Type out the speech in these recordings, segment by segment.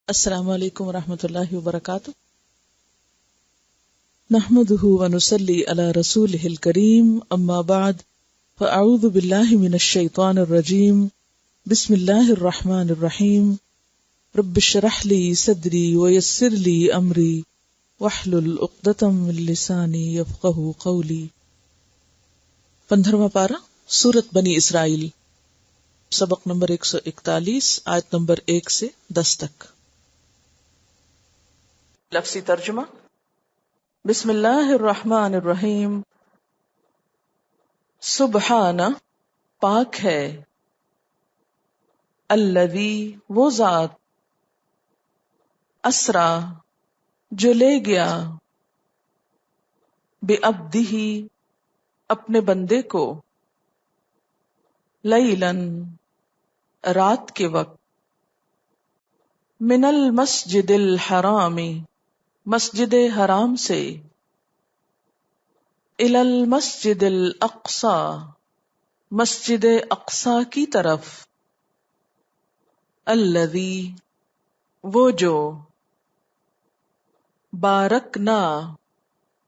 السلام علیکم ورحمۃ اللہ وبرکاتہ. نحمده ونصلي على رسوله الكريم اما بعد فاعوذ بالله من الشیطان الرجیم. بسم اللہ الرحمن الرحیم. رب اشرح لي صدری ويسر لي امری واحلل عقدۃ من لسانی یفقهوا قولی. 15واں پارہ سورۃ بنی اسرائیل، سبق نمبر 141، آیت نمبر 1 سے 10 تک. لفظی ترجمہ. بسم اللہ الرحمن الرحیم. سبحانہ، پاک ہے، الذی، وہ ذات، اسرا، جو لے گیا، بعبدہ، اپنے بندے کو، لیلاً، رات کے وقت، من المسجد الحرام، مسجد حرام سے، الی المسجد الاقصی، مسجد اقصی کی طرف، الذی، وہ جو، بارکنا،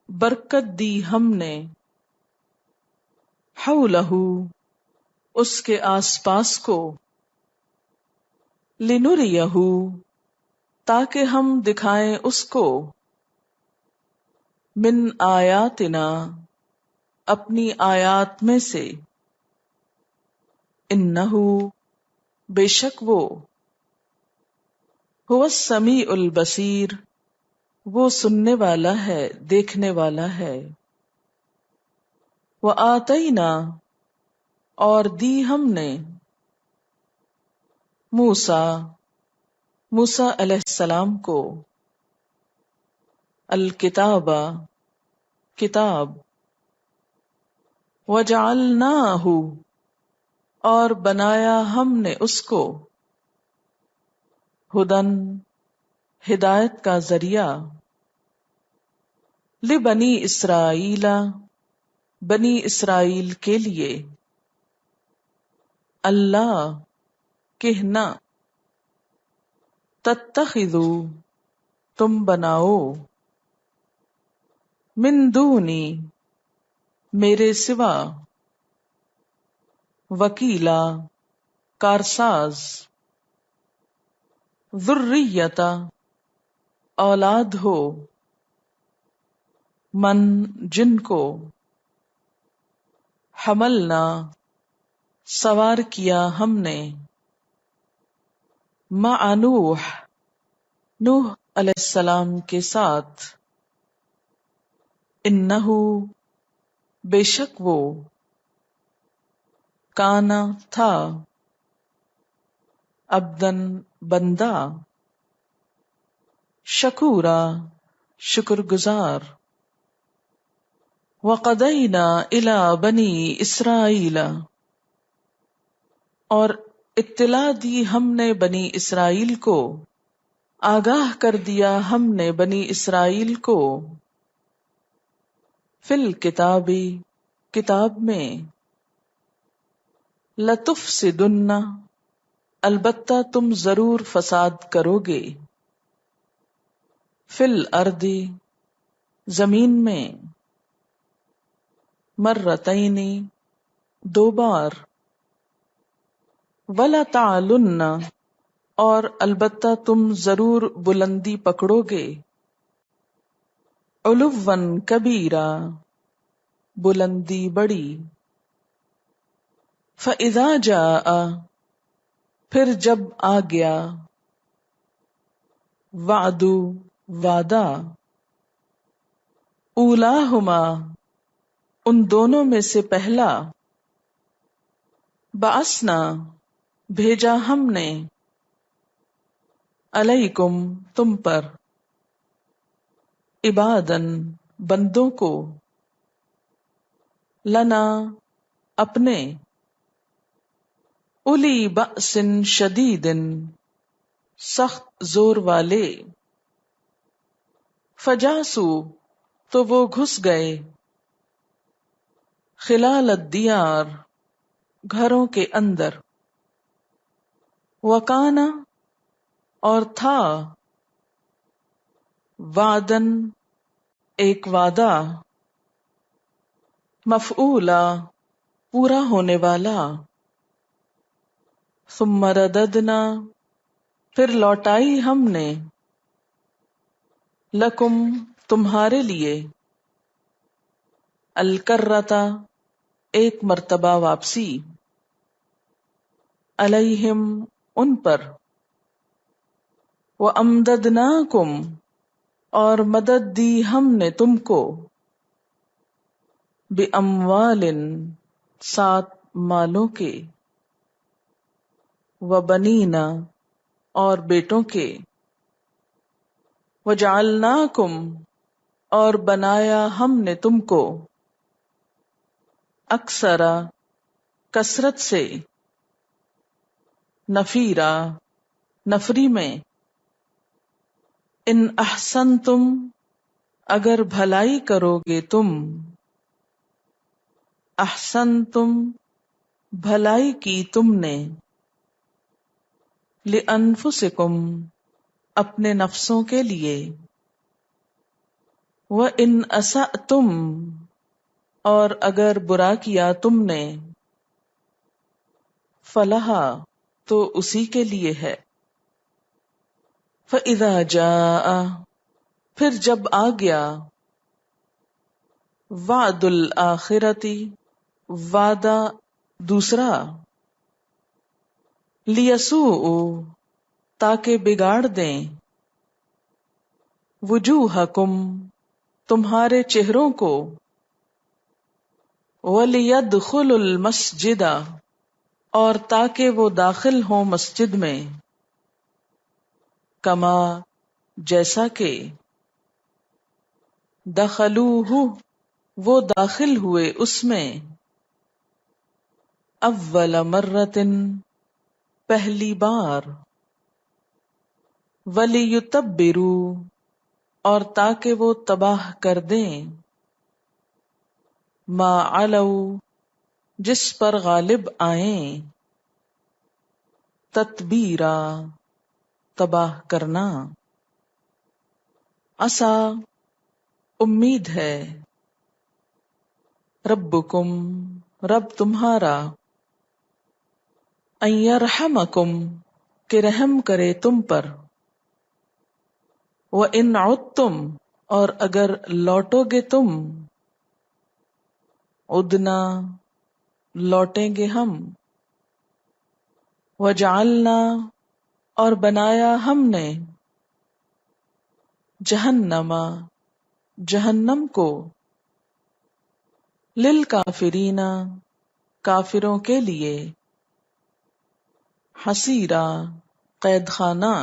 برکت دی ہم نے، حولہ، اس کے آس پاس کو، لنریہ، تاکہ ہم دکھائیں اس کو، من آیاتنا، اپنی آیات میں سے، انہ، بے شک وہ، هو السمیع البصیر، وہ سننے والا ہے، دیکھنے والا ہے. وَآتَيْنَا، اور دی ہم نے، موسیٰ علیہ السلام کو، الکتاب، کتاب، وجعلناہ، اور بنایا ہم نے اس کو، ہدن، ہدایت کا ذریعہ، لبنی اسرائیل، بنی اسرائیل کے لیے، اللہ، کہنا، تتخذوا، تم بناؤ، من دونی، میرے سوا، وکیلا، کارساز، ذریتا، اولاد ہو، من، جن کو، حملنا، سوار کیا ہم نے، مع نوح، نوح علیہ السلام کے ساتھ، انہ، بے شک وہ، کانا، تھا، عبدن، بندہ، شکورا، شکر گزار. وقضینا الی بنی اسرائیل، اور اطلاع دی ہم نے بنی اسرائیل کو، آگاہ کر دیا ہم نے بنی اسرائیل کو، فی الکتاب، کتاب میں، لتفسدن، البتہ تم ضرور فساد کرو گے، فی الارض، زمین میں، مرتین، دو بار، ولتعلن، اور البتہ تم ضرور بلندی پکڑو گے، علواً کبیرا، بلندی بڑی. فَإِذَا جَاءَ، پھر جب آ گیا، وعد، وعدہ، اولاہما، ان دونوں میں سے پہلا، بعثنا، بھیجا ہم نے، علیکم، تم پر، عبادن، بندوں کو، لنا، اپنے، اولی بأس شدید، سخت زور والے، فجاسو، تو وہ گھس گئے، خلال الدیار، گھروں کے اندر، وکانا، اور تھا وعدن ایک وعدہ، مفعولا پورا ہونے والا، ثم رددنا پھر لوٹائی ہم نے، لکم تمہارے لیے، الکرتا ایک مرتبہ واپسی، علیہم ان پر، وَأَمْدَدْنَاكُمْ اور مدد دی ہم نے تم کو، بِأَمْوَالٍ سات مالوں کے، وَبَنِينَ اور بیٹوں کے، وَجَعَلْنَاكُمْ اور بنایا ہم نے تم کو، اکثر کثرت سے، نفیرا نفری میں، ان احسنتم اگر بھلائی کرو گے تم، احسنتم بھلائی کی تم نے، لِأَنفُسِكُمْ اپنے نفسوں کے لیے، وَإِنْ أَسَأْتُمْ اور اگر برا کیا تم نے، فَلَهَا تو اسی کے لیے ہے، فَإِذَا جَاءَ پھر جب آ گیا، وعد الآخرتی وعدہ دوسرا، لیسوء تاکہ بگاڑ دیں، وجوہکم تمہارے چہروں کو، ولیدخلوا المسجد اور تاکہ وہ داخل ہوں مسجد میں، کما جیسا کہ، دخلوہ وہ داخل ہوئے اس میں، اول مرتن پہلی بار، ولیتبروا اور تاکہ وہ تباہ کر دیں، ما علوا جس پر غالب آئیں، تتبیرا تباہ کرنا، عسا امید ہے، ربکم رب تمہارا، ان یرحمکم کہ رحم کرے تم پر، وَإِنْ عُدْتُمْ اور اگر لوٹو گے تم، عدنا لوٹیں گے ہم، وجعلنا اور بنایا ہم نے، جہنم جہنم کو، للکافرین کافروں کے لیے، حصیرا قید خانہ،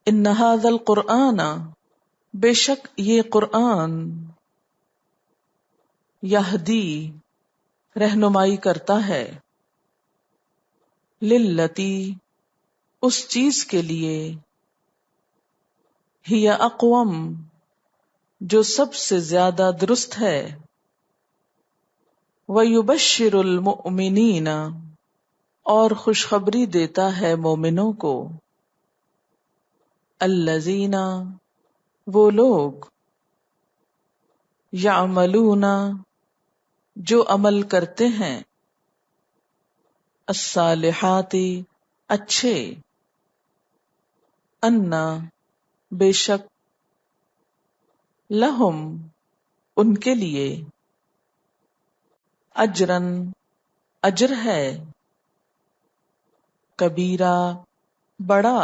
ان ھذا القرآن بے شک یہ قرآن، یہدی رہنمائی کرتا ہے، للتی اس چیز کے لیے، ہی اقوم جو سب سے زیادہ درست ہے، وَيُبَشِّرُ الْمُؤْمِنِينَ اور خوشخبری دیتا ہے مومنوں کو، الذین وہ لوگ، یعملون جو عمل کرتے ہیں، الصالحات اچھے، انا بے شک، لہم ان کے لیے، اجرن اجر ہے، کبیرہ بڑا،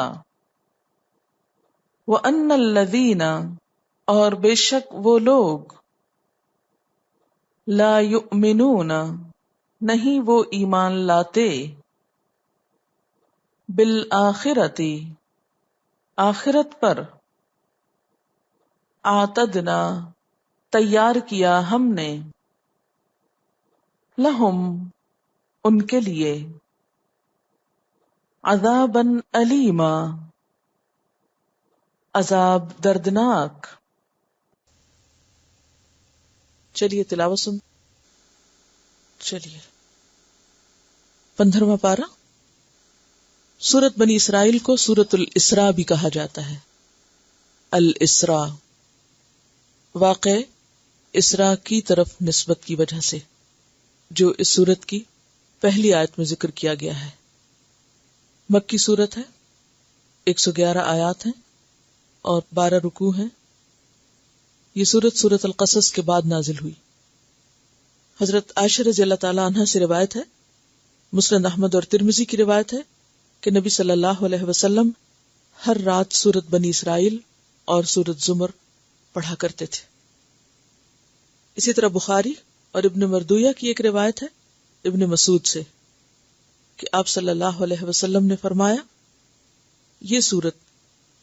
وَأَنَّ الَّذِينَ اور بے شک وہ لوگ، لا یؤمنون نہیں وہ ایمان لاتے، بالآخرۃ آخرت پر، اعتدنا تیار کیا ہم نے، لہم ان کے لیے، عذابا علیما عذاب دردناک۔ چلیے تلاوت سن، چلیے 15واں پارہ، سورت بنی اسرائیل کو سورت الاسراء بھی کہا جاتا ہے. الاسراء واقع اسراء کی طرف نسبت کی وجہ سے، جو اس سورت کی پہلی آیت میں ذکر کیا گیا ہے. مکی سورت ہے، 111 آیات ہیں اور 12 رکوع ہیں. یہ سورت القصص کے بعد نازل ہوئی. حضرت عائشہ رضی اللہ تعالی عنہا سے روایت ہے، مسند احمد اور ترمذی کی روایت ہے کہ نبی صلی اللہ علیہ وسلم ہر رات سورت بنی اسرائیل اور سورت زمر پڑھا کرتے تھے. اسی طرح بخاری اور ابن مردویہ کی ایک روایت ہے ابن مسعود سے کہ آپ صلی اللہ علیہ وسلم نے فرمایا، یہ سورت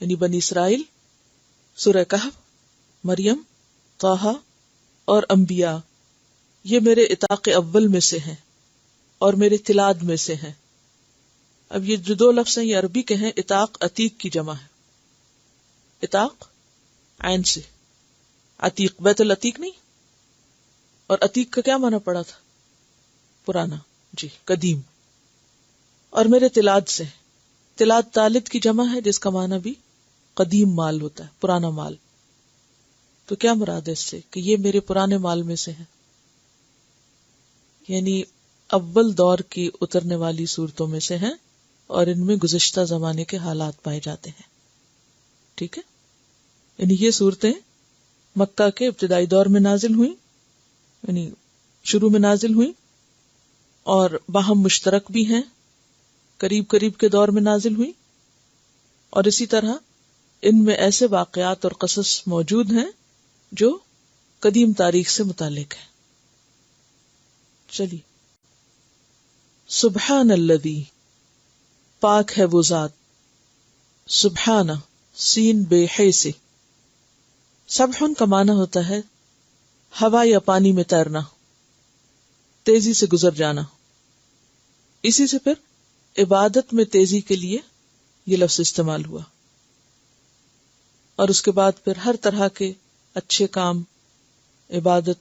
یعنی بنی اسرائیل، سورہ کہف، مریم، طٰہٰ اور انبیاء، یہ میرے عتاق اول میں سے ہیں اور میرے تلاد میں سے ہیں. اب یہ جو دو لفظ ہیں یہ عربی کے ہیں. عتاق عتیق کی جمع ہے. عتاق عین سے، عتیق بیت العتیق نہیں. اور عتیق کا کیا معنی پڑا تھا؟ پرانا، جی قدیم. اور میرے تلاد سے، تلاد تالد کی جمع ہے جس کا معنی بھی قدیم مال ہوتا ہے، پرانا مال. تو کیا مراد ہے اس سے کہ یہ میرے پرانے مال میں سے ہیں، یعنی اول دور کی اترنے والی صورتوں میں سے ہیں اور ان میں گزشتہ زمانے کے حالات پائے جاتے ہیں. ٹھیک ہے، یعنی یہ صورتیں مکہ کے ابتدائی دور میں نازل ہوئیں، یعنی شروع میں نازل ہوئیں، اور باہم مشترک بھی ہیں، قریب کے دور میں نازل ہوئی. اور اسی طرح ان میں ایسے واقعات اور قصص موجود ہیں جو قدیم تاریخ سے متعلق ہیں. چلیے، سبحان الذی، پاک ہے وہ ذات. سبحانہ، سین بے حے سے. سبحن کا معنی ہوتا ہے ہوا یا پانی میں تیرنا، تیزی سے گزر جانا. اسی سے پھر عبادت میں تیزی کے لیے یہ لفظ استعمال ہوا، اور اس کے بعد پھر ہر طرح کے اچھے کام، عبادت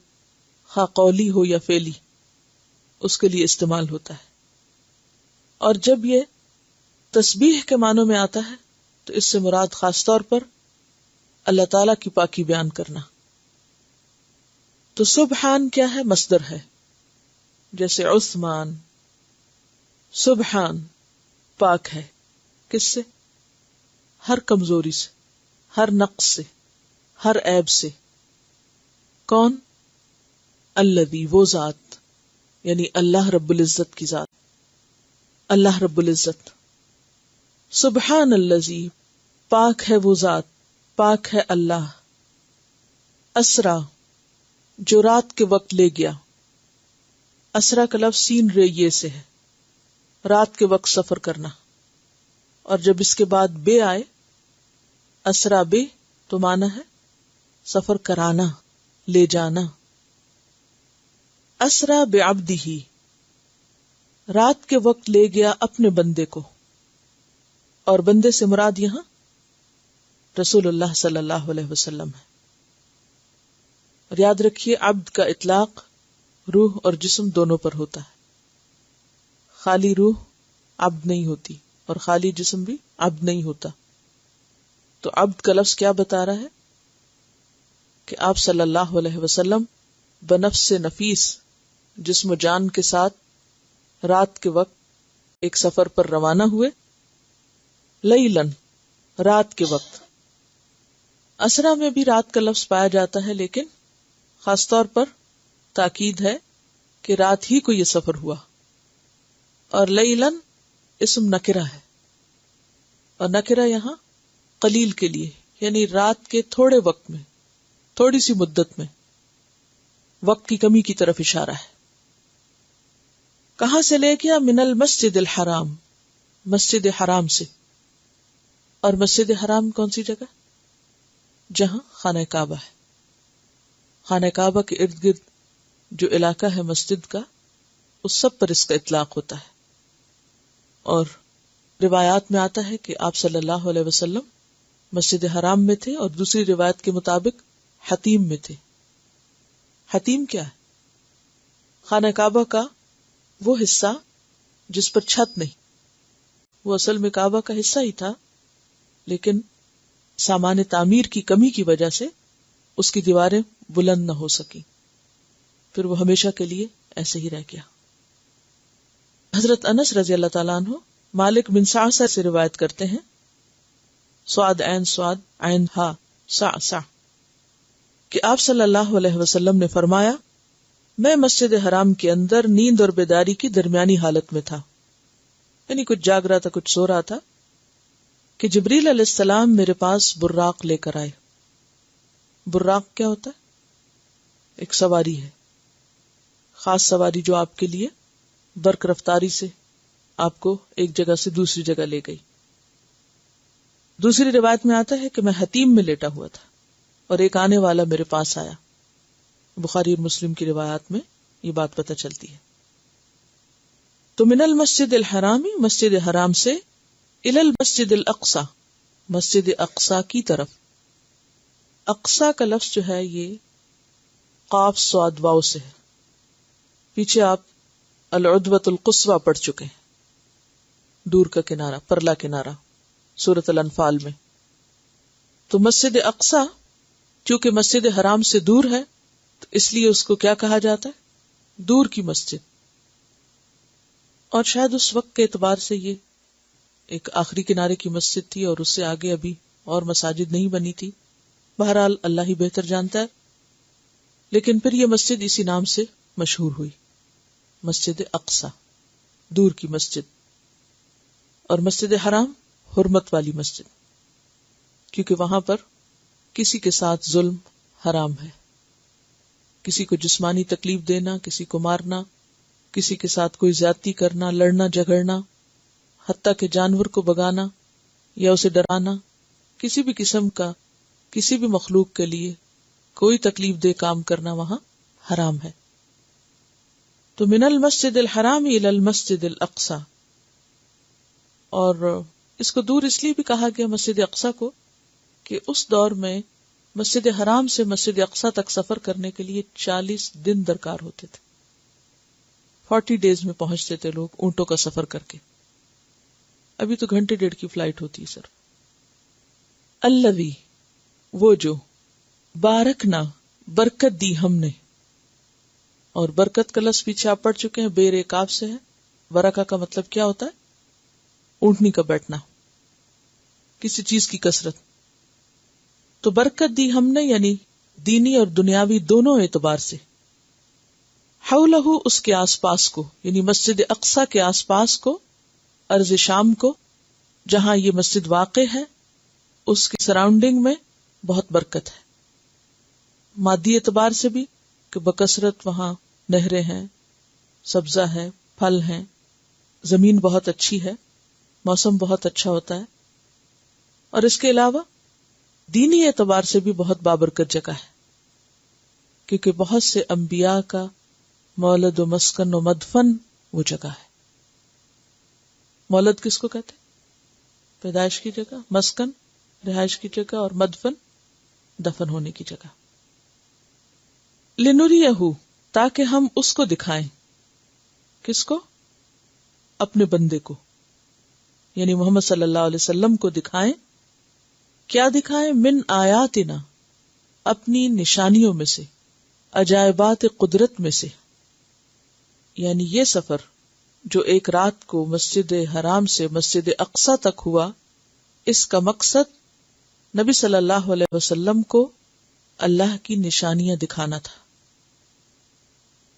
خواہ قولی ہو یا فعلی، اس کے لیے استعمال ہوتا ہے. اور جب یہ تسبیح کے معنوں میں آتا ہے تو اس سے مراد خاص طور پر اللہ تعالی کی پاکی بیان کرنا. تو سبحان کیا ہے؟ مصدر ہے. جیسے عثمان، سبحان پاک ہے، کس سے؟ ہر کمزوری سے، ہر نقص سے، ہر عیب سے. کون؟ الذی، وہ ذات، یعنی اللہ رب العزت کی ذات، اللہ رب العزت. سبحان الذی، پاک ہے وہ ذات، پاک ہے اللہ. اسرا، جو رات کے وقت لے گیا. اسرا کا لفظ سین رے یہ سے ہے، رات کے وقت سفر کرنا. اور جب اس کے بعد بے آئے، اسرا بے، تو معنی ہے سفر کرانا، لے جانا. اسرا بعبدہ، رات کے وقت لے گیا اپنے بندے کو. اور بندے سے مراد یہاں رسول اللہ صلی اللہ علیہ وسلم ہے. اور یاد رکھیے، عبد کا اطلاق روح اور جسم دونوں پر ہوتا ہے. خالی روح عبد نہیں ہوتی اور خالی جسم بھی عبد نہیں ہوتا. تو عبد کا لفظ کیا بتا رہا ہے کہ آپ صلی اللہ علیہ وسلم بنفس نفیس، جسم و جان کے ساتھ رات کے وقت ایک سفر پر روانہ ہوئے. لیلن، رات کے وقت. اسرا میں بھی رات کا لفظ پایا جاتا ہے، لیکن خاص طور پر تاکید ہے کہ رات ہی کو یہ سفر ہوا. اور لیلن اسم نکرہ ہے، اور نکرہ یہاں قلیل کے لیے، یعنی رات کے تھوڑے وقت میں، تھوڑی سی مدت میں، وقت کی کمی کی طرف اشارہ ہے. کہاں سے لے گیا؟ من المسجد الحرام، مسجد حرام سے. اور مسجد حرام کون سی جگہ؟ جہاں خانہ کعبہ ہے. خانہ کعبہ کے ارد گرد جو علاقہ ہے مسجد کا، اس سب پر اس کا اطلاق ہوتا ہے. اور روایات میں آتا ہے کہ آپ صلی اللہ علیہ وسلم مسجد حرام میں تھے، اور دوسری روایت کے مطابق حتیم میں تھے. حتیم کیا ہے؟ خانہ کعبہ کا وہ حصہ جس پر چھت نہیں، وہ اصل میں کعبہ کا حصہ ہی تھا، لیکن سامان تعمیر کی کمی کی وجہ سے اس کی دیواریں بلند نہ ہو سکی، پھر وہ ہمیشہ کے لیے ایسے ہی رہ گیا۔ حضرت انس رضی اللہ تعالیٰ عنہ مالک بن سعصع سے روایت کرتے ہیں، صاد عین ہا سعصع، کہ آپ صلی اللہ علیہ وسلم نے فرمایا، میں مسجد حرام کے اندر نیند اور بیداری کی درمیانی حالت میں تھا، یعنی کچھ جاگ رہا تھا کچھ سو رہا تھا، کہ جبریل علیہ السلام میرے پاس براق لے کر آئے۔ براق کیا ہوتا ہے؟ ایک سواری ہے، خاص سواری جو آپ کے لیے برق رفتاری سے آپ کو ایک جگہ سے دوسری جگہ لے گئی۔ دوسری روایت میں آتا ہے کہ میں حتیم میں لیٹا ہوا تھا اور ایک آنے والا میرے پاس آیا۔ بخاری اور مسلم کی روایات میں یہ بات پتہ چلتی ہے۔ تو من المسجد الحرامی، مسجد حرام سے، الی المسجد الاقصی، مسجد اقصی کی طرف۔ اقصی کا لفظ جو ہے یہ قاف صاد واو سے ہے۔ پیچھے آپ العدوۃ القصویٰ پڑھ چکے ہیں، دور کا کنارہ، پرلا کنارہ، سورۃ الانفال میں۔ تو مسجد اقصی چونکہ مسجد حرام سے دور ہے تو اس لیے اس کو کیا کہا جاتا ہے؟ دور کی مسجد۔ اور شاید اس وقت کے اعتبار سے یہ ایک آخری کنارے کی مسجد تھی اور اس سے آگے ابھی اور مساجد نہیں بنی تھی، بہرحال اللہ ہی بہتر جانتا ہے، لیکن پھر یہ مسجد اسی نام سے مشہور ہوئی، مسجد اقصی، دور کی مسجد۔ اور مسجد حرام حرمت والی مسجد، کیونکہ وہاں پر کسی کے ساتھ ظلم حرام ہے، کسی کو جسمانی تکلیف دینا، کسی کو مارنا، کسی کے ساتھ کوئی زیادتی کرنا، لڑنا جھگڑنا، حتیٰ کہ جانور کو بگانا یا اسے ڈرانا، کسی بھی قسم کا کسی بھی مخلوق کے لیے کوئی تکلیف دہ کام کرنا وہاں حرام ہے۔ تو من المسجد الحرام الی المسجد الاقصی، اور اس کو دور اس لیے بھی کہا گیا مسجد اقصی کو کہ اس دور میں مسجد حرام سے مسجد اقصی تک سفر کرنے کے لیے 40 دن درکار ہوتے تھے، 40 ڈیز میں پہنچتے تھے لوگ اونٹوں کا سفر کر کے۔ ابھی تو گھنٹے ڈیڑھ کی فلائٹ ہوتی ہے سر۔ الذی، وہ جو، بارکنا، برکت دی ہم نے، اور برکت کا لفظ پیچھے آپ پڑھ چکے ہیں، بے رے کاف سے ہے۔ برکہ کا مطلب کیا ہوتا ہے؟ اونٹنی کا بیٹھنا، کسی چیز کی کثرت۔ تو برکت دی ہم نے یعنی دینی اور دنیاوی دونوں اعتبار سے، حولہ، اس کے آس پاس کو، یعنی مسجد اقصی کے آس پاس کو، ارض شام کو، جہاں یہ مسجد واقع ہے، اس کی سراؤنڈنگ میں بہت برکت ہے، مادی اعتبار سے بھی کہ بکثرت وہاں نہریں ہیں، سبزہ ہے، پھل ہیں، زمین بہت اچھی ہے، موسم بہت اچھا ہوتا ہے، اور اس کے علاوہ دینی اعتبار سے بھی بہت بابرکت جگہ ہے، کیونکہ بہت سے انبیاء کا مولد و مسکن و مدفن وہ جگہ ہے۔ مولد کس کو کہتے ہیں؟ پیدائش کی جگہ، مسکن رہائش کی جگہ، اور مدفن دفن ہونے کی جگہ۔ لنریہ، تاکہ ہم اس کو دکھائیں، کس کو؟ اپنے بندے کو، یعنی محمد صلی اللہ علیہ وسلم کو دکھائیں۔ کیا دکھائیں؟ من آیاتنا، اپنی نشانیوں میں سے، عجائبات قدرت میں سے۔ یعنی یہ سفر جو ایک رات کو مسجد حرام سے مسجد اقصی تک ہوا، اس کا مقصد نبی صلی اللہ علیہ وسلم کو اللہ کی نشانیاں دکھانا تھا۔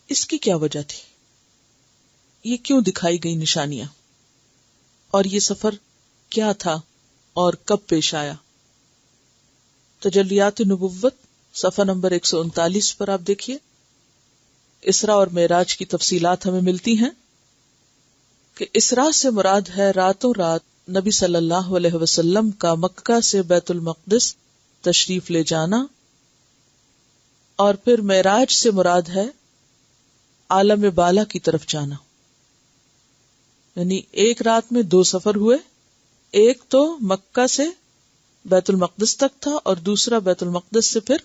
اس کی کیا وجہ تھی؟ یہ کیوں دکھائی گئی نشانیاں؟ اور یہ سفر کیا تھا اور کب پیش آیا؟ تجلیات نبوت صفحہ نمبر 139 پر آپ دیکھیے، اسراء اور معراج کی تفصیلات ہمیں ملتی ہیں کہ اسراء سے مراد ہے راتوں رات نبی صلی اللہ علیہ وسلم کا مکہ سے بیت المقدس تشریف لے جانا، اور پھر معراج سے مراد ہے عالم بالا کی طرف جانا۔ یعنی ایک رات میں 2 سفر ہوئے، ایک تو مکہ سے بیت المقدس تک تھا اور دوسرا بیت المقدس سے پھر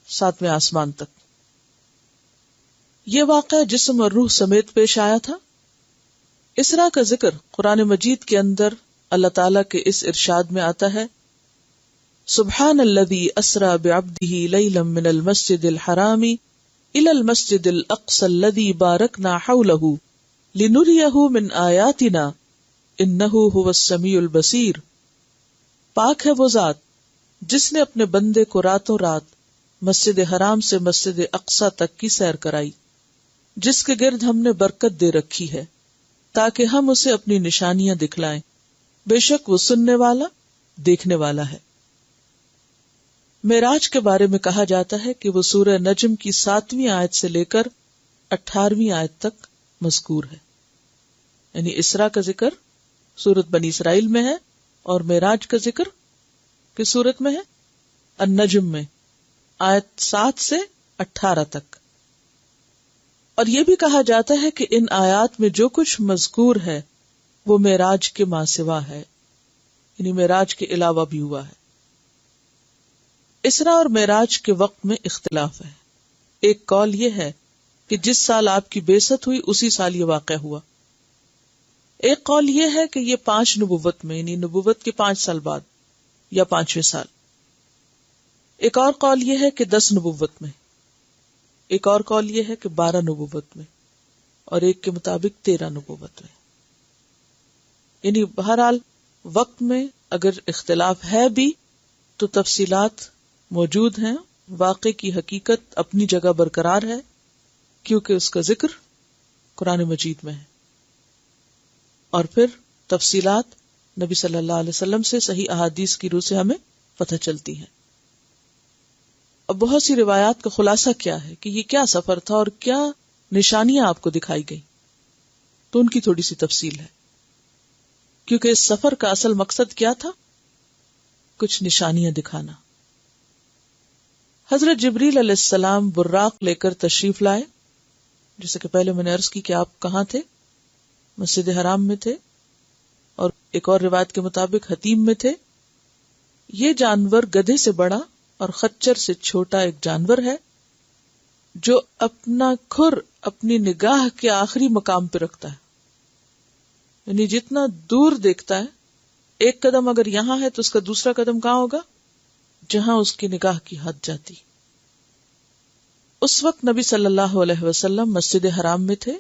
7ویں آسمان تک۔ یہ واقعہ جسم اور روح سمیت پیش آیا تھا۔ اسراء کا ذکر قرآن مجید کے اندر اللہ تعالیٰ کے اس ارشاد میں آتا ہے، سبحان الذی اسری بعبدہ لیلا من المسجد الحرام الی المسجد الاقصی الذی بارکنا حولہ لنریہ من آیاتنا انہ هو السمیع البصیر۔ پاک ہے وہ ذات جس نے اپنے بندے کو راتوں رات مسجد حرام سے مسجد اقصی تک کی سیر کرائی، جس کے گرد ہم نے برکت دے رکھی ہے تاکہ ہم اسے اپنی نشانیاں دکھلائیں، بے شک وہ سننے والا دیکھنے والا ہے۔ معراج کے بارے میں کہا جاتا ہے کہ وہ سورہ نجم کی 7ویں آیت سے لے کر 18ویں آیت تک مذکور ہے، یعنی اسراء کا ذکر سورۃ بنی اسرائیل میں ہے اور معراج کا ذکر کس سورت میں ہے؟ النجم میں، آیت 7 سے 18 تک۔ اور یہ بھی کہا جاتا ہے کہ ان آیات میں جو کچھ مذکور ہے وہ معراج کے ماں سوا ہے، یعنی معراج کے علاوہ بھی ہوا ہے۔ اسراء اور معراج کے وقت میں اختلاف ہے۔ ایک قول یہ ہے کہ جس سال آپ کی بعثت ہوئی اسی سال یہ واقع ہوا۔ ایک قول یہ ہے کہ یہ 5 نبوت میں، یعنی نبوت کے 5 سال بعد یا 5ویں سال۔ ایک اور قول یہ ہے کہ 10 نبوت میں، ایک اور قول یہ ہے کہ 12 نبوت میں، اور ایک کے مطابق 13 نبوت میں۔ یعنی بہرحال وقت میں اگر اختلاف ہے بھی تو تفصیلات موجود ہیں، واقع کی حقیقت اپنی جگہ برقرار ہے کیونکہ اس کا ذکر قرآن مجید میں ہے، اور پھر تفصیلات نبی صلی اللہ علیہ وسلم سے صحیح احادیث کی روح سے ہمیں پتہ چلتی ہیں۔ اب بہت سی روایات کا خلاصہ کیا ہے کہ یہ کیا سفر تھا اور کیا نشانیاں آپ کو دکھائی گئی، تو ان کی تھوڑی سی تفصیل ہے، کیونکہ اس سفر کا اصل مقصد کیا تھا؟ کچھ نشانیاں دکھانا۔ حضرت جبریل علیہ السلام براق لے کر تشریف لائے، جیسے کہ پہلے میں نے عرض کی کہ آپ کہاں تھے؟ مسجد حرام میں تھے، اور ایک اور روایت کے مطابق حتیم میں تھے۔ یہ جانور گدھے سے بڑا اور خچر سے چھوٹا ایک جانور ہے جو اپنا کھر اپنی نگاہ کے آخری مقام پہ رکھتا ہے، یعنی جتنا دور دیکھتا ہے، ایک قدم اگر یہاں ہے تو اس کا دوسرا قدم کہاں ہوگا؟ جہاں اس کی نگاہ کی حد جاتی۔ اس وقت نبی صلی اللہ علیہ وسلم مسجد حرام میں تھے۔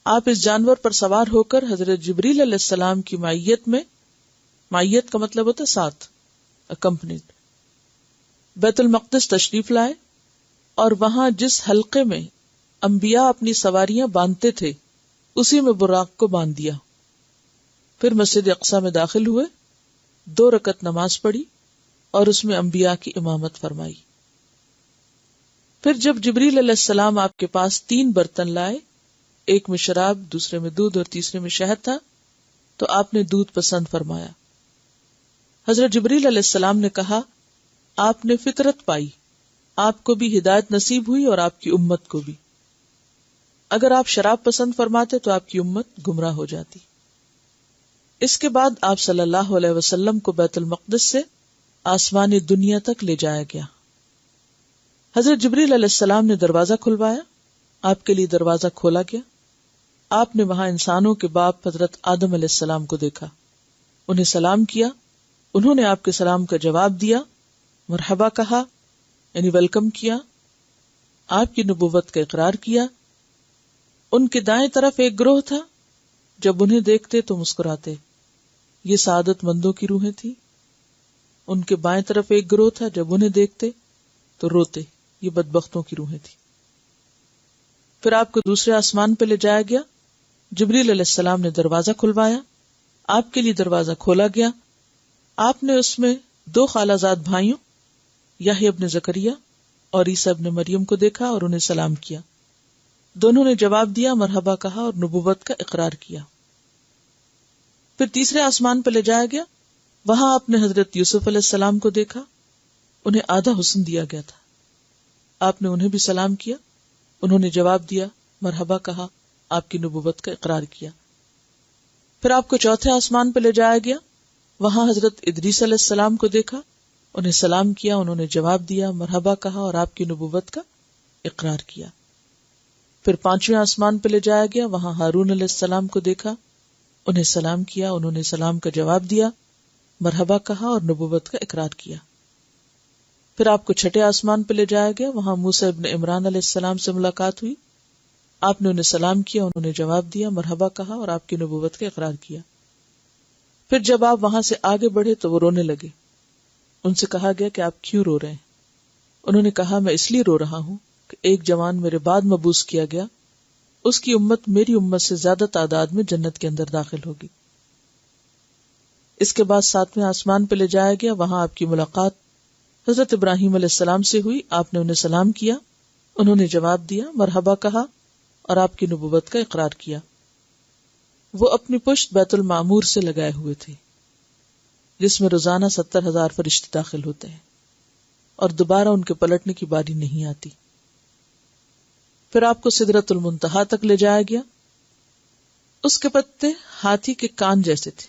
آپ اس جانور پر سوار ہو کر حضرت جبریل علیہ السلام کی معیت میں، معیت کا مطلب ہوتا ہے ساتھ، اکمپنیڈ، بیت المقدس تشریف لائے، اور وہاں جس حلقے میں انبیاء اپنی سواریاں باندھتے تھے اسی میں براق کو باندھ دیا۔ پھر مسجد اقصی میں داخل ہوئے، 2 رکعت نماز پڑھی اور اس میں انبیاء کی امامت فرمائی۔ پھر جب جبریل علیہ السلام آپ کے پاس 3 برتن لائے، ایک میں شراب، دوسرے میں دودھ اور تیسرے میں شہد تھا، تو آپ نے دودھ پسند فرمایا۔ حضرت جبریل علیہ السلام نے کہا، آپ نے فطرت پائی، آپ کو بھی ہدایت نصیب ہوئی اور آپ کی امت کو بھی۔ اگر آپ شراب پسند فرماتے تو آپ کی امت گمراہ ہو جاتی۔ اس کے بعد آپ صلی اللہ علیہ وسلم کو بیت المقدس سے آسمانی دنیا تک لے جایا گیا۔ حضرت جبریل علیہ السلام نے دروازہ کھلوایا، آپ کے لیے دروازہ کھولا گیا۔ آپ نے وہاں انسانوں کے باپ حضرت آدم علیہ السلام کو دیکھا، انہیں سلام کیا، انہوں نے آپ کے سلام کا جواب دیا، مرحبا کہا، یعنی ویلکم کیا، آپ کی نبوت کا اقرار کیا۔ ان کے دائیں طرف ایک گروہ تھا، جب انہیں دیکھتے تو مسکراتے، یہ سعادت مندوں کی روحیں تھیں۔ ان کے بائیں طرف ایک گروہ تھا، جب انہیں دیکھتے تو روتے، یہ بدبختوں کی روحیں تھیں۔ پھر آپ کو دوسرے آسمان پہ لے جایا گیا، جبریل علیہ السلام نے دروازہ کھلوایا، آپ کے لیے دروازہ کھولا گیا۔ آپ نے اس میں 2 خالہ زاد بھائیوں، یحییٰ ابن زکریا اور عیسیٰ ابن مریم کو دیکھا اور انہیں سلام کیا۔ دونوں نے جواب دیا، مرحبا کہا اور نبوت کا اقرار کیا۔ پھر تیسرے آسمان پہ لے جایا گیا، وہاں آپ نے حضرت یوسف علیہ السلام کو دیکھا، انہیں آدھا حسن دیا گیا تھا۔ آپ نے انہیں بھی سلام کیا، انہوں نے جواب دیا، مرحبا کہا، آپ کی نبوت کا اقرار کیا۔ پھر آپ کو چوتھے آسمان پہ لے جایا گیا، وہاں حضرت ادریس علیہ السلام کو دیکھا، انہیں سلام کیا، انہوں نے جواب دیا، مرحبا کہا اور آپ کی نبوت کا اقرار کیا۔ پھر 5ویں آسمان پہ لے جایا گیا، وہاں ہارون علیہ السلام کو دیکھا، انہیں سلام کیا، انہوں نے سلام کا جواب دیا، مرحبا کہا اور نبوت کا اقرار کیا۔ پھر آپ کو 6 آسمان پہ لے جایا گیا، وہاں موسیٰ ابن عمران علیہ السلام سے ملاقات ہوئی، آپ نے انہیں سلام کیا، انہوں نے جواب دیا، مرحبا کہا اور آپ کی نبوت کا اقرار کیا۔ پھر جب آپ وہاں سے آگے بڑھے تو وہ رونے لگے، ان سے کہا گیا کہ آپ کیوں رو رہے ہیں؟ انہوں نے کہا میں اس لیے رو رہا ہوں کہ ایک جوان میرے بعد مبعوث کیا گیا، اس کی امت میری امت سے زیادہ تعداد میں جنت کے اندر داخل ہوگی۔ اس کے بعد 7ویں آسمان پہ لے جایا گیا، وہاں آپ کی ملاقات حضرت ابراہیم علیہ السلام سے ہوئی، آپ نے انہیں سلام کیا، انہوں نے جواب دیا، مرحبا کہا اور آپ کی نبوت کا اقرار کیا۔ وہ اپنی پشت بیت المعمور سے لگائے ہوئے تھے، جس میں روزانہ 70,000 فرشتے داخل ہوتے ہیں اور دوبارہ ان کے پلٹنے کی باری نہیں آتی۔ پھر آپ کو سدرۃ المنتہا تک لے جایا گیا، اس کے پتے ہاتھی کے کان جیسے تھے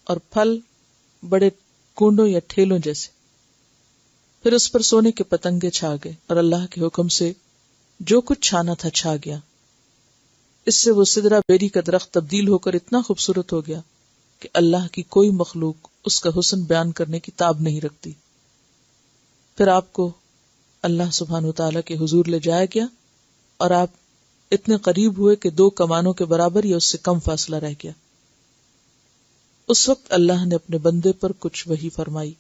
اور پھل بڑے کونڈوں یا ٹھیلوں جیسے۔ پھر اس پر سونے کے پتنگے چھا گئے اور اللہ کے حکم سے جو کچھ چھانا تھا چھا گیا۔ اس سے وہ سدرہ بیری کا درخت تبدیل ہو کر اتنا خوبصورت ہو گیا کہ اللہ کی کوئی مخلوق اس کا حسن بیان کرنے کی تاب نہیں رکھتی۔ پھر آپ کو اللہ سبحانہ وتعالی کے حضور لے جایا گیا اور آپ اتنے قریب ہوئے کہ 2 کمانوں کے برابر یا اس سے کم فاصلہ رہ گیا۔ اس وقت اللہ نے اپنے بندے پر کچھ وحی فرمائی،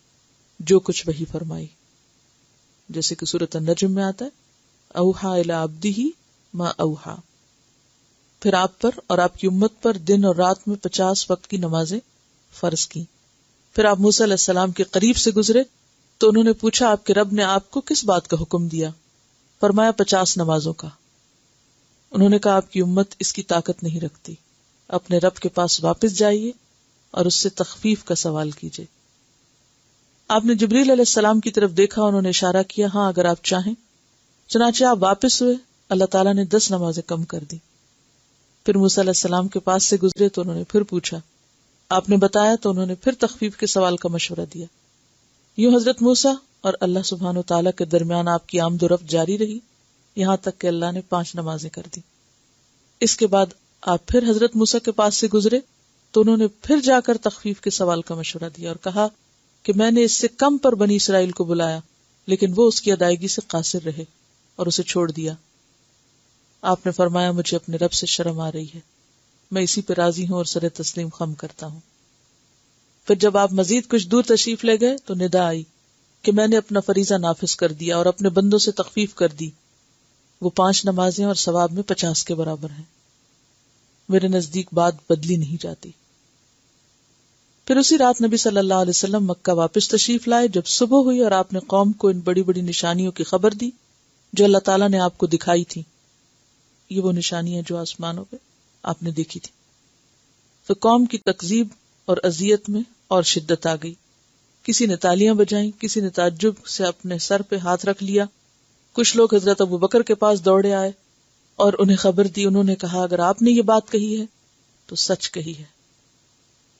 جو کچھ وحی فرمائی، جیسے کہ سورۃ النجم میں آتا ہے اوحا الی عبدہ ما اوحا۔ پھر آپ پر اور آپ کی امت پر دن اور رات میں 50 وقت کی نمازیں فرض کی۔ پھر آپ موسیٰ علیہ السلام کے قریب سے گزرے تو انہوں نے پوچھا آپ کے رب نے آپ کو کس بات کا حکم دیا؟ فرمایا 50 نمازوں کا۔ انہوں نے کہا آپ کی امت اس کی طاقت نہیں رکھتی، اپنے رب کے پاس واپس جائیے اور اس سے تخفیف کا سوال کیجیے۔ آپ نے جبریل علیہ السلام کی طرف دیکھا، انہوں نے اشارہ کیا ہاں اگر آپ چاہیں۔ چنانچہ آپ واپس ہوئے، اللہ تعالیٰ نے 10 نمازیں کم کر دی۔ پھر موسیٰ علیہ السلام کے پاس سے گزرے تو انہوں نے پھر پوچھا، آپ نے بتایا تو انہوں نے پھر تخفیف کے سوال کا مشورہ دیا۔ یوں حضرت موسیٰ اور اللہ سبحانہ وتعالیٰ کے درمیان آپ کی آمد و رفت جاری رہی، یہاں تک کہ اللہ نے 5 نمازیں کر دی۔ اس کے بعد آپ پھر حضرت موسیٰ کے پاس سے گزرے تو انہوں نے پھر جا کر تخفیف کے سوال کا مشورہ دیا اور کہا کہ میں نے اس سے کم پر بنی اسرائیل کو بلایا، لیکن وہ اس کی ادائیگی سے قاصر رہے اور اسے چھوڑ دیا۔ آپ نے فرمایا مجھے اپنے رب سے شرم آ رہی ہے، میں اسی پہ راضی ہوں اور سر تسلیم خم کرتا ہوں۔ پھر جب آپ مزید کچھ دور تشریف لے گئے تو ندا آئی کہ میں نے اپنا فریضہ نافذ کر دیا اور اپنے بندوں سے تخفیف کر دی، وہ 5 نمازیں اور ثواب میں 50 کے برابر ہیں، میرے نزدیک بات بدلی نہیں جاتی۔ پھر اسی رات نبی صلی اللہ علیہ وسلم مکہ واپس تشریف لائے۔ جب صبح ہوئی اور آپ نے قوم کو ان بڑی بڑی نشانیوں کی خبر دی جو اللہ تعالیٰ نے آپ کو دکھائی تھی، یہ وہ نشانیاں جو آسمانوں پہ آپ نے دیکھی تھی، تو قوم کی تکذیب اور اذیت میں اور شدت آ گئی۔ کسی نے تالیاں بجائیں، کسی نے تعجب سے اپنے سر پہ ہاتھ رکھ لیا، کچھ لوگ حضرت ابوبکر کے پاس دوڑے آئے اور انہیں خبر دی۔ انہوں نے کہا اگر آپ نے یہ بات کہی ہے تو سچ کہی ہے۔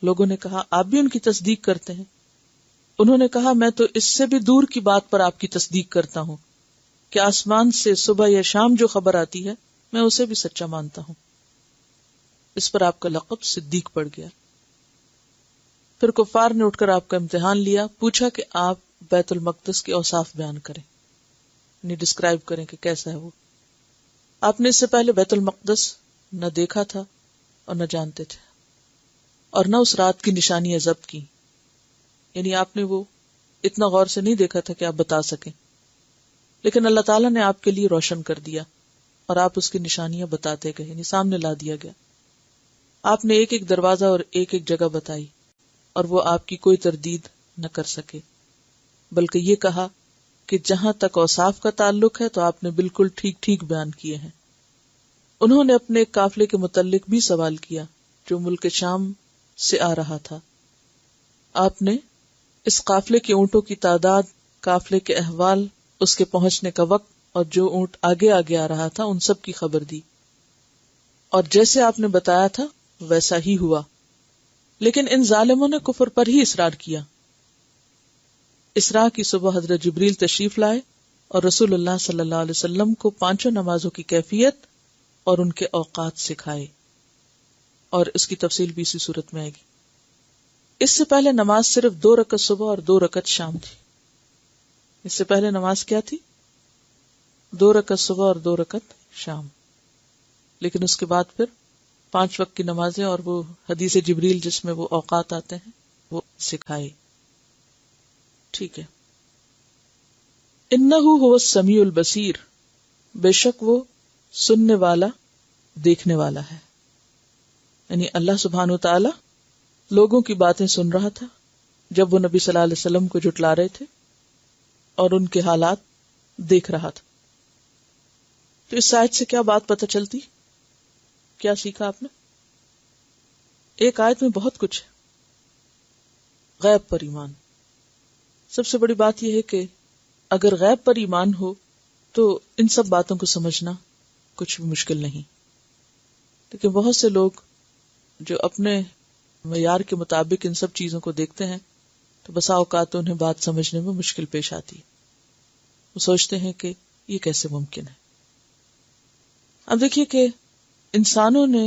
لوگوں نے کہا آپ بھی ان کی تصدیق کرتے ہیں؟ انہوں نے کہا میں تو اس سے بھی دور کی بات پر آپ کی تصدیق کرتا ہوں کہ آسمان سے صبح یا شام جو خبر آتی ہے میں اسے بھی سچا مانتا ہوں۔ اس پر آپ کا لقب صدیق پڑ گیا۔ پھر کفار نے اٹھ کر آپ کا امتحان لیا، پوچھا کہ آپ بیت المقدس کے اوصاف بیان کریں، یعنی ڈسکرائب کریں کہ کیسا ہے وہ۔ آپ نے اس سے پہلے بیت المقدس نہ دیکھا تھا اور نہ جانتے تھے، اور نہ اس رات کی نشانیاں ضبط کی، یعنی آپ نے وہ اتنا غور سے نہیں دیکھا تھا کہ آپ بتا سکیں، لیکن اللہ تعالیٰ نے آپ کے لیے روشن کر دیا اور آپ اس کی نشانیاں بتاتے گئے، یعنی سامنے لا دیا گیا۔ آپ نے ایک ایک دروازہ اور ایک ایک جگہ بتائی اور وہ آپ کی کوئی تردید نہ کر سکے، بلکہ یہ کہا کہ جہاں تک اوصاف کا تعلق ہے تو آپ نے بالکل ٹھیک ٹھیک بیان کیے ہیں۔ انہوں نے اپنے ایک قافلے کے متعلق بھی سوال کیا جو ملک شام سے آ رہا تھا۔ آپ نے اس قافلے کے اونٹوں کی تعداد، قافلے کے احوال، اس کے پہنچنے کا وقت اور جو اونٹ آگے آگے آ رہا تھا ان سب کی خبر دی، اور جیسے آپ نے بتایا تھا ویسا ہی ہوا، لیکن ان ظالموں نے کفر پر ہی اصرار کیا۔ اسراء کی صبح حضرت جبریل تشریف لائے اور رسول اللہ صلی اللہ علیہ وسلم کو 5 نمازوں کی کیفیت اور ان کے اوقات سکھائے، اور اس کی تفصیل بھی اسی صورت میں آئے گی۔ اس سے پہلے نماز صرف 2 رکعت صبح اور 2 رکعت شام تھی۔ اس سے پہلے نماز کیا تھی؟ 2 رکعت صبح اور 2 رکعت شام، لیکن اس کے بعد پھر 5 وقت کی نمازیں اور وہ حدیث جبریل جس میں وہ اوقات آتے ہیں وہ سکھائے۔ ٹھیک ہے۔ انہ هو السمیع البصیر، بے شک وہ سننے والا دیکھنے والا ہے، یعنی اللہ سبحانہ وتعالی لوگوں کی باتیں سن رہا تھا جب وہ نبی صلی اللہ علیہ وسلم کو جھٹلا رہے تھے، اور ان کے حالات دیکھ رہا تھا۔ تو اس آیت سے کیا بات پتہ چلتی؟ کیا سیکھا آپ نے؟ ایک آیت میں بہت کچھ ہے۔ غیب پر ایمان، سب سے بڑی بات یہ ہے کہ اگر غیب پر ایمان ہو تو ان سب باتوں کو سمجھنا کچھ بھی مشکل نہیں، لیکن بہت سے لوگ جو اپنے معیار کے مطابق ان سب چیزوں کو دیکھتے ہیں تو بسا اوقات انہیں بات سمجھنے میں مشکل پیش آتی ہے۔ وہ سوچتے ہیں کہ یہ کیسے ممکن ہے۔ اب دیکھیے کہ انسانوں نے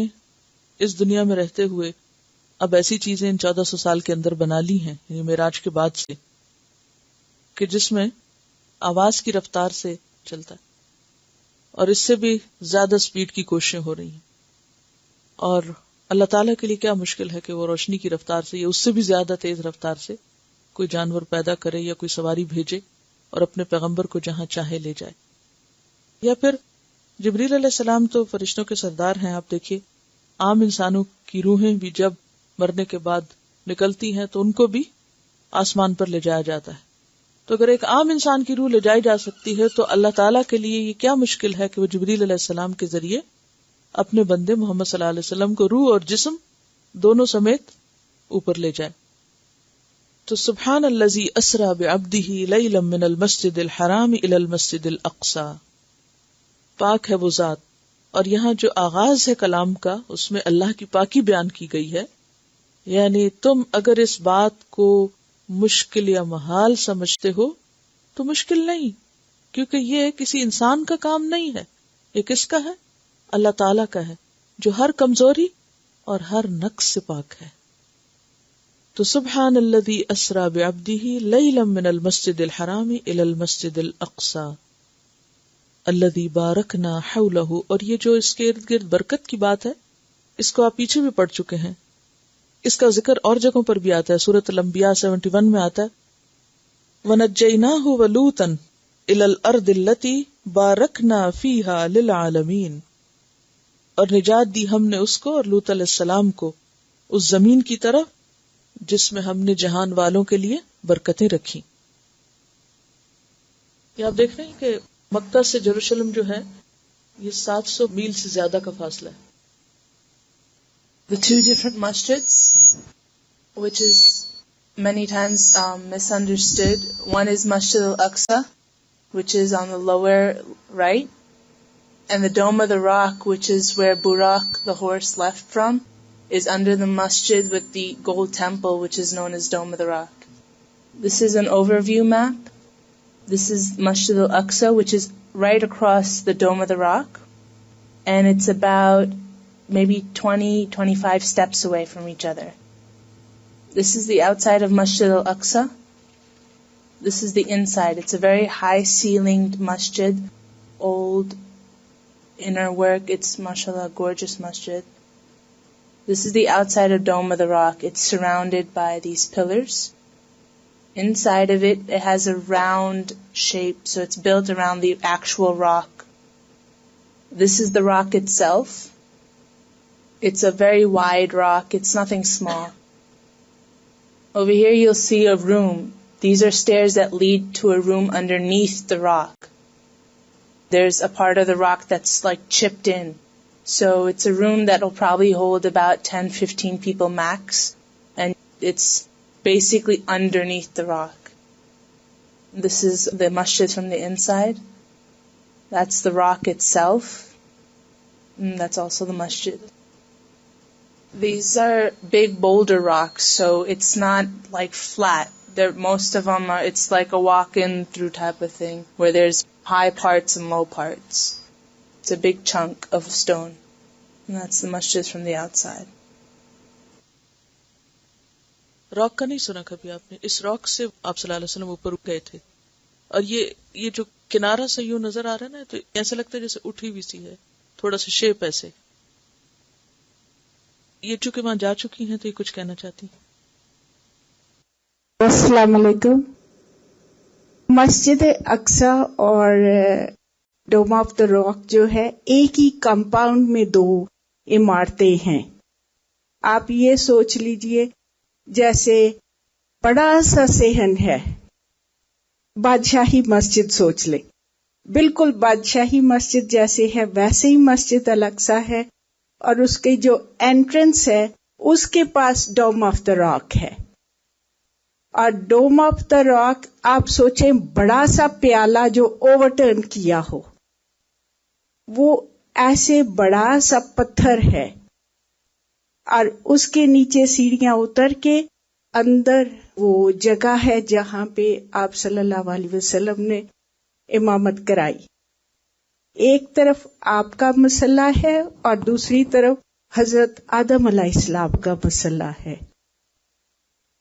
اس دنیا میں رہتے ہوئے اب ایسی چیزیں ان 1400 سال کے اندر بنا لی ہیں، یعنی معراج کے بعد سے، کہ جس میں آواز کی رفتار سے چلتا ہے، اور اس سے بھی زیادہ سپیڈ کی کوششیں ہو رہی ہیں، اور اللہ تعالیٰ کے لیے کیا مشکل ہے کہ وہ روشنی کی رفتار سے یا اس سے بھی زیادہ تیز رفتار سے کوئی جانور پیدا کرے یا کوئی سواری بھیجے اور اپنے پیغمبر کو جہاں چاہے لے جائے۔ یا پھر جبریل علیہ السلام تو فرشتوں کے سردار ہیں، آپ دیکھیے عام انسانوں کی روحیں بھی جب مرنے کے بعد نکلتی ہیں تو ان کو بھی آسمان پر لے جایا جاتا ہے۔ تو اگر ایک عام انسان کی روح لے جائی جا سکتی ہے تو اللہ تعالیٰ کے لیے یہ کیا مشکل ہے کہ وہ جبریل علیہ السلام کے ذریعے اپنے بندے محمد صلی اللہ علیہ وسلم کو روح اور جسم دونوں سمیت اوپر لے جائے۔ تو سبحان الذی اسری بعبدہ لیلا من المسجد الحرام الی المسجد الاقصی، پاک ہے وہ ذات، اور یہاں جو آغاز ہے کلام کا اس میں اللہ کی پاکی بیان کی گئی ہے، یعنی تم اگر اس بات کو مشکل یا محال سمجھتے ہو تو مشکل نہیں، کیونکہ یہ کسی انسان کا کام نہیں ہے، یہ کس کا ہے؟ اللہ تعالیٰ کا ہے، جو ہر کمزوری اور ہر نقص سے پاک ہے۔ تو سبحان الذی اسری بعبدہ لیلا من المسجد الحرام الی المسجد الاقصی الذی بارکنا حولہ، اور یہ جو اس کے ارد گرد برکت کی بات ہے اس کو آپ پیچھے بھی پڑھ چکے ہیں، اس کا ذکر اور جگہوں پر بھی آتا ہے۔ سورۃ الانبیاء 71 میں آتا ہے وَنَجَّيْنَاهُ وَلُوطًا إِلَى الْأَرْضِ الَّتِي بَارَكْنَا فِيهَا لِلْعَالَمِينَ، اور نجات دی ہم نے اس کو اور لوط علیہ السلام کو اس زمین کی طرف جس میں ہم نے جہان والوں کے لیے برکتیں رکھی۔ یہ آپ دیکھ رہے ہیں کہ مکہ سے یروشلم جو ہے یہ 700 میل سے زیادہ کا فاصلہ ہے۔ The two different masjids, which is many times misunderstood. One is Masjid al-Aqsa, which is on the lower right, and the Dome of the Rock, which is where Buraq, the horse, left from, is under the masjid with the gold temple, which is known as Dome of the Rock. This is an overview map. This is Masjid al-Aqsa, which is right across the Dome of the Rock, and it's about maybe 20-25 steps away from each other. This is the outside of Masjid al-Aqsa. This is the inside. It's a very high-ceilinged masjid, old inner work. It's, mashallah, gorgeous masjid. This is the outside of Dome of the Rock. It's surrounded by these pillars. Inside of it, it has a round shape, so it's built around the actual rock. This is the rock itself. It's a very wide rock. It's nothing small. Over here you'll see a room. These are stairs that lead to a room underneath the rock. There's a part of the rock that's like chipped in. So it's a room that will probably hold about 10-15 people max. And it's basically underneath the rock. This is the masjid from the inside. That's the rock itself. And that's also the masjid. These are big boulder rocks, so it's not like flat. Most of them are, it's like a walk-in through type of thing, where there's high parts and low parts. It's a big chunk of stone. And that's the masjid from the outside. Rock کا نہیں سنا کبھی آپ نے؟ اس rock سے آپ صلی اللہ علیہ وسلم اوپر گئے تھے، اور یہ جو کنارہ سے یوں نظر آ رہا ہے نا، تو ایسا لگتا ہے جیسے اٹھی ہوئی سی ہے، تھوڑا سا شیپ ایسے. یہ چونکہ وہاں جا چکی ہیں تو یہ کچھ کہنا چاہتی ہیں. السلام علیکم. مسجد اقصی اور ڈوم آف دا راک جو ہے ایک ہی کمپاؤنڈ میں دو عمارتیں ہیں. آپ یہ سوچ لیجئے جیسے بڑا سا صحن ہے، بادشاہی مسجد سوچ لیں، بالکل بادشاہی مسجد جیسے ہے ویسے ہی مسجد الاقصی ہے، اور اس کے جو انٹرنس ہے اس کے پاس ڈوم آف دا راک ہے. اور ڈوم آف دا راک آپ سوچیں بڑا سا پیالہ جو اوور ٹرن کیا ہو، وہ ایسے بڑا سا پتھر ہے، اور اس کے نیچے سیڑھیاں اتر کے اندر وہ جگہ ہے جہاں پہ آپ صلی اللہ علیہ وسلم نے امامت کرائی. ایک طرف آپ کا مصلی ہے اور دوسری طرف حضرت آدم علیہ السلام کا مصلی ہے.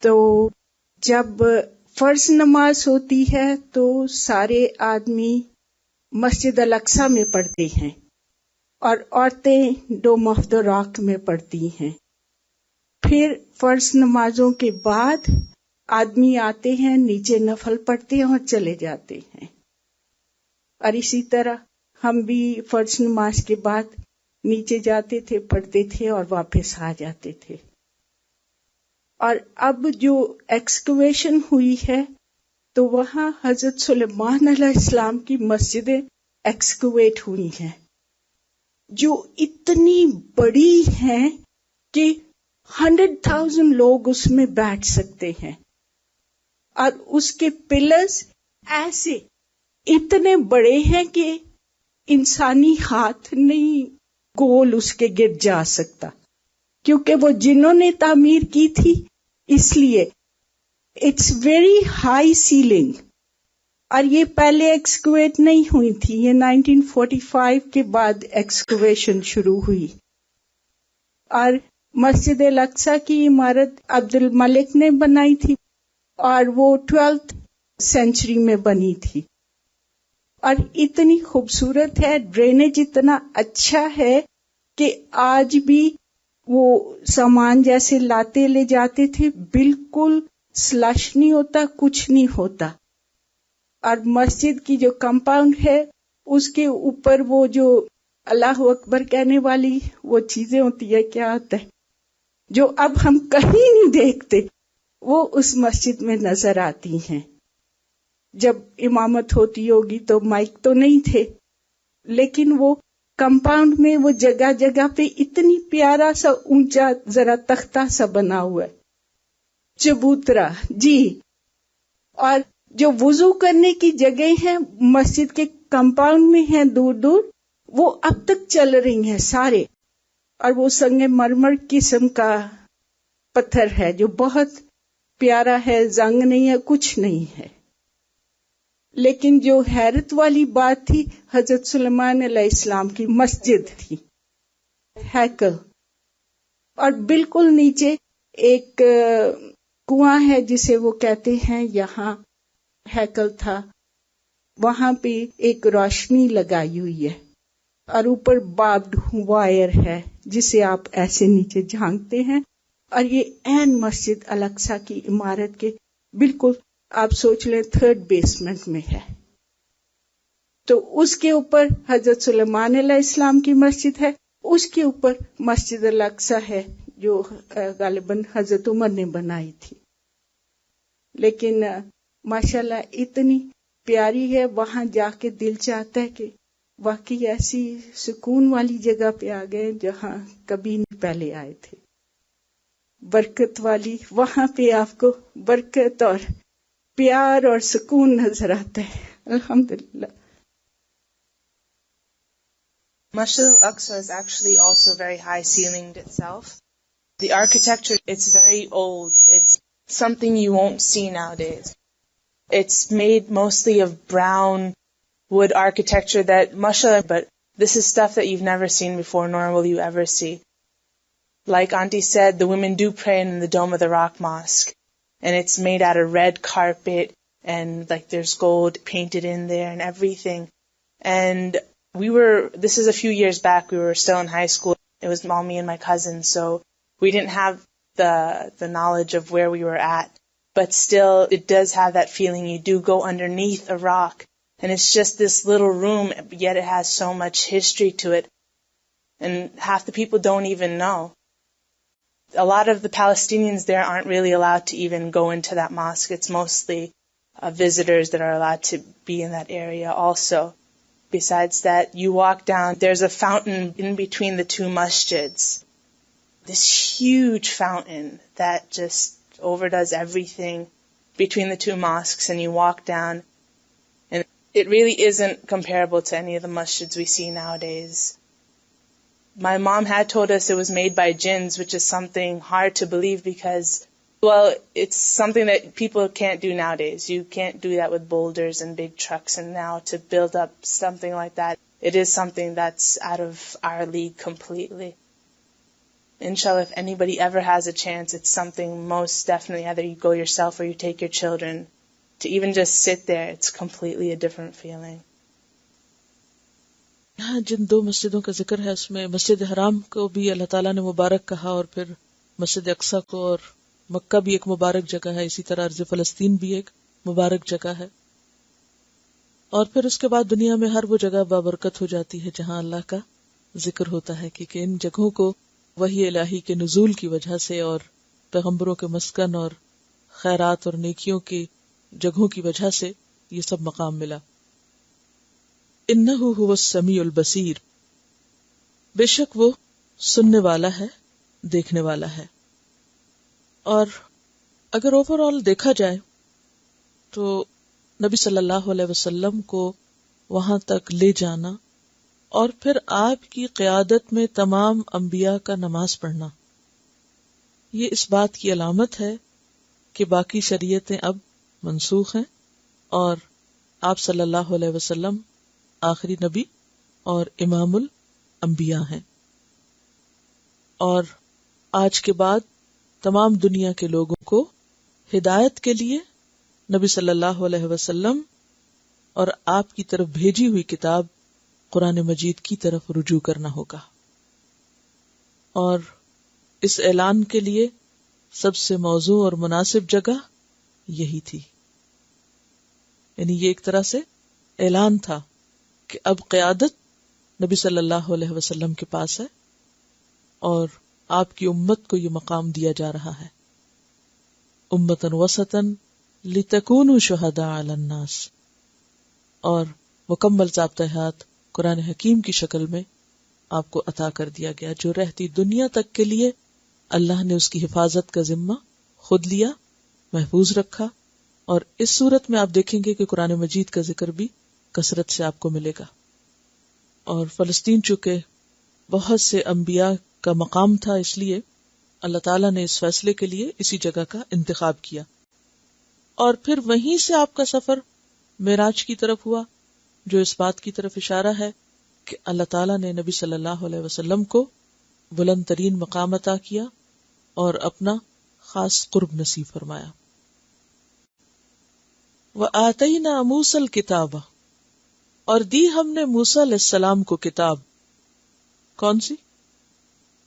تو جب فرض نماز ہوتی ہے تو سارے آدمی مسجد الاقصی میں پڑھتے ہیں اور عورتیں ڈوم آف دا راک میں پڑھتی ہیں. پھر فرض نمازوں کے بعد آدمی آتے ہیں، نیچے نفل پڑھتے ہیں اور چلے جاتے ہیں. اور اسی طرح ہم بھی فرض نماز کے بعد نیچے جاتے تھے، پڑھتے تھے اور واپس آ جاتے تھے. اور اب جو ایکسکویشن ہوئی ہے تو وہاں حضرت سلیمان علیہ السلام کی مسجدیں ایکسکویٹ ہوئی ہیں جو اتنی بڑی ہیں کہ 100,000 لوگ اس میں بیٹھ سکتے ہیں، اور اس کے پلرز ایسے اتنے بڑے ہیں کہ انسانی ہاتھ نہیں گول اس کے گر جا سکتا، کیونکہ وہ جنہوں نے تعمیر کی تھی. اس لیے اٹس ویری ہائی سیلنگ. اور یہ پہلے ایکسکویٹ نہیں ہوئی تھی، یہ 1945 کے بعد ایکسکویشن شروع ہوئی. اور مسجد الاقصی کی عمارت عبد الملک نے بنائی تھی اور وہ 12th سینچری میں بنی تھی، اور اتنی خوبصورت ہے، ڈرینیج اتنا اچھا ہے کہ آج بھی وہ سامان جیسے لاتے لے جاتے تھے بالکل سلش نہیں ہوتا، کچھ نہیں ہوتا. اور مسجد کی جو کمپاؤنڈ ہے اس کے اوپر وہ جو اللہ اکبر کہنے والی وہ چیزیں ہوتی ہے، کیا ہوتا ہے جو اب ہم کہیں نہیں دیکھتے، وہ اس مسجد میں نظر آتی ہیں. جب امامت ہوتی ہوگی تو مائک تو نہیں تھے، لیکن وہ کمپاؤنڈ میں وہ جگہ جگہ پہ اتنی پیارا سا اونچا ذرا تختہ سا بنا ہوا ہے، چبوترا جی. اور جو وضو کرنے کی جگہ ہیں مسجد کے کمپاؤنڈ میں ہیں دور دور، وہ اب تک چل رہی ہیں سارے. اور وہ سنگ مرمر قسم کا پتھر ہے جو بہت پیارا ہے، زنگ نہیں ہے، کچھ نہیں ہے. لیکن جو حیرت والی بات تھی، حضرت سلیمان علیہ السلام کی مسجد تھی، ہیکل، اور بالکل نیچے ایک کنواں ہے جسے وہ کہتے ہیں یہاں ہیکل تھا. وہاں پہ ایک روشنی لگائی ہوئی ہے اور اوپر باربڈ وائر ہے جسے آپ ایسے نیچے جھانکتے ہیں. اور یہ عین مسجد الاقصی کی عمارت کے بالکل آپ سوچ لیں 3rd بیسمنٹ میں ہے. تو اس کے اوپر حضرت سلیمان علیہ السلام کی مسجد ہے، اس کے اوپر مسجد الاقصی ہے جو غالباً حضرت عمر نے بنائی تھی. لیکن ماشاءاللہ اتنی پیاری ہے، وہاں جا کے دل چاہتا ہے کہ واقعی ایسی سکون والی جگہ پہ آ گئے جہاں کبھی نہیں پہلے آئے تھے. برکت والی، وہاں پہ آپ کو برکت اور پیار اور سکون نظر آتا ہے. الحمدللہ. Masjid al-Aqsa is actually also very high ceilinged itself. The architecture, it's very old. It's something you won't see nowadays. It's made mostly of brown wood architecture that, mashallah, but this is stuff that you've never seen before, nor will you ever see. Like Auntie said, the women do pray in the Dome of the Rock Mosque, and it's made out of red carpet, and like there's gold painted in there and everything. And this is a few years back, we were still in high school. It was me and my cousin, so we didn't have the knowledge of where we were at. But still, it does have that feeling. You do go underneath a rock, and it's just this little room, yet it has so much history to it. And half the people don't even know. A lot of the Palestinians there aren't really allowed to even go into that mosque. It's mostly visitors that are allowed to be in that area also. Besides that, you walk down, there's a fountain in between the two masjids. This huge fountain that just overdoes everything between the two mosques, and you walk down, and it really isn't comparable to any of the masjids we see nowadays. My mom had told us it was made by jinns, which is something hard to believe because, well, it's something that people can't do nowadays. You can't do that with boulders and big trucks, and now to build up something like that, it is something that's out of our league completely. Inshallah, if anybody ever has a chance, it's something most definitely, either you go yourself or you take your children, to even just sit there, it's completely a different feeling. یہاں جن دو مسجدوں کا ذکر ہے اس میں مسجد حرام کو بھی اللہ تعالیٰ نے مبارک کہا، اور پھر مسجد اقصی کو، اور مکہ بھی ایک مبارک جگہ ہے، اسی طرح ارض فلسطین بھی ایک مبارک جگہ ہے. اور پھر اس کے بعد دنیا میں ہر وہ جگہ بابرکت ہو جاتی ہے جہاں اللہ کا ذکر ہوتا ہے، کیونکہ ان جگہوں کو وحی الہی کے نزول کی وجہ سے اور پیغمبروں کے مسکن اور خیرات اور نیکیوں کی جگہوں کی وجہ سے یہ سب مقام ملا. انہ هو السمیع البصیر، بے شک وہ سننے والا ہے، دیکھنے والا ہے. اور اگر اوور آل دیکھا جائے تو نبی صلی اللہ علیہ وسلم کو وہاں تک لے جانا اور پھر آپ کی قیادت میں تمام انبیاء کا نماز پڑھنا، یہ اس بات کی علامت ہے کہ باقی شریعتیں اب منسوخ ہیں اور آپ صلی اللہ علیہ وسلم آخری نبی اور امام الانبیاء ہیں. اور آج کے بعد تمام دنیا کے لوگوں کو ہدایت کے لیے نبی صلی اللہ علیہ وسلم اور آپ کی طرف بھیجی ہوئی کتاب قرآن مجید کی طرف رجوع کرنا ہوگا. اور اس اعلان کے لیے سب سے موزوں اور مناسب جگہ یہی تھی. یعنی یہ ایک طرح سے اعلان تھا کہ اب قیادت نبی صلی اللہ علیہ وسلم کے پاس ہے اور آپ کی امت کو یہ مقام دیا جا رہا ہے. امتاً وسطاً لتکونوا شہداء علی الناس، اور مکمل ضابطہ حیات قرآن حکیم کی شکل میں آپ کو عطا کر دیا گیا، جو رہتی دنیا تک کے لیے اللہ نے اس کی حفاظت کا ذمہ خود لیا، محفوظ رکھا. اور اس صورت میں آپ دیکھیں گے کہ قرآن مجید کا ذکر بھی کثرت سے آپ کو ملے گا. اور فلسطین چونکہ بہت سے انبیاء کا مقام تھا، اس لیے اللہ تعالیٰ نے اس فیصلے کے لیے اسی جگہ کا انتخاب کیا. اور پھر وہیں سے آپ کا سفر معراج کی طرف ہوا، جو اس بات کی طرف اشارہ ہے کہ اللہ تعالیٰ نے نبی صلی اللہ علیہ وسلم کو بلند ترین مقام عطا کیا اور اپنا خاص قرب نصیب فرمایا. وَآتَيْنَا مُوسَى الْكِتَابَ، اور دی ہم نے موسیٰ علیہ السلام کو کتاب. کون سی؟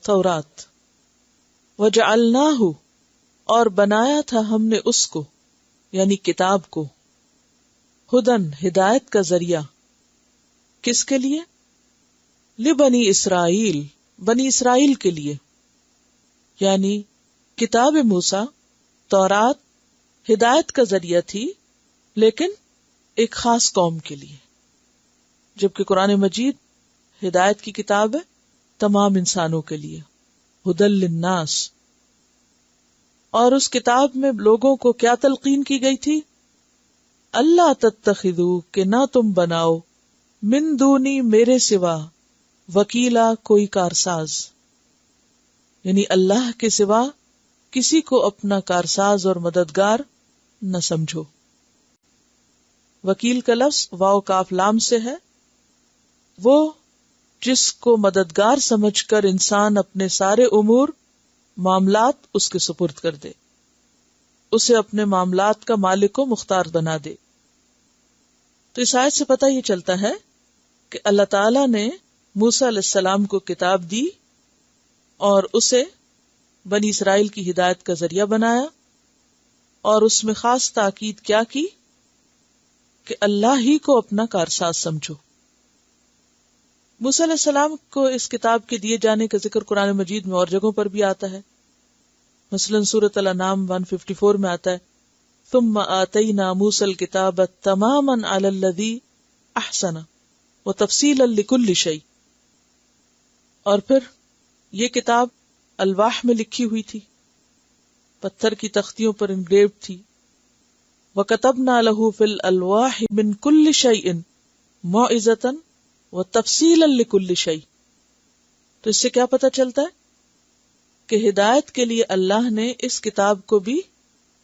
تورات. وَجَعَلْنَاهُ، اور بنایا تھا ہم نے اس کو یعنی کتاب کو، ہدن ہدایت کا ذریعہ. کس کے لیے؟ لبنی اسرائیل، بنی اسرائیل کے لیے. یعنی کتاب موسیٰ تورات ہدایت کا ذریعہ تھی لیکن ایک خاص قوم کے لیے، جبکہ قرآن مجید ہدایت کی کتاب ہے تمام انسانوں کے لیے، ہدی للناس. اور اس کتاب میں لوگوں کو کیا تلقین کی گئی تھی؟ اللہ تتخذوا، کہ نہ تم بناؤ، من دونی میرے سوا، وکیلا کوئی کارساز. یعنی اللہ کے سوا کسی کو اپنا کارساز اور مددگار نہ سمجھو. وکیل کا لفظ واو کاف لام سے ہے. وہ جس کو مددگار سمجھ کر انسان اپنے سارے امور معاملات اس کے سپرد کر دے، اسے اپنے معاملات کا مالک و مختار بنا دے. تو اس آیت سے پتہ یہ چلتا ہے کہ اللہ تعالیٰ نے موسیٰ علیہ السلام کو کتاب دی اور اسے بنی اسرائیل کی ہدایت کا ذریعہ بنایا، اور اس میں خاص تاکید کیا کی کہ اللہ ہی کو اپنا کارساز سمجھو. موسیٰ علیہ السلام کو اس کتاب کے دیے جانے کا ذکر قرآن مجید میں اور جگہوں پر بھی آتا ہے. مثلا سورۃ الانعام 154 میں آتا ہے ثم آتینا موسیٰ الکتاب تماما علی الذی احسن وتفصیلا لکل شیء. اور پھر یہ کتاب الواح میں لکھی ہوئی تھی، پتھر کی تختیوں پر انگریوڈ تھی. وَكَتَبْنَا لَهُ فِي الْأَلْوَاحِ مِنْ كُلِّ شَيْءٍ مَوْعِظَةً وَتَفْصِيلًا لِكُلِّ شَيْءٍ. تو اس سے کیا پتہ چلتا ہے کہ ہدایت کے لیے اللہ نے اس کتاب کو بھی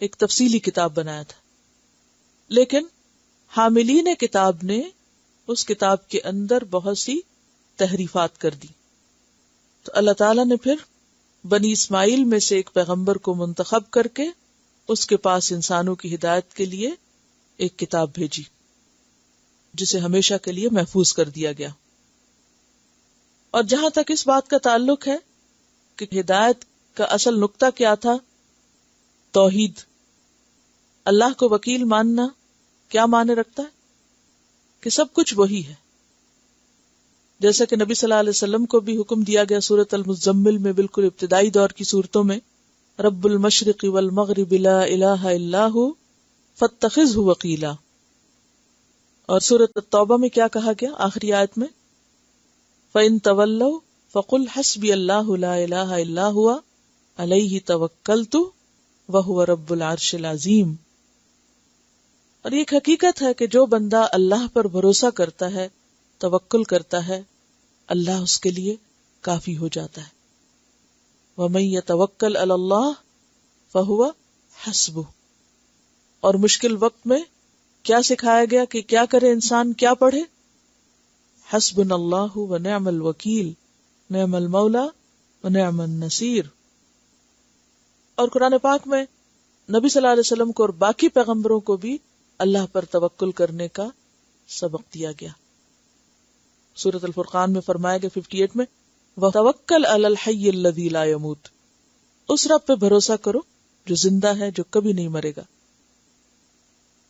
ایک تفصیلی کتاب بنایا تھا، لیکن حاملین کتاب نے اس کتاب کے اندر بہت سی تحریفات کر دی. تو اللہ تعالیٰ نے پھر بنی اسماعیل میں سے ایک پیغمبر کو منتخب کر کے اس کے پاس انسانوں کی ہدایت کے لیے ایک کتاب بھیجی جسے ہمیشہ کے لیے محفوظ کر دیا گیا. اور جہاں تک اس بات کا تعلق ہے کہ ہدایت کا اصل نقطہ کیا تھا، توحید، اللہ کو وکیل ماننا کیا معنی رکھتا ہے کہ سب کچھ وہی ہے. جیسا کہ نبی صلی اللہ علیہ وسلم کو بھی حکم دیا گیا سورۃ المزمل میں بالکل ابتدائی دور کی صورتوں میں، رب المشرق والمغرب لا الہ الا ھو فاتخذہ وکیلا. اور سورۃ التوبہ میں کیا کہا گیا آخری آیت میں، فَإِن تَوَلَّوْا فَقُلْ حَسْبِيَ اللَّهُ لَا إِلَٰهَ إِلَّا هُوَ عَلَيْهِ تَوَكَّلْتُ وَهُوَ رَبُّ الْعَرْشِ الْعَظِيمِ. اور یہ ایک حقیقت ہے کہ جو بندہ اللہ پر بھروسہ کرتا ہے، توکل کرتا ہے، اللہ اس کے لیے کافی ہو جاتا ہے. وَمَن يَتَوَكَّلْ عَلَى اللَّهِ فَهُوَ حَسْبُهُ. اور مشکل وقت میں کیا سکھایا گیا کہ کیا کرے انسان، کیا پڑھے، حسبنا اللہ ونعم الوکیل نعم المولا ونعم النصیر. اور قرآن پاک میں نبی صلی اللہ علیہ وسلم کو اور باقی پیغمبروں کو بھی اللہ پر توکل کرنے کا سبق دیا گیا. سورۃ الفرقان میں فرمایا گیا 58 میں وَتَوَكَّلْ عَلَى الْحَيِّ الَّذِي لَا يَمُوتُ. اس رب پہ بھروسہ کرو جو زندہ ہے، جو کبھی نہیں مرے گا.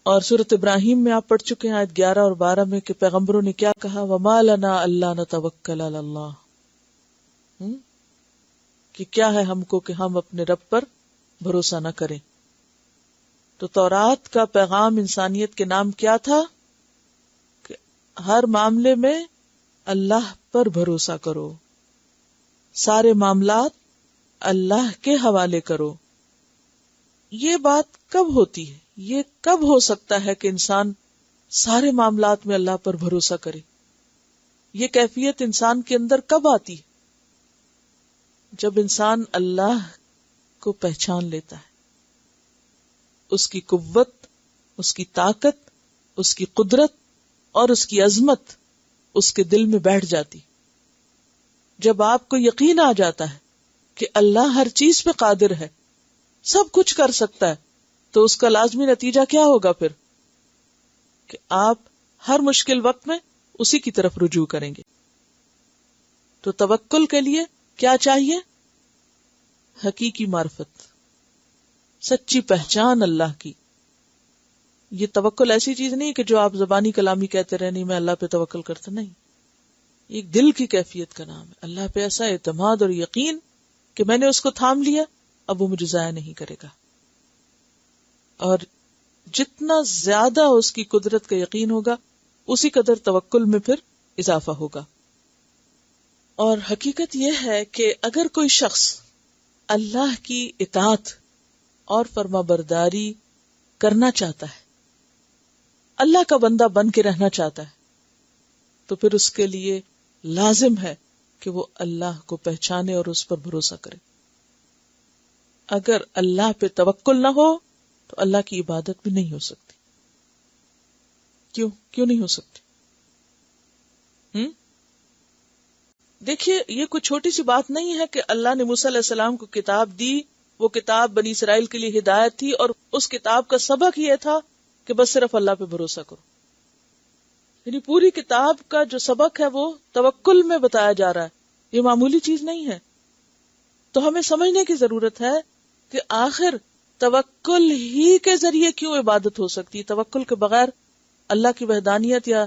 اور سورۃ ابراہیم میں آپ پڑھ چکے ہیں آیت 11 اور 12 میں کہ پیغمبروں نے کیا کہا، وَمَا لَنَا أَلَّا نَتَوَكَّلَ عَلَى اللَّهِ، کہ کیا ہے ہم کو کہ ہم اپنے رب پر بھروسہ نہ کریں. تو تورات کا پیغام انسانیت کے نام کیا تھا کہ ہر معاملے میں اللہ پر بھروسہ کرو، سارے معاملات اللہ کے حوالے کرو. یہ بات کب ہوتی ہے، یہ کب ہو سکتا ہے کہ انسان سارے معاملات میں اللہ پر بھروسہ کرے؟ یہ کیفیت انسان کے اندر کب آتی ہے؟ جب انسان اللہ کو پہچان لیتا ہے، اس کی قوت، اس کی طاقت، اس کی قدرت اور اس کی عظمت اس کے دل میں بیٹھ جاتی. جب آپ کو یقین آ جاتا ہے کہ اللہ ہر چیز پہ قادر ہے، سب کچھ کر سکتا ہے، تو اس کا لازمی نتیجہ کیا ہوگا پھر؟ کہ آپ ہر مشکل وقت میں اسی کی طرف رجوع کریں گے. تو توکل کے لیے کیا چاہیے؟ حقیقی معرفت، سچی پہچان اللہ کی. یہ توکل ایسی چیز نہیں کہ جو آپ زبانی کلامی کہتے رہے نہیں میں اللہ پہ توکل کرتا، نہیں. ایک دل کی کیفیت کا نام ہے. اللہ پہ ایسا اعتماد اور یقین کہ میں نے اس کو تھام لیا، اب وہ مجھے ضائع نہیں کرے گا. اور جتنا زیادہ اس کی قدرت کا یقین ہوگا اسی قدر توکل میں پھر اضافہ ہوگا. اور حقیقت یہ ہے کہ اگر کوئی شخص اللہ کی اطاعت اور فرما برداری کرنا چاہتا ہے، اللہ کا بندہ بن کے رہنا چاہتا ہے، تو پھر اس کے لیے لازم ہے کہ وہ اللہ کو پہچانے اور اس پر بھروسہ کرے. اگر اللہ پہ توکل نہ ہو تو اللہ کی عبادت بھی نہیں ہو سکتی. کیوں نہیں ہو سکتی؟ دیکھیے یہ کوئی چھوٹی سی بات نہیں ہے کہ اللہ نے موسیٰ علیہ السلام کو کتاب دی، وہ کتاب بنی اسرائیل کے لیے ہدایت تھی، اور اس کتاب کا سبق یہ تھا کہ بس صرف اللہ پہ بھروسہ کرو. یعنی پوری کتاب کا جو سبق ہے وہ توکل میں بتایا جا رہا ہے، یہ معمولی چیز نہیں ہے. تو ہمیں سمجھنے کی ضرورت ہے کہ آخر توکل ہی کے ذریعے کیوں عبادت ہو سکتی ہے، توکل کے بغیر اللہ کی وحدانیت یا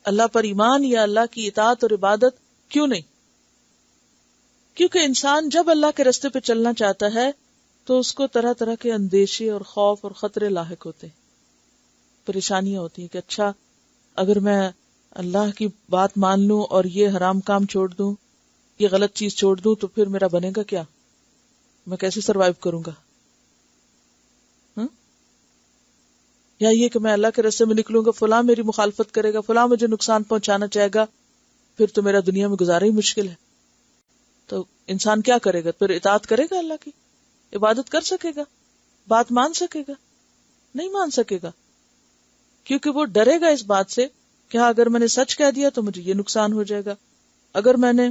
اللہ پر ایمان یا اللہ کی اطاعت اور عبادت کیوں نہیں؟ کیونکہ انسان جب اللہ کے راستے پہ چلنا چاہتا ہے تو اس کو طرح طرح کے اندیشے اور خوف اور خطرے لاحق ہوتے ہیں، پریشانیاں ہوتی ہیں کہ اچھا اگر میں اللہ کی بات مان لوں اور یہ حرام کام چھوڑ دوں، یہ غلط چیز چھوڑ دوں، تو پھر میرا بنے گا کیا؟ میں کیسے سروائیو کروں گا؟ یا یہ کہ میں اللہ کے راستے میں نکلوں گا، فلاں میری مخالفت کرے گا، فلاں مجھے نقصان پہنچانا چاہے گا، پھر تو میرا دنیا میں گزارا ہی مشکل ہے. تو انسان کیا کرے گا؟ پھر اطاعت کرے گا اللہ کی؟ عبادت کر سکے گا؟ بات مان سکے گا؟ نہیں مان سکے گا، کیونکہ وہ ڈرے گا اس بات سے کہ ہاں اگر میں نے سچ کہہ دیا تو مجھے یہ نقصان ہو جائے گا، اگر میں نے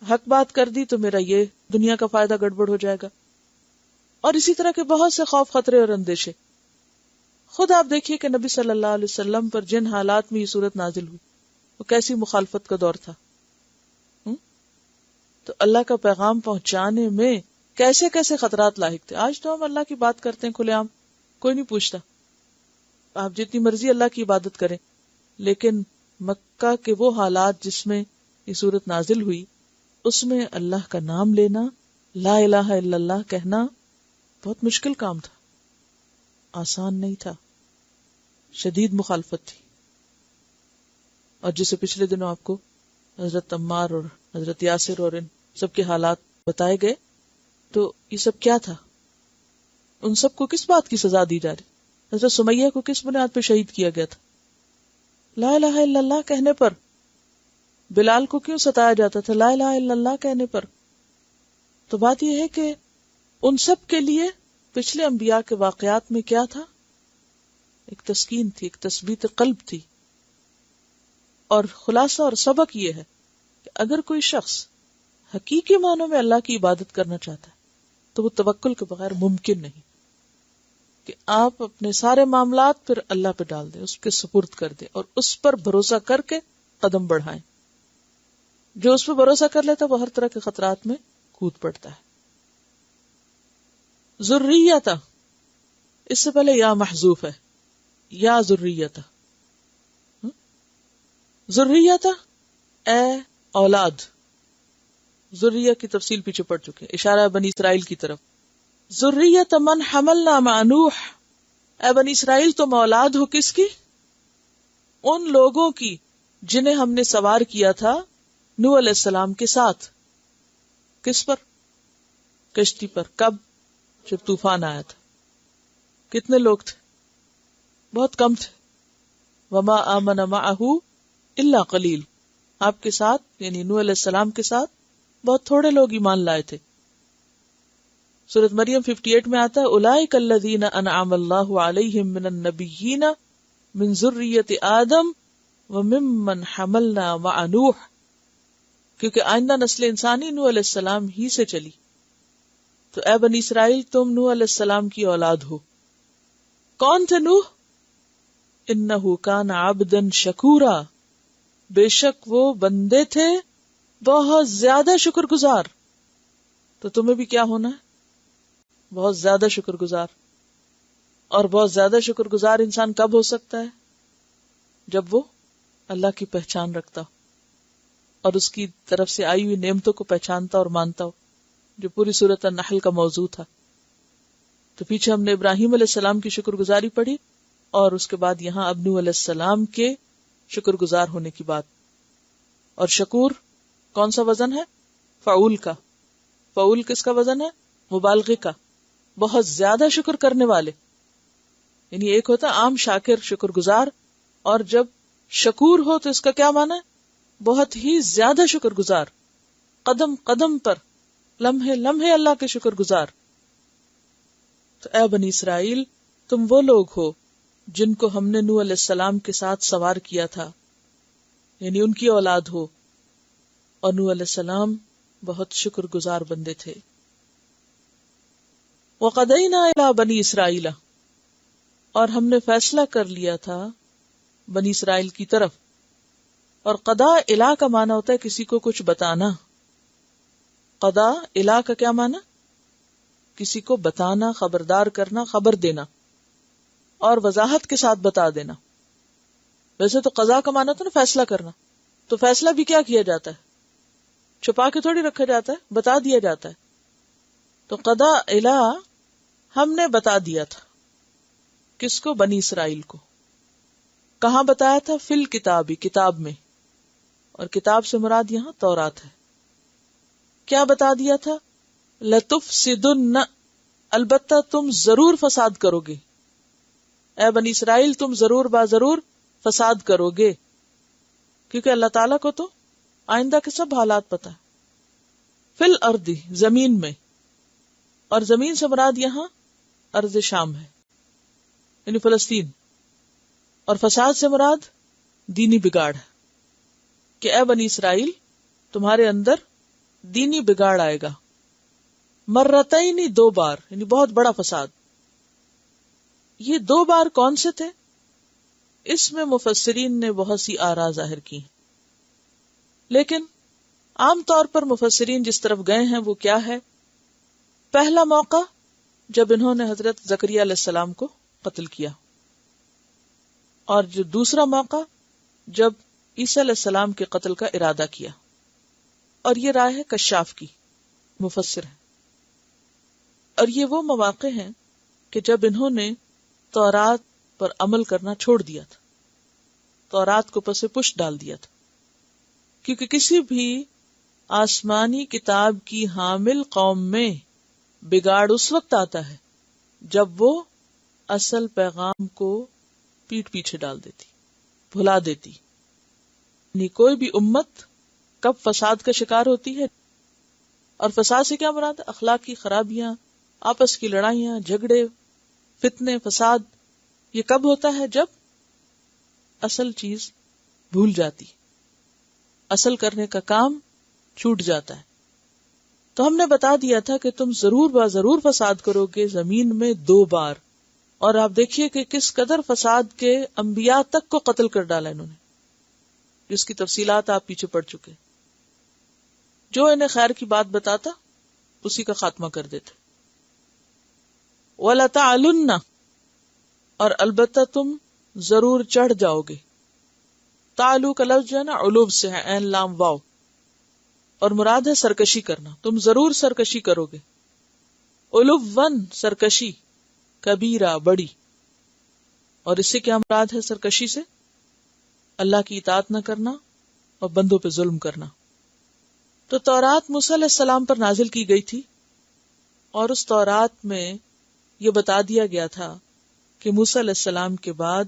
حق بات کر دی تو میرا یہ دنیا کا فائدہ گڑبڑ ہو جائے گا، اور اسی طرح کے بہت سے خوف خطرے اور اندیشے. خود آپ دیکھیے کہ نبی صلی اللہ علیہ وسلم پر جن حالات میں یہ صورت نازل ہوئی وہ کیسی مخالفت کا دور تھا. تو اللہ کا پیغام پہنچانے میں کیسے کیسے خطرات لاحق تھے. آج تو ہم اللہ کی بات کرتے ہیں کھلے عام، کوئی نہیں پوچھتا، آپ جتنی مرضی اللہ کی عبادت کریں. لیکن مکہ کے وہ حالات جس میں یہ صورت نازل ہوئی، اس میں اللہ کا نام لینا، لا الہ الا اللہ کہنا بہت مشکل کام تھا، آسان نہیں تھا، شدید مخالفت تھی. اور جسے پچھلے دنوں آپ کو حضرت عمار اور حضرت یاسر اور ان سب کے حالات بتائے گئے، تو یہ سب کیا تھا؟ ان سب کو کس بات کی سزا دی جا رہی؟ حضرت سمیہ کو کس بنیاد پہ شہید کیا گیا تھا؟ لا الہ الا اللہ کہنے پر. بلال کو کیوں ستایا جاتا تھا؟ لا الہ الا اللہ کہنے پر. تو بات یہ ہے کہ ان سب کے لیے پچھلے انبیاء کے واقعات میں کیا تھا؟ ایک تسکین تھی، ایک تثبیت قلب تھی. اور خلاصہ اور سبق یہ ہے کہ اگر کوئی شخص حقیقی معنوں میں اللہ کی عبادت کرنا چاہتا ہے تو وہ توکل کے بغیر ممکن نہیں کہ آپ اپنے سارے معاملات پھر اللہ پہ ڈال دیں، اس کے سپرد کر دیں اور اس پر بھروسہ کر کے قدم بڑھائیں. جو اس پہ بھروسہ کر لیتا وہ ہر طرح کے خطرات میں کود پڑتا ہے. ذریتا، اس سے پہلے یا محذوف ہے، یا ذریتا. ذریتا اے اولاد، ذریہ کی تفصیل پیچھے پڑ چکے، اشارہ بنی اسرائیل کی طرف. ذریت من حملنا مع نوح، اے بنی اسرائیل تم اولاد ہو کس کی؟ ان لوگوں کی جنہیں ہم نے سوار کیا تھا نوح علیہ السلام کے ساتھ. کس پر؟ کشتی پر. کب؟ جب طوفان آیا تھا. کتنے لوگ تھے؟ بہت کم تھے. وما آمن معہ الا قلیل، آپ کے ساتھ یعنی نوح علیہ السلام کے ساتھ بہت تھوڑے لوگ ایمان لائے تھے. سورۃ مریم 58 میں آتا ہے اولئک الذین انعم اللہ علیہم من النبیین من ذریۃ آدم وممن حملنا مع نوح، کیونکہ آئندہ نسل انسانی نوح علیہ السلام ہی سے چلی. تو اے بنی اسرائیل تم نوح علیہ السلام کی اولاد ہو. کون تھے نوح؟ انہ کان عبدا شکورا، بے شک وہ بندے تھے بہت زیادہ شکر گزار. تو تمہیں بھی کیا ہونا ہے؟ بہت زیادہ شکر گزار. اور بہت زیادہ شکر گزار انسان کب ہو سکتا ہے؟ جب وہ اللہ کی پہچان رکھتا ہو اور اس کی طرف سے آئی ہوئی نعمتوں کو پہچانتا اور مانتا ہو، جو پوری سورۃ النحل کا موضوع تھا. تو پیچھے ہم نے ابراہیم علیہ السلام کی شکر گزاری پڑھی اور اس کے بعد یہاں اب نوح علیہ السلام کے شکر گزار ہونے کی بات. اور شکور کون سا وزن ہے؟ فعول کا. فعول کس کا وزن ہے؟ مبالغے کا. بہت زیادہ شکر کرنے والے. یعنی ایک ہوتا عام شاکر شکر گزار، اور جب شکور ہو تو اس کا کیا معنی ہے؟ بہت ہی زیادہ شکر گزار، قدم قدم پر لمحے لمحے اللہ کے شکر گزار. تو اے بنی اسرائیل تم وہ لوگ ہو جن کو ہم نے نوح علیہ السلام کے ساتھ سوار کیا تھا، یعنی ان کی اولاد ہو. اور نوح علیہ السلام بہت شکر گزار بندے تھے. وَقَضَيْنَا إِلَىٰ بَنِي إِسْرَائِيلَ، اور ہم نے فیصلہ کر لیا تھا بنی اسرائیل کی طرف. اور قضا الہ کا معنی ہوتا ہے کسی کو کچھ بتانا. قضا الہ کا کیا معنی؟ کسی کو بتانا، خبردار کرنا، خبر دینا اور وضاحت کے ساتھ بتا دینا. ویسے تو قضا کا معنی ہوتا ہے نا فیصلہ کرنا، تو فیصلہ بھی کیا جاتا ہے؟ چھپا کے تھوڑی رکھا جاتا ہے، بتا دیا جاتا ہے. تو قضا الہ ہم نے بتا دیا تھا. کس کو؟ بنی اسرائیل کو. کہاں بتایا تھا؟ فی الکتاب، کتاب میں. اور کتاب سے مراد یہاں تورات ہے. کیا بتا دیا تھا؟ لَتُفْسِدُنَّ، البتہ تم ضرور فساد کرو گے. اے بنی اسرائیل تم ضرور ضرور فساد کرو گے. کیونکہ اللہ تعالیٰ کو تو آئندہ کے سب حالات پتہ ہے. فی الارض، زمین میں. اور زمین سے مراد یہاں ارض شام ہے، یعنی فلسطین. اور فساد سے مراد دینی بگاڑ ہے کہ اے بنی اسرائیل تمہارے اندر دینی بگاڑ آئے گا. مرتین، 2 بار، یعنی بہت بڑا فساد. یہ 2 بار کون سے تھے؟ اس میں مفسرین نے بہت سی آراء ظاہر کی، لیکن عام طور پر مفسرین جس طرف گئے ہیں وہ کیا ہے؟ پہلا موقع جب انہوں نے حضرت زکریا علیہ السلام کو قتل کیا، اور جو دوسرا موقع جب عیسیٰ علیہ السلام کے قتل کا ارادہ کیا. اور یہ رائے ہے کشاف کی، مفسر ہے. اور یہ وہ مواقع ہیں کہ جب انہوں نے تورات پر عمل کرنا چھوڑ دیا تھا، تورات کو پس پش ڈال دیا تھا. کیونکہ کسی بھی آسمانی کتاب کی حامل قوم میں بگاڑ اس وقت آتا ہے جب وہ اصل پیغام کو پیٹ پیچھے ڈال دیتی، بھلا دیتی. یعنی کوئی بھی امت کب فساد کا شکار ہوتی ہے، اور فساد سے کیا مراد؟ اخلاقی خرابیاں، آپس کی لڑائیاں، جھگڑے، فتنے، فساد. یہ کب ہوتا ہے؟ جب اصل چیز بھول جاتی، اصل کرنے کا کام چھوٹ جاتا ہے. تو ہم نے بتا دیا تھا کہ تم ضرور فساد کرو گے زمین میں 2 بار. اور آپ دیکھیے کہ کس قدر فساد کے انبیاء تک کو قتل کر ڈالا انہوں نے، جس کی تفصیلات آپ پیچھے پڑ چکے. جو انہیں خیر کی بات بتاتا اسی کا خاتمہ کر دیتے. وَلَتَعْلُنَّ، اور البتہ تم ضرور چڑھ جاؤ گے. تعلو کا لفظ جو ہے نا علوب سے ہے، عین لام واو، اور مراد ہے سرکشی کرنا. تم ضرور سرکشی کرو گے. علوًا، سرکشی، کبیرہ، بڑی. اور اس سے کیا مراد ہے سرکشی سے؟ اللہ کی اطاعت نہ کرنا اور بندوں پہ ظلم کرنا. تو تورات موسیٰ علیہ السلام پر نازل کی گئی تھی، اور اس تورات میں یہ بتا دیا گیا تھا کہ موسیٰ علیہ السلام کے بعد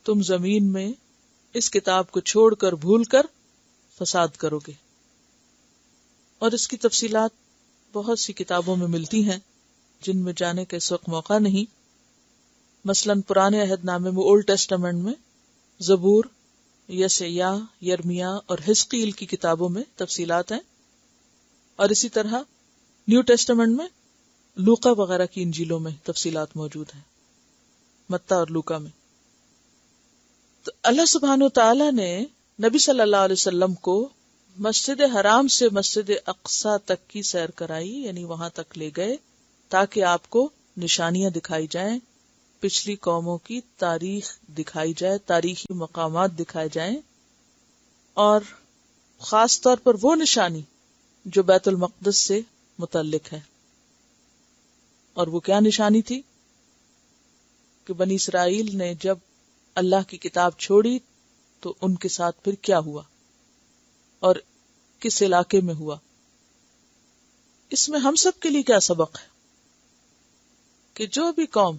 تم زمین میں اس کتاب کو چھوڑ کر بھول کر فساد کرو گے. اور اس کی تفصیلات بہت سی کتابوں میں ملتی ہیں جن میں جانے کا اس وقت موقع نہیں. مثلاً پرانے عہد نامے میں، اولڈ ٹیسٹامنٹ میں زبور، یسعیاہ، یرمیاہ اور حزقیل کی کتابوں میں تفصیلات ہیں. اور اسی طرح نیو ٹیسٹامنٹ میں لوقا وغیرہ کی انجیلوں میں تفصیلات موجود ہیں، متی اور لوقا میں. تو اللہ سبحانہ و تعالی نے نبی صلی اللہ علیہ وسلم کو مسجد حرام سے مسجد اقصی تک کی سیر کرائی، یعنی وہاں تک لے گئے تاکہ آپ کو نشانیاں دکھائی جائیں، پچھلی قوموں کی تاریخ دکھائی جائے، تاریخی مقامات دکھائے جائیں. اور خاص طور پر وہ نشانی جو بیت المقدس سے متعلق ہے. اور وہ کیا نشانی تھی؟ کہ بنی اسرائیل نے جب اللہ کی کتاب چھوڑی تو ان کے ساتھ پھر کیا ہوا اور کس علاقے میں ہوا. اس میں ہم سب کے لیے کیا سبق ہے کہ جو بھی قوم،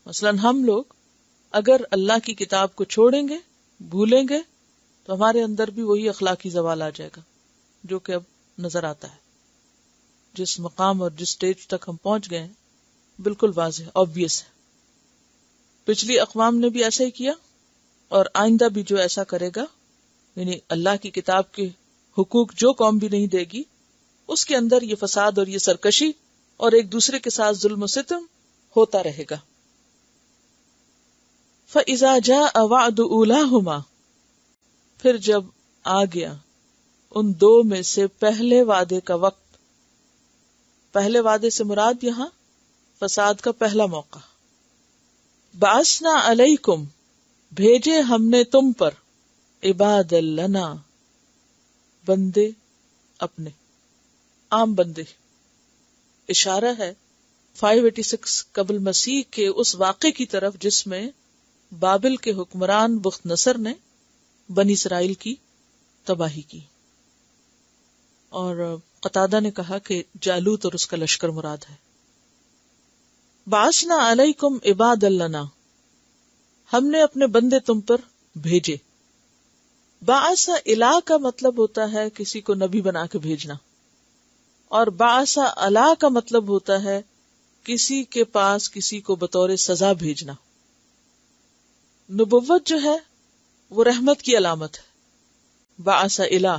مثلاً ہم لوگ اگر اللہ کی کتاب کو چھوڑیں گے، بھولیں گے، تو ہمارے اندر بھی وہی اخلاقی زوال آ جائے گا جو کہ اب نظر آتا ہے. جس مقام اور جس سٹیج تک ہم پہنچ گئے ہیں بالکل واضح، آبویس ہے. پچھلی اقوام نے بھی ایسا ہی کیا اور آئندہ بھی جو ایسا کرے گا، یعنی اللہ کی کتاب کے حقوق جو قوم بھی نہیں دے گی، اس کے اندر یہ فساد اور یہ سرکشی اور ایک دوسرے کے ساتھ ظلم و ستم ہوتا رہے گا. فَإِذَا جَاءَ وَعْدُ أُولَاهُمَا، پھر جب آ گیا ان دو میں سے پہلے وعدے کا وقت. پہلے وعدے سے مراد یہاں فساد کا پہلا موقع. بَعَثْنَا عَلَيْكُمْ، بھیجے ہم نے تم پر، عباد لنا، بندے اپنے، عام بندے. اشارہ ہے 586 قبل مسیح کے اس واقعے کی طرف جس میں بابل کے حکمران بخت نصر نے بنی اسرائیل کی تباہی کی. اور قتادہ نے کہا کہ جالوت اور اس کا لشکر مراد ہے. بعثنا علیکم عباد لنا، ہم نے اپنے بندے تم پر بھیجے. بعث الہ کا مطلب ہوتا ہے کسی کو نبی بنا کے بھیجنا، اور بعث علی کا مطلب ہوتا ہے کسی کے پاس کسی کو بطور سزا بھیجنا. نبوت جو ہے وہ رحمت کی علامت ہے، بعث الہ.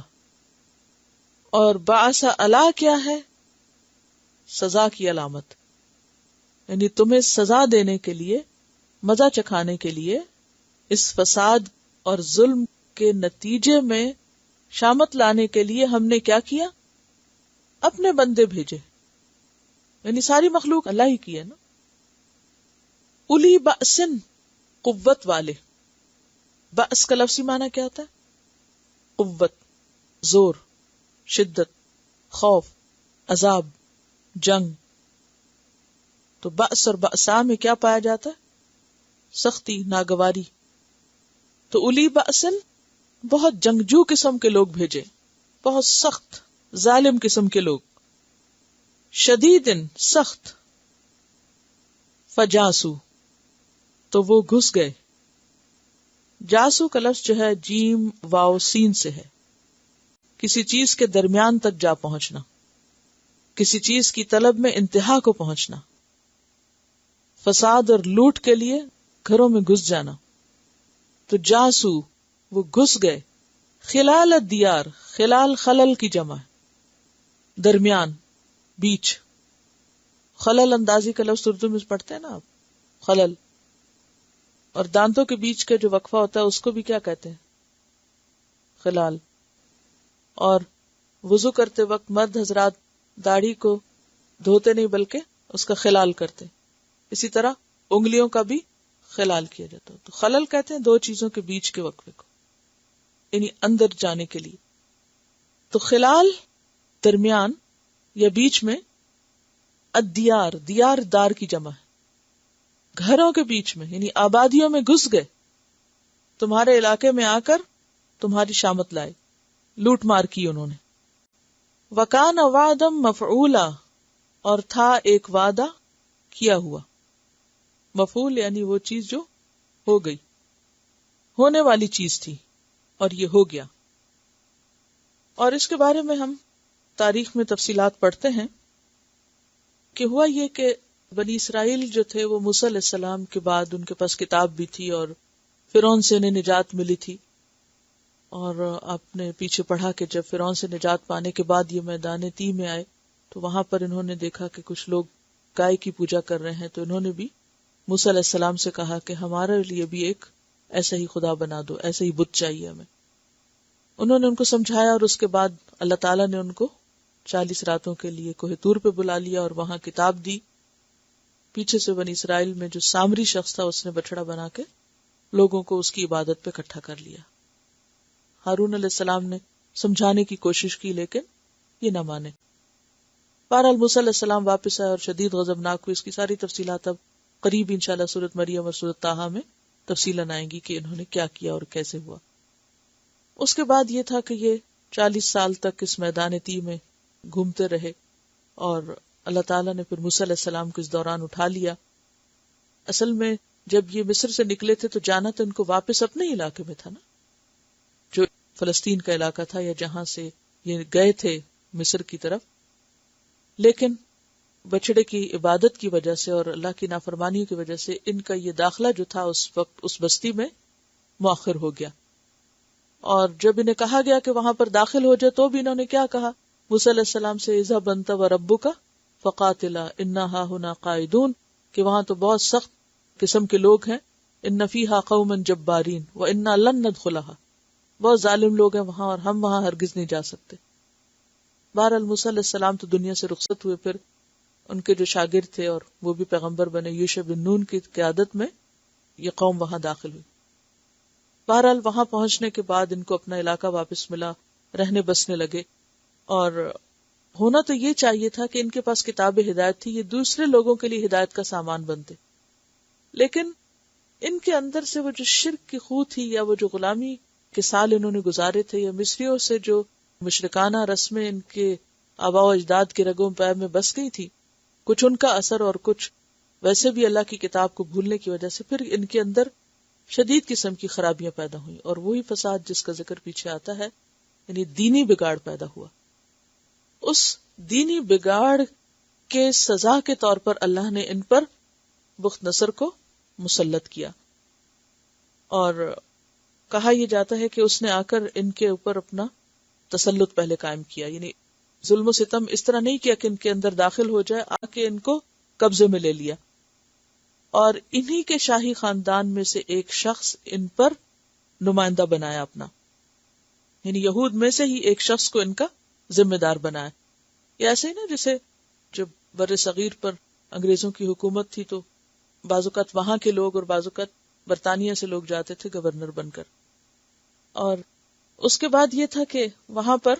اور بعث علی کیا ہے؟ سزا کی علامت. یعنی تمہیں سزا دینے کے لیے، مزہ چکھانے کے لیے، اس فساد اور ظلم کے نتیجے میں شامت لانے کے لیے ہم نے کیا کیا؟ اپنے بندے بھیجے. یعنی ساری مخلوق اللہ ہی کی ہے نا. الی بأسن، قوت والے. بأس کا لفظی معنی کیا ہوتا ہے؟ قوت، زور، شدت، خوف، عذاب، جنگ. تو بأس اور بأسا میں کیا پایا جاتا ہے؟ سختی، ناگواری. تو الی بأسن، بہت جنگجو قسم کے لوگ بھیجے، بہت سخت ظالم قسم کے لوگ. شدیدن، سخت. فجاسو، تو وہ گھس گئے. جاسو کا لفظ جو ہے جیم واو سین سے ہے. کسی چیز کے درمیان تک جا پہنچنا، کسی چیز کی طلب میں انتہا کو پہنچنا. فساد اور لوٹ کے لیے گھروں میں گھس جانا. تو جاسو، وہ گھس گئے. خلال الدیار، خلال خلل کی جمع ہے، درمیان، بیچ. خلل اندازی کا لفظ اردو میں پڑھتے ہیں نا آپ، خلل. اور دانتوں کے بیچ کا جو وقفہ ہوتا ہے اس کو بھی کیا کہتے ہیں؟ خلال. اور وضو کرتے وقت مرد حضرات داڑھی کو دھوتے نہیں بلکہ اس کا خلال کرتے. اسی طرح انگلیوں کا بھی خلال کیا جاتا ہے. تو خلل کہتے ہیں دو چیزوں کے بیچ کے وقفے کو، یعنی اندر جانے کے لیے. تو خلال درمیان یا بیچ میں. الدیار، دیار دار کی جمع ہے، گھروں کے بیچ میں، یعنی آبادیوں میں گھس گئے. تمہارے علاقے میں آ کر تمہاری شامت لائے، لوٹ مار کی انہوں نے. وَكَانَ وَعْدًا مَفْعُولًا، اور تھا ایک وعدہ کیا ہوا. مفعول یعنی وہ چیز جو ہو گئی، ہونے والی چیز تھی اور یہ ہو گیا. اور اس کے بارے میں ہم تاریخ میں تفصیلات پڑھتے ہیں کہ ہوا یہ کہ بنی اسرائیل جو تھے وہ موسیٰ علیہ السلام کے بعد ان کے پاس کتاب بھی تھی اور فرعون سے انہیں نجات ملی تھی. اور آپ نے پیچھے پڑھا کہ جب فرعون سے نجات پانے کے بعد یہ میدان تی میں آئے تو وہاں پر انہوں نے دیکھا کہ کچھ لوگ گائے کی پوجا کر رہے ہیں. تو انہوں نے بھی موسیٰ علیہ السلام سے کہا کہ ہمارے لیے بھی ایک ایسا ہی خدا بنا دو، ایسا ہی بت چاہیے ہمیں. انہوں نے ان کو سمجھایا اور اس کے بعد اللہ تعالیٰ نے ان کو 40 راتوں کے لیے کوہ طور پہ بلا لیا اور وہاں کتاب دی. پیچھے سے بنی اسرائیل میں جو سامری شخص تھا اس نے بچڑا بنا کے لوگوں کو اس کی عبادت پہ اکٹھا کر لیا. ہارون علیہ السلام نے سمجھانے کی کوشش کی لیکن یہ نہ مانے. بہرحال موسیٰ علیہ السلام واپس آئے اور شدید غضبناک ہوئے. اس کی ساری تفصیلات اب قریب انشاءاللہ سورۃ مریم اور سورۃ طٰہٰ میں تفصیلاً آئیں گی کہ انہوں نے کیا کیا اور کیسے ہوا. اس کے بعد یہ تھا کہ یہ 40 سال تک اس میدان تی میں گھومتے رہے اور اللہ تعالیٰ نے پھر موسیٰ علیہ السلام کو اس دوران اٹھا لیا. اصل میں جب یہ مصر سے نکلے تھے تو جانا تو ان کو واپس اپنے علاقے میں تھا نا، جو فلسطین کا علاقہ تھا یا جہاں سے یہ گئے تھے مصر کی طرف. لیکن بچڑے کی عبادت کی وجہ سے اور اللہ کی نافرمانی کی وجہ سے ان کا یہ داخلہ جو تھا اس وقت اس بستی میں مؤخر ہو گیا. اور جب انہیں کہا گیا کہ وہاں پر داخل ہو جائے تو بھی انہوں نے کیا کہا موسیٰ علیہ السلام سے اذهب انت وربک فقاتلا انا ہاہنا قاعدون، کہ وہاں تو بہت سخت قسم کے لوگ ہیں، ان فیہا قوما جبارین وانا لن ندخلها، بہت ظالم لوگ ہیں وہاں اور ہم وہاں ہرگز نہیں جا سکتے. بہرحال موسیٰ علیہ السلام تو دنیا سے رخصت ہوئے، پھر ان کے جو شاگرد تھے اور وہ بھی پیغمبر بنے، یوشع بن نون کی قیادت میں یہ قوم وہاں داخل ہوئی. بہرحال وہاں پہنچنے کے بعد ان کو اپنا علاقہ واپس ملا، رہنے بسنے لگے. اور ہونا تو یہ چاہیے تھا کہ ان کے پاس کتاب ہدایت تھی، یہ دوسرے لوگوں کے لیے ہدایت کا سامان بنتے، لیکن ان کے اندر سے وہ جو شرک کی خو تھی، یا وہ جو غلامی کے سال انہوں نے گزارے تھے، یا مصریوں سے جو مشرکانہ رسمیں ان کے آباء و اجداد کے رگوں پے میں بس گئی تھی، کچھ ان کا اثر اور کچھ ویسے بھی اللہ کی کتاب کو بھولنے کی وجہ سے پھر ان کے اندر شدید قسم کی خرابیاں پیدا ہوئیں، اور وہی فساد جس کا ذکر پیچھے آتا ہے، یعنی دینی بگاڑ پیدا ہوا. اس دینی بگاڑ کے سزا کے طور پر اللہ نے ان پر بخت نصر کو مسلط کیا، اور کہا یہ جاتا ہے کہ اس نے آ کر ان کے اوپر اپنا تسلط پہلے قائم کیا، یعنی ظلم و ستم اس طرح نہیں کیا کہ ان کے اندر داخل ہو جائے، آ کے ان کو قبضے میں لے لیا، اور انہی کے شاہی خاندان میں سے ایک شخص ان پر نمائندہ بنایا اپنا، یعنی یہود میں سے ہی ایک شخص کو ان کا ذمہ دار بنایا. یہ ایسے ہی نا جیسے جب بر صغیر پر انگریزوں کی حکومت تھی تو بعض اوقات وہاں کے لوگ اور بعض اوقات برطانیہ سے لوگ جاتے تھے گورنر بن کر، اور اس کے بعد یہ تھا کہ وہاں پر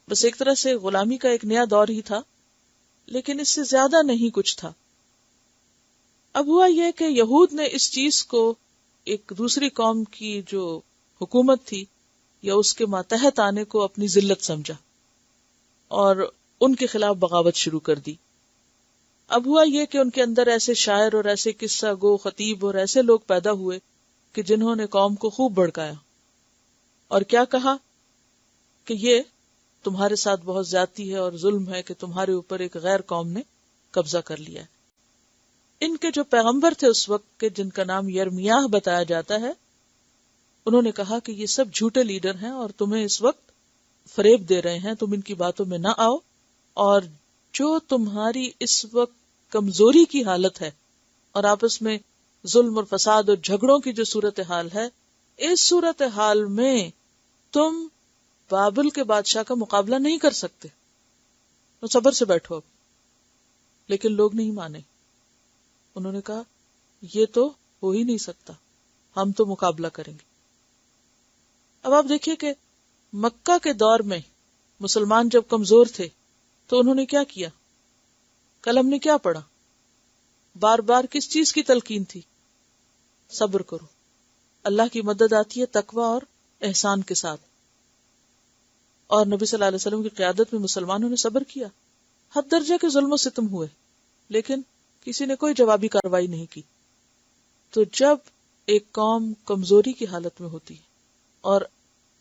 بس ایک طرح سے غلامی کا ایک نیا دور ہی تھا، لیکن اس سے زیادہ نہیں کچھ تھا. اب ہوا یہ کہ یہود نے اس چیز کو ایک دوسری قوم کی جو حکومت تھی یا اس کے ماتحت آنے کو اپنی ذلت سمجھا اور ان کے خلاف بغاوت شروع کر دی. اب ہوا یہ کہ ان کے اندر ایسے شاعر اور ایسے قصہ گو خطیب اور ایسے لوگ پیدا ہوئے کہ جنہوں نے قوم کو خوب بھڑکایا اور کیا کہا کہ یہ تمہارے ساتھ بہت زیادتی ہے اور ظلم ہے کہ تمہارے اوپر ایک غیر قوم نے قبضہ کر لیا ہے. ان کے جو پیغمبر تھے اس وقت کے، جن کا نام یرمیاہ بتایا جاتا ہے، انہوں نے کہا کہ یہ سب جھوٹے لیڈر ہیں اور تمہیں اس وقت فریب دے رہے ہیں، تم ان کی باتوں میں نہ آؤ، اور جو تمہاری اس وقت کمزوری کی حالت ہے اور آپس میں ظلم اور فساد اور جھگڑوں کی جو صورتحال ہے، اس صورتحال میں تم بابل کے بادشاہ کا مقابلہ نہیں کر سکتے، تو صبر سے بیٹھو. اب لیکن لوگ نہیں مانے، انہوں نے کہا یہ تو ہو ہی نہیں سکتا، ہم تو مقابلہ کریں گے. اب آپ دیکھیے کہ مکہ کے دور میں مسلمان جب کمزور تھے تو انہوں نے کیا کیا؟ کل ہم نے کیا پڑھا؟ بار بار کس چیز کی تلقین تھی؟ صبر کرو، اللہ کی مدد آتی ہے تقوی اور احسان کے ساتھ. اور نبی صلی اللہ علیہ وسلم کی قیادت میں مسلمانوں نے صبر کیا، حد درجہ کے ظلم و ستم ہوئے لیکن کسی نے کوئی جوابی کارروائی نہیں کی. تو جب ایک قوم کمزوری کی حالت میں ہوتی ہے اور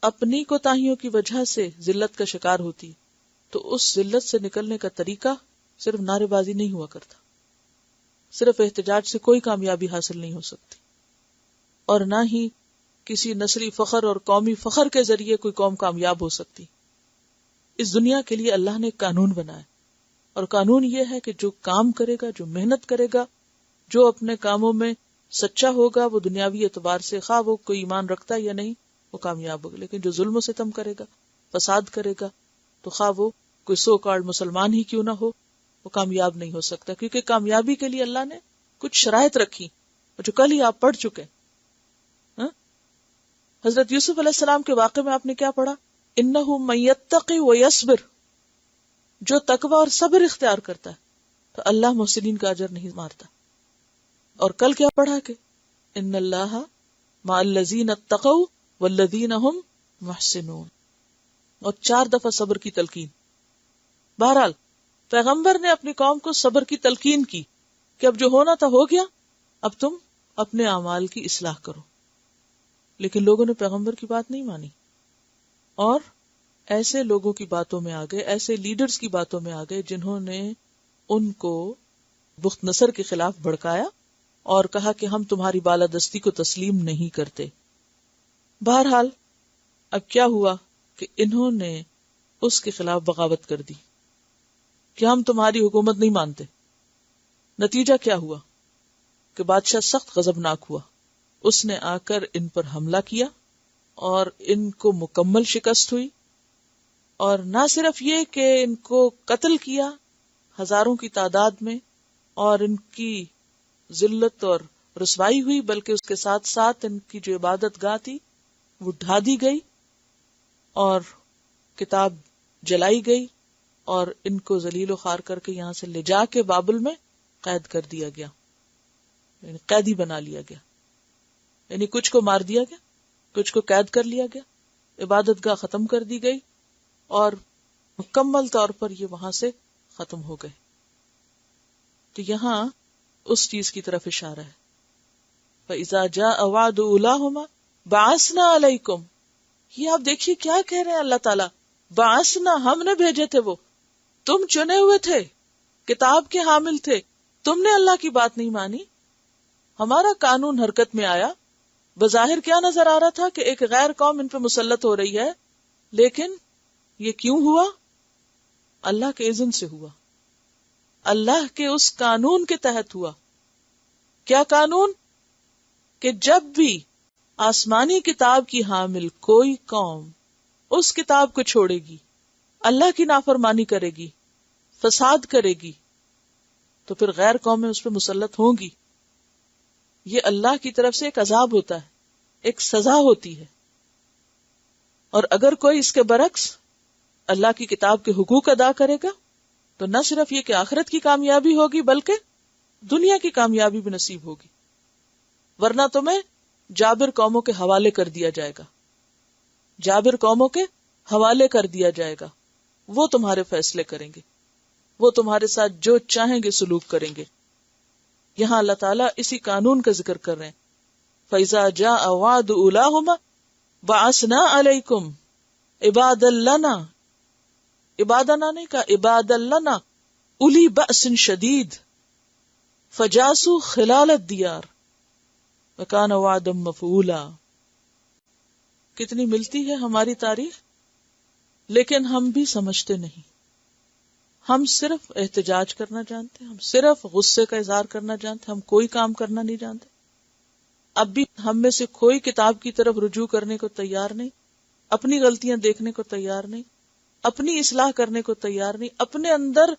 اپنی کوتاہیوں کی وجہ سے ذلت کا شکار ہوتی تو اس ذلت سے نکلنے کا طریقہ صرف نعرے بازی نہیں ہوا کرتا، صرف احتجاج سے کوئی کامیابی حاصل نہیں ہو سکتی، اور نہ ہی کسی نسلی فخر اور قومی فخر کے ذریعے کوئی قوم کامیاب ہو سکتی. اس دنیا کے لیے اللہ نے ایک قانون بنایا، اور قانون یہ ہے کہ جو کام کرے گا، جو محنت کرے گا، جو اپنے کاموں میں سچا ہوگا، وہ دنیاوی اعتبار سے خواہ وہ کوئی ایمان رکھتا ہے یا نہیں، وہ کامیاب ہوگا. لیکن جو ظلم و ستم کرے گا، فساد کرے گا، تو خواہ وہ کوئی سو کالڈ مسلمان ہی کیوں نہ ہو، وہ کامیاب نہیں ہو سکتا. کیونکہ کامیابی کے لیے اللہ نے کچھ شرائط رکھی جو کل ہی آپ پڑھ چکے. حضرت یوسف علیہ السلام کے واقعے میں آپ نے کیا پڑھا؟ انہ من یتقی ویصبر، جو تقوی اور صبر اختیار کرتا ہے تو اللہ محسنین کا اجر نہیں مارتا. اور کل کیا پڑھا کہ ان اللہ مع الذین اتقوا والذین هم محسنون، اور 4 دفعہ صبر کی تلقین. بہرحال پیغمبر نے اپنی قوم کو صبر کی تلقین کی کہ اب جو ہونا تھا ہو گیا، اب تم اپنے اعمال کی اصلاح کرو. لیکن لوگوں نے پیغمبر کی بات نہیں مانی اور ایسے لوگوں کی باتوں میں آ گئے، ایسے لیڈرز کی باتوں میں آ گئے جنہوں نے ان کو بخت نصر کے خلاف بھڑکایا اور کہا کہ ہم تمہاری بالادستی کو تسلیم نہیں کرتے. بہرحال اب کیا ہوا کہ انہوں نے اس کے خلاف بغاوت کر دی کہ ہم تمہاری حکومت نہیں مانتے. نتیجہ کیا ہوا کہ بادشاہ سخت غضبناک ہوا. اس نے آ کر ان پر حملہ کیا اور ان کو مکمل شکست ہوئی. اور نہ صرف یہ کہ ان کو قتل کیا ہزاروں کی تعداد میں اور ان کی ذلت اور رسوائی ہوئی، بلکہ اس کے ساتھ ساتھ ان کی جو عبادت گاہ تھی وہ ڈھا دی گئی اور کتاب جلائی گئی اور ان کو ذلیل و خوار کر کے یہاں سے لے جا کے بابل میں قید کر دیا گیا، یعنی قیدی بنا لیا گیا. یعنی کچھ کو مار دیا گیا، کچھ کو قید کر لیا گیا، عبادت گاہ ختم کر دی گئی اور مکمل طور پر یہ وہاں سے ختم ہو گئے. تو یہاں اس چیز کی طرف اشارہ ہے. فَإِذَا جَاءَ وَعْدُ أُولَاهُمَا بَعَثْنَا عَلَيْكُمْ. یہ آپ دیکھیے کیا کہہ رہے ہیں اللہ تعالیٰ، بعثنا، ہم نے بھیجے تھے، وہ تم چنے ہوئے تھے، کتاب کے حامل تھے، تم نے اللہ کی بات نہیں مانی، ہمارا قانون حرکت میں آیا. بظاہر کیا نظر آ رہا تھا کہ ایک غیر قوم ان پہ مسلط ہو رہی ہے، لیکن یہ کیوں ہوا؟ اللہ کے اذن سے ہوا، اللہ کے اس قانون کے تحت ہوا. کیا قانون؟ کہ جب بھی آسمانی کتاب کی حامل کوئی قوم اس کتاب کو چھوڑے گی، اللہ کی نافرمانی کرے گی، فساد کرے گی، تو پھر غیر قومیں اس پہ مسلط ہوں گی. یہ اللہ کی طرف سے ایک عذاب ہوتا ہے، ایک سزا ہوتی ہے. اور اگر کوئی اس کے برعکس اللہ کی کتاب کے حقوق ادا کرے گا تو نہ صرف یہ کہ آخرت کی کامیابی ہوگی بلکہ دنیا کی کامیابی بھی نصیب ہوگی. ورنہ تمہیں جابر قوموں کے حوالے کر دیا جائے گا، جابر قوموں کے حوالے کر دیا جائے گا. وہ تمہارے فیصلے کریں گے، وہ تمہارے ساتھ جو چاہیں گے سلوک کریں گے. یہاں اللہ تعالیٰ اسی قانون کا ذکر کر رہے ہیں. فَإِذَا جَاءَ وَعْدُ أُولَاهُمَا بَعَثْنَا عَلَيْكُمْ عِبَادًا لَنَا، عبادنا نہیں کہا، عبادًا لَنَا أُولِي بَأْسٍ شَدِيدٍ فَجَاسُوا خِلَالَ الدِّيَارِ وَكَانَ وَعْدًا مَفْعُولًا. کتنی ملتی ہے ہماری تاریخ، لیکن ہم بھی سمجھتے نہیں. ہم صرف احتجاج کرنا جانتے ہیں، ہم صرف غصے کا اظہار کرنا جانتے ہیں، ہم کوئی کام کرنا نہیں جانتے. اب بھی ہم میں سے کوئی کتاب کی طرف رجوع کرنے کو تیار نہیں، اپنی غلطیاں دیکھنے کو تیار نہیں، اپنی اصلاح کرنے کو تیار نہیں. اپنے اندر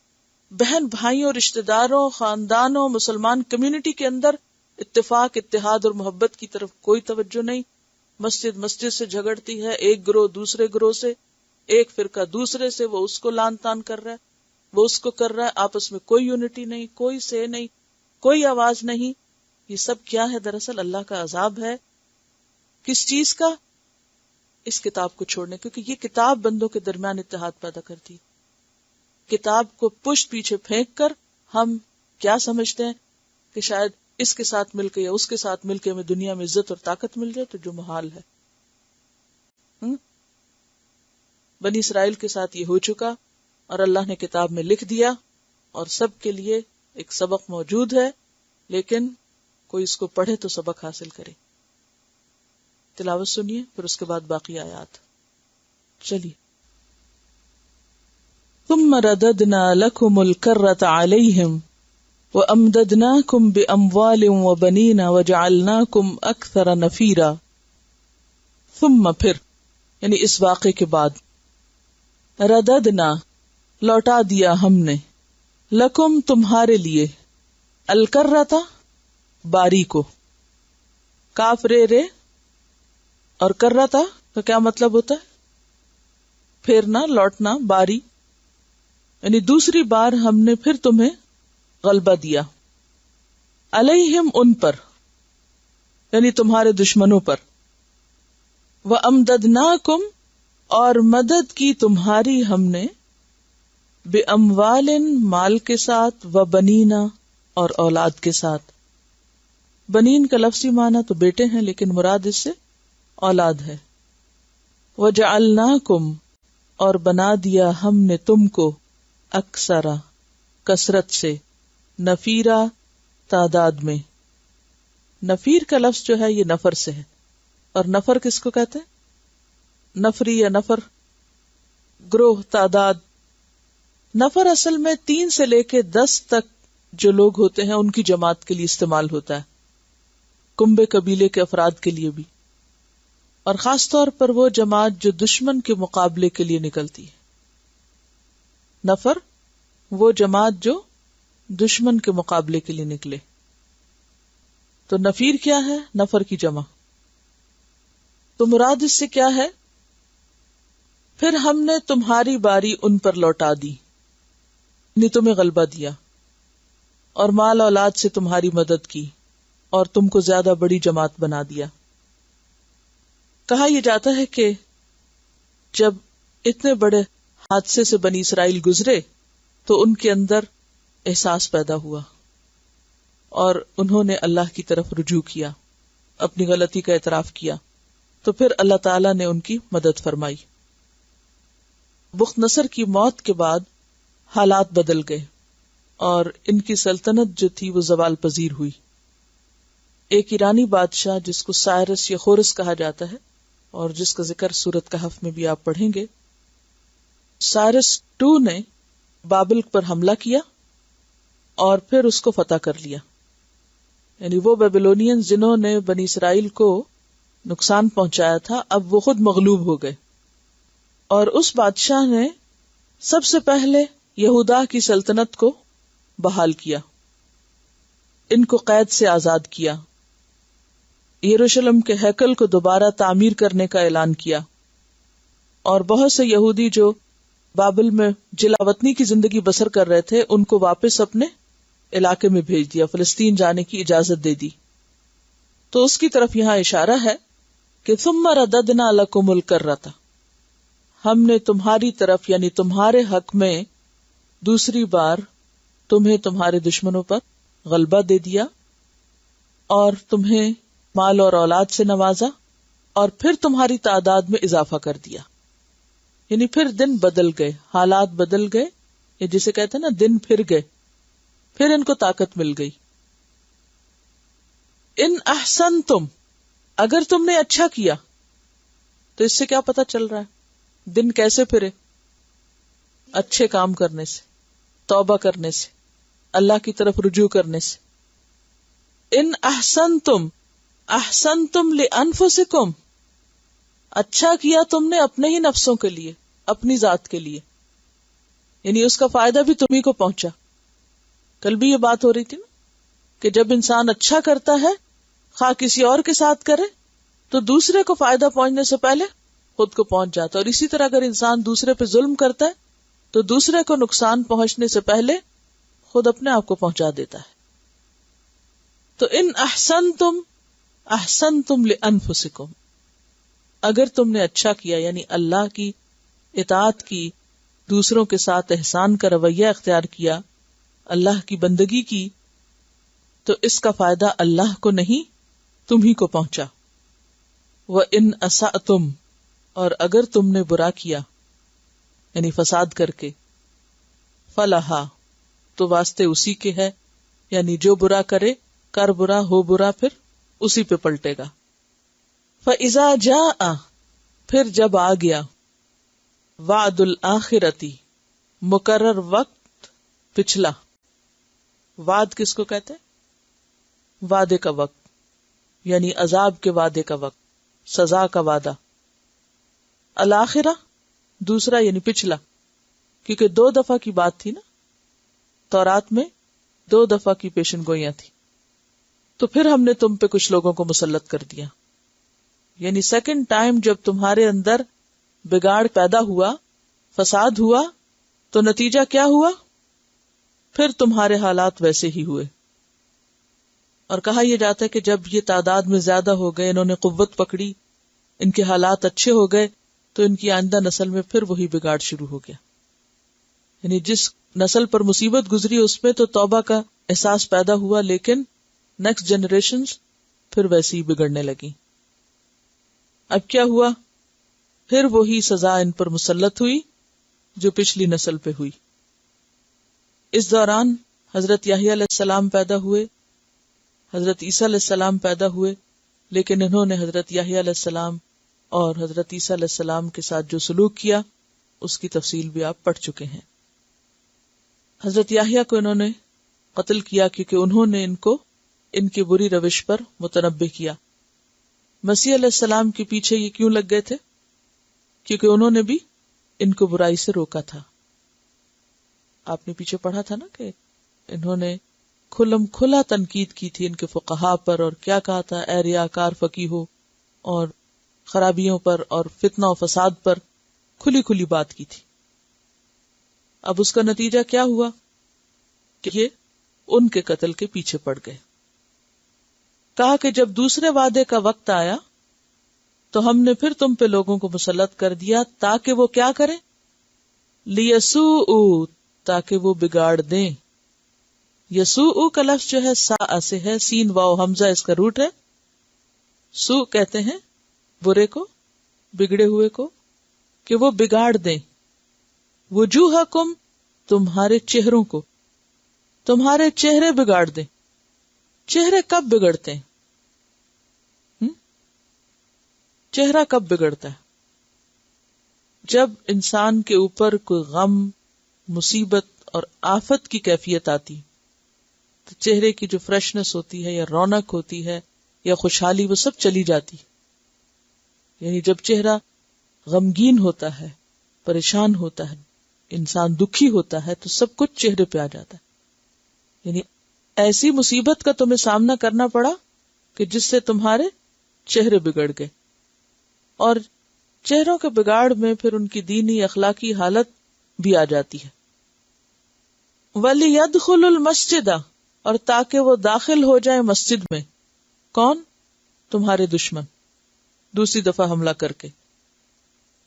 بہن بھائیوں، رشتہ داروں، خاندانوں، مسلمان کمیونٹی کے اندر اتفاق، اتحاد اور محبت کی طرف کوئی توجہ نہیں. مسجد سے جھگڑتی ہے، ایک گروہ دوسرے گروہ سے، ایک فرقہ دوسرے سے، وہ اس کو لان تان کر رہا ہے، وہ اس کو کر رہا ہے. آپس میں کوئی یونٹی نہیں، کوئی سے نہیں، کوئی آواز نہیں. یہ سب کیا ہے؟ دراصل اللہ کا عذاب ہے. کس چیز کا؟ اس کتاب کو چھوڑنے. کیونکہ یہ کتاب بندوں کے درمیان اتحاد پیدا کرتی. کتاب کو پشت پیچھے پھینک کر ہم کیا سمجھتے ہیں کہ شاید اس کے ساتھ مل کے یا اس کے ساتھ مل کے ہمیں دنیا میں عزت اور طاقت مل جائے، تو جو محال ہے. بنی اسرائیل کے ساتھ یہ ہو چکا اور اللہ نے کتاب میں لکھ دیا اور سب کے لیے ایک سبق موجود ہے، لیکن کوئی اس کو پڑھے تو سبق حاصل کرے. تلاوت سنیے، پھر اس کے بعد باقی آیات. چلیے. ثم رددنا لكم الكرة عليهم وأمددناكم بأموال وبنين وجعلناكم أكثر نفيرا. ثم پھر، یعنی اس واقعے کے بعد، رددنا لوٹا دیا ہم نے، لکم تمہارے لیے، الکرتا باری کو، کاف رے رے اور کرتا کا کیا مطلب ہوتا ہے؟ پھیرنا، لوٹنا، باری. یعنی دوسری بار ہم نے پھر تمہیں غلبہ دیا، علیہم ان پر، یعنی تمہارے دشمنوں پر. وَأَمْدَدْنَاكُمْ اور مدد کی تمہاری ہم نے، بِأَمْوَالٍ مال کے ساتھ، وَبَنِينَ اور اولاد کے ساتھ. بنین کا لفظی معنی تو بیٹے ہیں، لیکن مراد اس سے اولاد ہے. وَجَعَلْنَاكُمْ اور بنا دیا ہم نے تم کو، اکثرا کثرت سے، نفیرا تعداد میں. نفیر کا لفظ جو ہے یہ نفر سے ہے، اور نفر کس کو کہتے ہیں؟ نفری یا نفر، گروہ، تعداد. نفر اصل میں 3 سے لے کے 10 تک جو لوگ ہوتے ہیں ان کی جماعت کے لیے استعمال ہوتا ہے، کنبے قبیلے کے افراد کے لیے بھی، اور خاص طور پر وہ جماعت جو دشمن کے مقابلے کے لیے نکلتی ہے. نفر وہ جماعت جو دشمن کے مقابلے کے لیے نکلے. تو نفیر کیا ہے؟ نفر کی جمع. تو مراد اس سے کیا ہے؟ پھر ہم نے تمہاری باری ان پر لوٹا دی، یعنی تمہیں غلبہ دیا اور مال اولاد سے تمہاری مدد کی اور تم کو زیادہ بڑی جماعت بنا دیا. کہا یہ جاتا ہے کہ جب اتنے بڑے حادثے سے بنی اسرائیل گزرے تو ان کے اندر احساس پیدا ہوا اور انہوں نے اللہ کی طرف رجوع کیا، اپنی غلطی کا اعتراف کیا، تو پھر اللہ تعالیٰ نے ان کی مدد فرمائی. بخت نصر کی موت کے بعد حالات بدل گئے اور ان کی سلطنت جو تھی وہ زوال پذیر ہوئی. ایک ایرانی بادشاہ جس کو سائرس یا خورس کہا جاتا ہے اور جس کا ذکر سورۃ کہف میں بھی آپ پڑھیں گے، سائرس 2 نے بابل پر حملہ کیا اور پھر اس کو فتح کر لیا. یعنی وہ بیبلونین جنہوں نے بنی اسرائیل کو نقصان پہنچایا تھا اب وہ خود مغلوب ہو گئے، اور اس بادشاہ نے سب سے پہلے یہودا کی سلطنت کو بحال کیا، ان کو قید سے آزاد کیا، یروشلم کے ہیکل کو دوبارہ تعمیر کرنے کا اعلان کیا، اور بہت سے یہودی جو بابل میں جلا وطنی کی زندگی بسر کر رہے تھے ان کو واپس اپنے علاقے میں بھیج دیا، فلسطین جانے کی اجازت دے دی. تو اس کی طرف یہاں اشارہ ہے کہ ثم رددنا لکم الکرۃ، ہم نے تمہاری طرف یعنی تمہارے حق میں دوسری بار تمہیں تمہارے دشمنوں پر غلبہ دے دیا اور تمہیں مال اور اولاد سے نوازا اور پھر تمہاری تعداد میں اضافہ کر دیا. یعنی پھر دن بدل گئے، حالات بدل گئے، یہ جسے کہتے ہیں نا دن پھر گئے، پھر ان کو طاقت مل گئی. ان احسنتم، اگر تم نے اچھا کیا. تو اس سے کیا پتا چل رہا ہے؟ دن کیسے پھرے؟ اچھے کام کرنے سے، توبہ کرنے سے، اللہ کی طرف رجوع کرنے سے. ان احسنتم، احسنتم لانفسکم، اچھا کیا تم نے اپنے ہی نفسوں کے لیے، اپنی ذات کے لیے، یعنی اس کا فائدہ بھی تمہیں کو پہنچا. کل بھی یہ بات ہو رہی تھی نا کہ جب انسان اچھا کرتا ہے خواہ کسی اور کے ساتھ کرے تو دوسرے کو فائدہ پہنچنے سے پہلے خود کو پہنچ جاتا ہے، اور اسی طرح اگر انسان دوسرے پہ ظلم کرتا ہے تو دوسرے کو نقصان پہنچنے سے پہلے خود اپنے آپ کو پہنچا دیتا ہے. تو ان احسنتم، احسنتم لانفسکم، اگر تم نے اچھا کیا یعنی اللہ کی اطاعت کی، دوسروں کے ساتھ احسان کا رویہ اختیار کیا، اللہ کی بندگی کی، تو اس کا فائدہ اللہ کو نہیں تم ہی کو پہنچا. وَإِنْ أَسَأْتُمْ، اور اگر تم نے برا کیا یعنی فساد کر کے، فَلَهَا، تو واسطے اسی کے ہے، یعنی جو برا کرے، کر برا ہو برا، پھر اسی پہ پلٹے گا. فَإِذَا جَاءَ، پھر جب آ گیا، وعد الآخرتی، مقرر وقت پچھلا. وعد کس کو کہتے ہیں؟ وعدے کا وقت، یعنی عذاب کے وعدے کا وقت، سزا کا وعدہ. الآخرہ دوسرا یعنی پچھلا، کیونکہ 2 دفعہ کی بات تھی نا، تورات میں 2 دفعہ کی پیشن گوئیاں تھی. تو پھر ہم نے تم پہ کچھ لوگوں کو مسلط کر دیا، یعنی سیکنڈ ٹائم جب تمہارے اندر بگاڑ پیدا ہوا، فساد ہوا، تو نتیجہ کیا ہوا؟ پھر تمہارے حالات ویسے ہی ہوئے. اور کہا یہ جاتا ہے کہ جب یہ تعداد میں زیادہ ہو گئے، انہوں نے قوت پکڑی، ان کے حالات اچھے ہو گئے، تو ان کی آئندہ نسل میں پھر وہی بگاڑ شروع ہو گیا. یعنی جس نسل پر مصیبت گزری اس میں تو توبہ کا احساس پیدا ہوا، لیکن نیکسٹ جنریشنز پھر ویسے ہی بگڑنے لگی. اب کیا ہوا؟ پھر وہی سزا ان پر مسلط ہوئی جو پچھلی نسل پہ ہوئی. اس دوران حضرت یحییٰ علیہ السلام پیدا ہوئے، حضرت عیسیٰ علیہ السلام پیدا ہوئے، لیکن انہوں نے حضرت یحییٰ علیہ السلام اور حضرت عیسیٰ علیہ السلام کے ساتھ جو سلوک کیا اس کی تفصیل بھی آپ پڑھ چکے ہیں۔ حضرت یحییٰ کو انہوں نے قتل کیا کیونکہ انہوں نے ان کی بری روش پر متنبہ کیا۔ مسیح علیہ السلام کے پیچھے یہ کیوں لگ گئے تھے؟ کیونکہ انہوں نے بھی ان کو برائی سے روکا تھا۔ آپ نے پیچھے پڑھا تھا نا کہ انہوں نے کھلم کھلا تنقید کی تھی ان کے فقہا پر، اور کیا کہا تھا، اے ریاکار فقیہو، اور خرابیوں پر اور فتنہ و فساد پر کھلی کھلی بات کی تھی۔ اب اس کا نتیجہ کیا ہوا کہ یہ ان کے قتل کے پیچھے پڑ گئے۔ کہا کہ جب دوسرے وعدے کا وقت آیا تو ہم نے پھر تم پہ لوگوں کو مسلط کر دیا تاکہ وہ کیا کریں، لیسوء، تاکہ وہ بگاڑ دیں۔ یسوء کا لفظ جو ہے سا سے ہے، سین واو حمزہ اس کا روٹ ہے۔ سو کہتے ہیں برے کو، بگڑے ہوئے کو، کہ وہ بگاڑ دیں۔ وجوہکم، تمہارے چہروں کو، تمہارے چہرے بگاڑ دیں۔ چہرے کب بگڑتے ہیں؟ چہرہ کب بگڑتا ہے؟ جب انسان کے اوپر کوئی غم، مصیبت اور آفت کی کیفیت آتی تو چہرے کی جو فریشنس ہوتی ہے یا رونق ہوتی ہے یا خوشحالی، وہ سب چلی جاتی۔ یعنی جب چہرہ غمگین ہوتا ہے، پریشان ہوتا ہے، انسان دکھی ہوتا ہے تو سب کچھ چہرے پہ آ جاتا ہے۔ یعنی ایسی مصیبت کا تمہیں سامنا کرنا پڑا کہ جس سے تمہارے چہرے بگڑ گئے، اور چہروں کے بگاڑ میں پھر ان کی دینی اخلاقی حالت بھی آ جاتی ہے۔ وَلِيَدْخُلُ الْمَسْجِدَ، اور تاکہ وہ داخل ہو جائے مسجد میں۔ کون؟ تمہارے دشمن، دوسری دفعہ حملہ کر کے،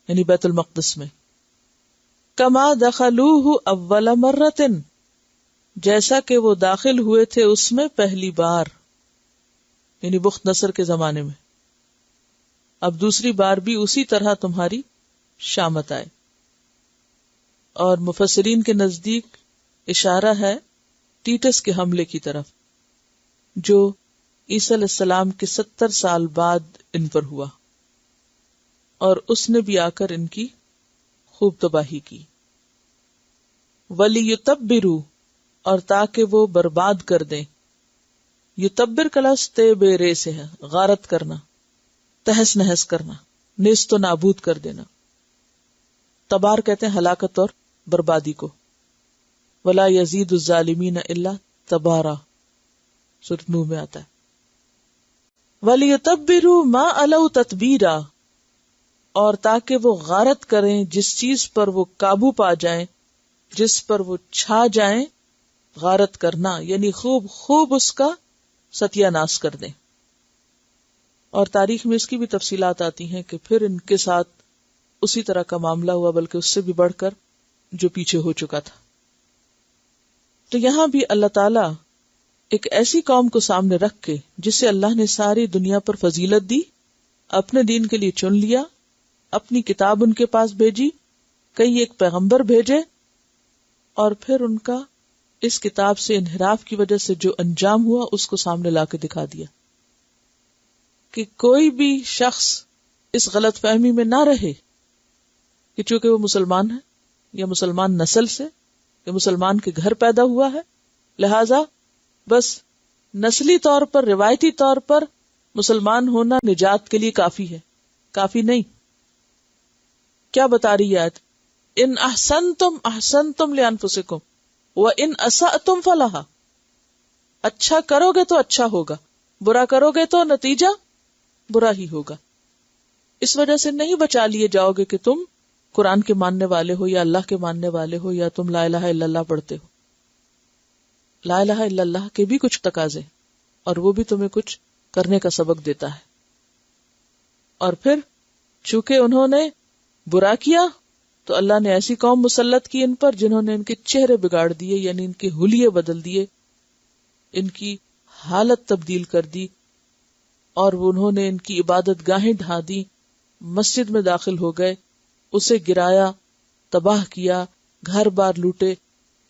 یعنی بیت المقدس میں۔ کما دخلوہ اول مرۃ، جیسا کہ وہ داخل ہوئے تھے اس میں پہلی بار، یعنی بخت نصر کے زمانے میں۔ اب دوسری بار بھی اسی طرح تمہاری شامت آئے۔ اور مفسرین کے نزدیک اشارہ ہے ٹیٹس کے حملے کی طرف، جو عیسیٰ علیہ السلام کے 70 سال بعد ان پر ہوا، اور اس نے بھی آ کر ان کی خوب تباہی کی۔ وَلِيُتَبِّرُوا، اور تاکہ وہ برباد کر دیں۔ یتبر کا لفظ تے بے رے سے ہے، غارت کرنا، تہس نہس کرنا، نیست و نابود کر دینا۔ تبار کہتے ہیں ہلاکت اور بربادی کو۔ وَلَا يَزِيدُ الظَّالِمِينَ إِلَّا تَبَارًا، سورۃ نوح میں آتا ہے۔ وَلِيُتَبِّرُوا مَا عَلَوْا تَتْبِيرًا، اور تاکہ وہ غارت کریں جس چیز پر وہ قابو پا جائیں، جس پر وہ چھا جائیں۔ غارت کرنا یعنی خوب خوب اس کا ستیہ ناش کر دیں۔ اور تاریخ میں اس کی بھی تفصیلات آتی ہیں کہ پھر ان کے ساتھ اسی طرح کا معاملہ ہوا، بلکہ اس سے بھی بڑھ کر جو پیچھے ہو چکا تھا۔ تو یہاں بھی اللہ تعالیٰ ایک ایسی قوم کو سامنے رکھ کے جسے اللہ نے ساری دنیا پر فضیلت دی، اپنے دین کے لیے چن لیا، اپنی کتاب ان کے پاس بھیجی، کئی ایک پیغمبر بھیجے، اور پھر ان کا اس کتاب سے انحراف کی وجہ سے جو انجام ہوا اس کو سامنے لا کے دکھا دیا کہ کوئی بھی شخص اس غلط فہمی میں نہ رہے کہ چونکہ وہ مسلمان ہے یا مسلمان نسل سے یا مسلمان کے گھر پیدا ہوا ہے، لہذا بس نسلی طور پر، روایتی طور پر مسلمان ہونا نجات کے لیے کافی ہے۔ کافی نہیں۔ کیا بتا رہی ہے آیت؟ ان احسنتم احسنتم لانفسکم وان اسأتم فلہا، اچھا کرو گے تو اچھا ہوگا، برا کرو گے تو نتیجہ برا ہی ہوگا۔ اس وجہ سے نہیں بچا لیے جاؤ گے کہ تم قرآن کے ماننے والے ہو یا اللہ کے ماننے والے ہو یا تم لا الہ الا اللہ پڑھتے ہو۔ لا الہ الا اللہ کے بھی کچھ تقاضے، اور وہ بھی تمہیں کچھ کرنے کا سبق دیتا ہے۔ اور پھر چونکہ انہوں نے برا کیا تو اللہ نے ایسی قوم مسلط کی ان پر جنہوں نے ان کے چہرے بگاڑ دیے، یعنی ان کے حلیے بدل دیے، ان کی حالت تبدیل کر دی، اور انہوں نے ان کی عبادت گاہیں ڈھا دی، مسجد میں داخل ہو گئے، اسے گرایا، تباہ کیا، گھر بار لوٹے،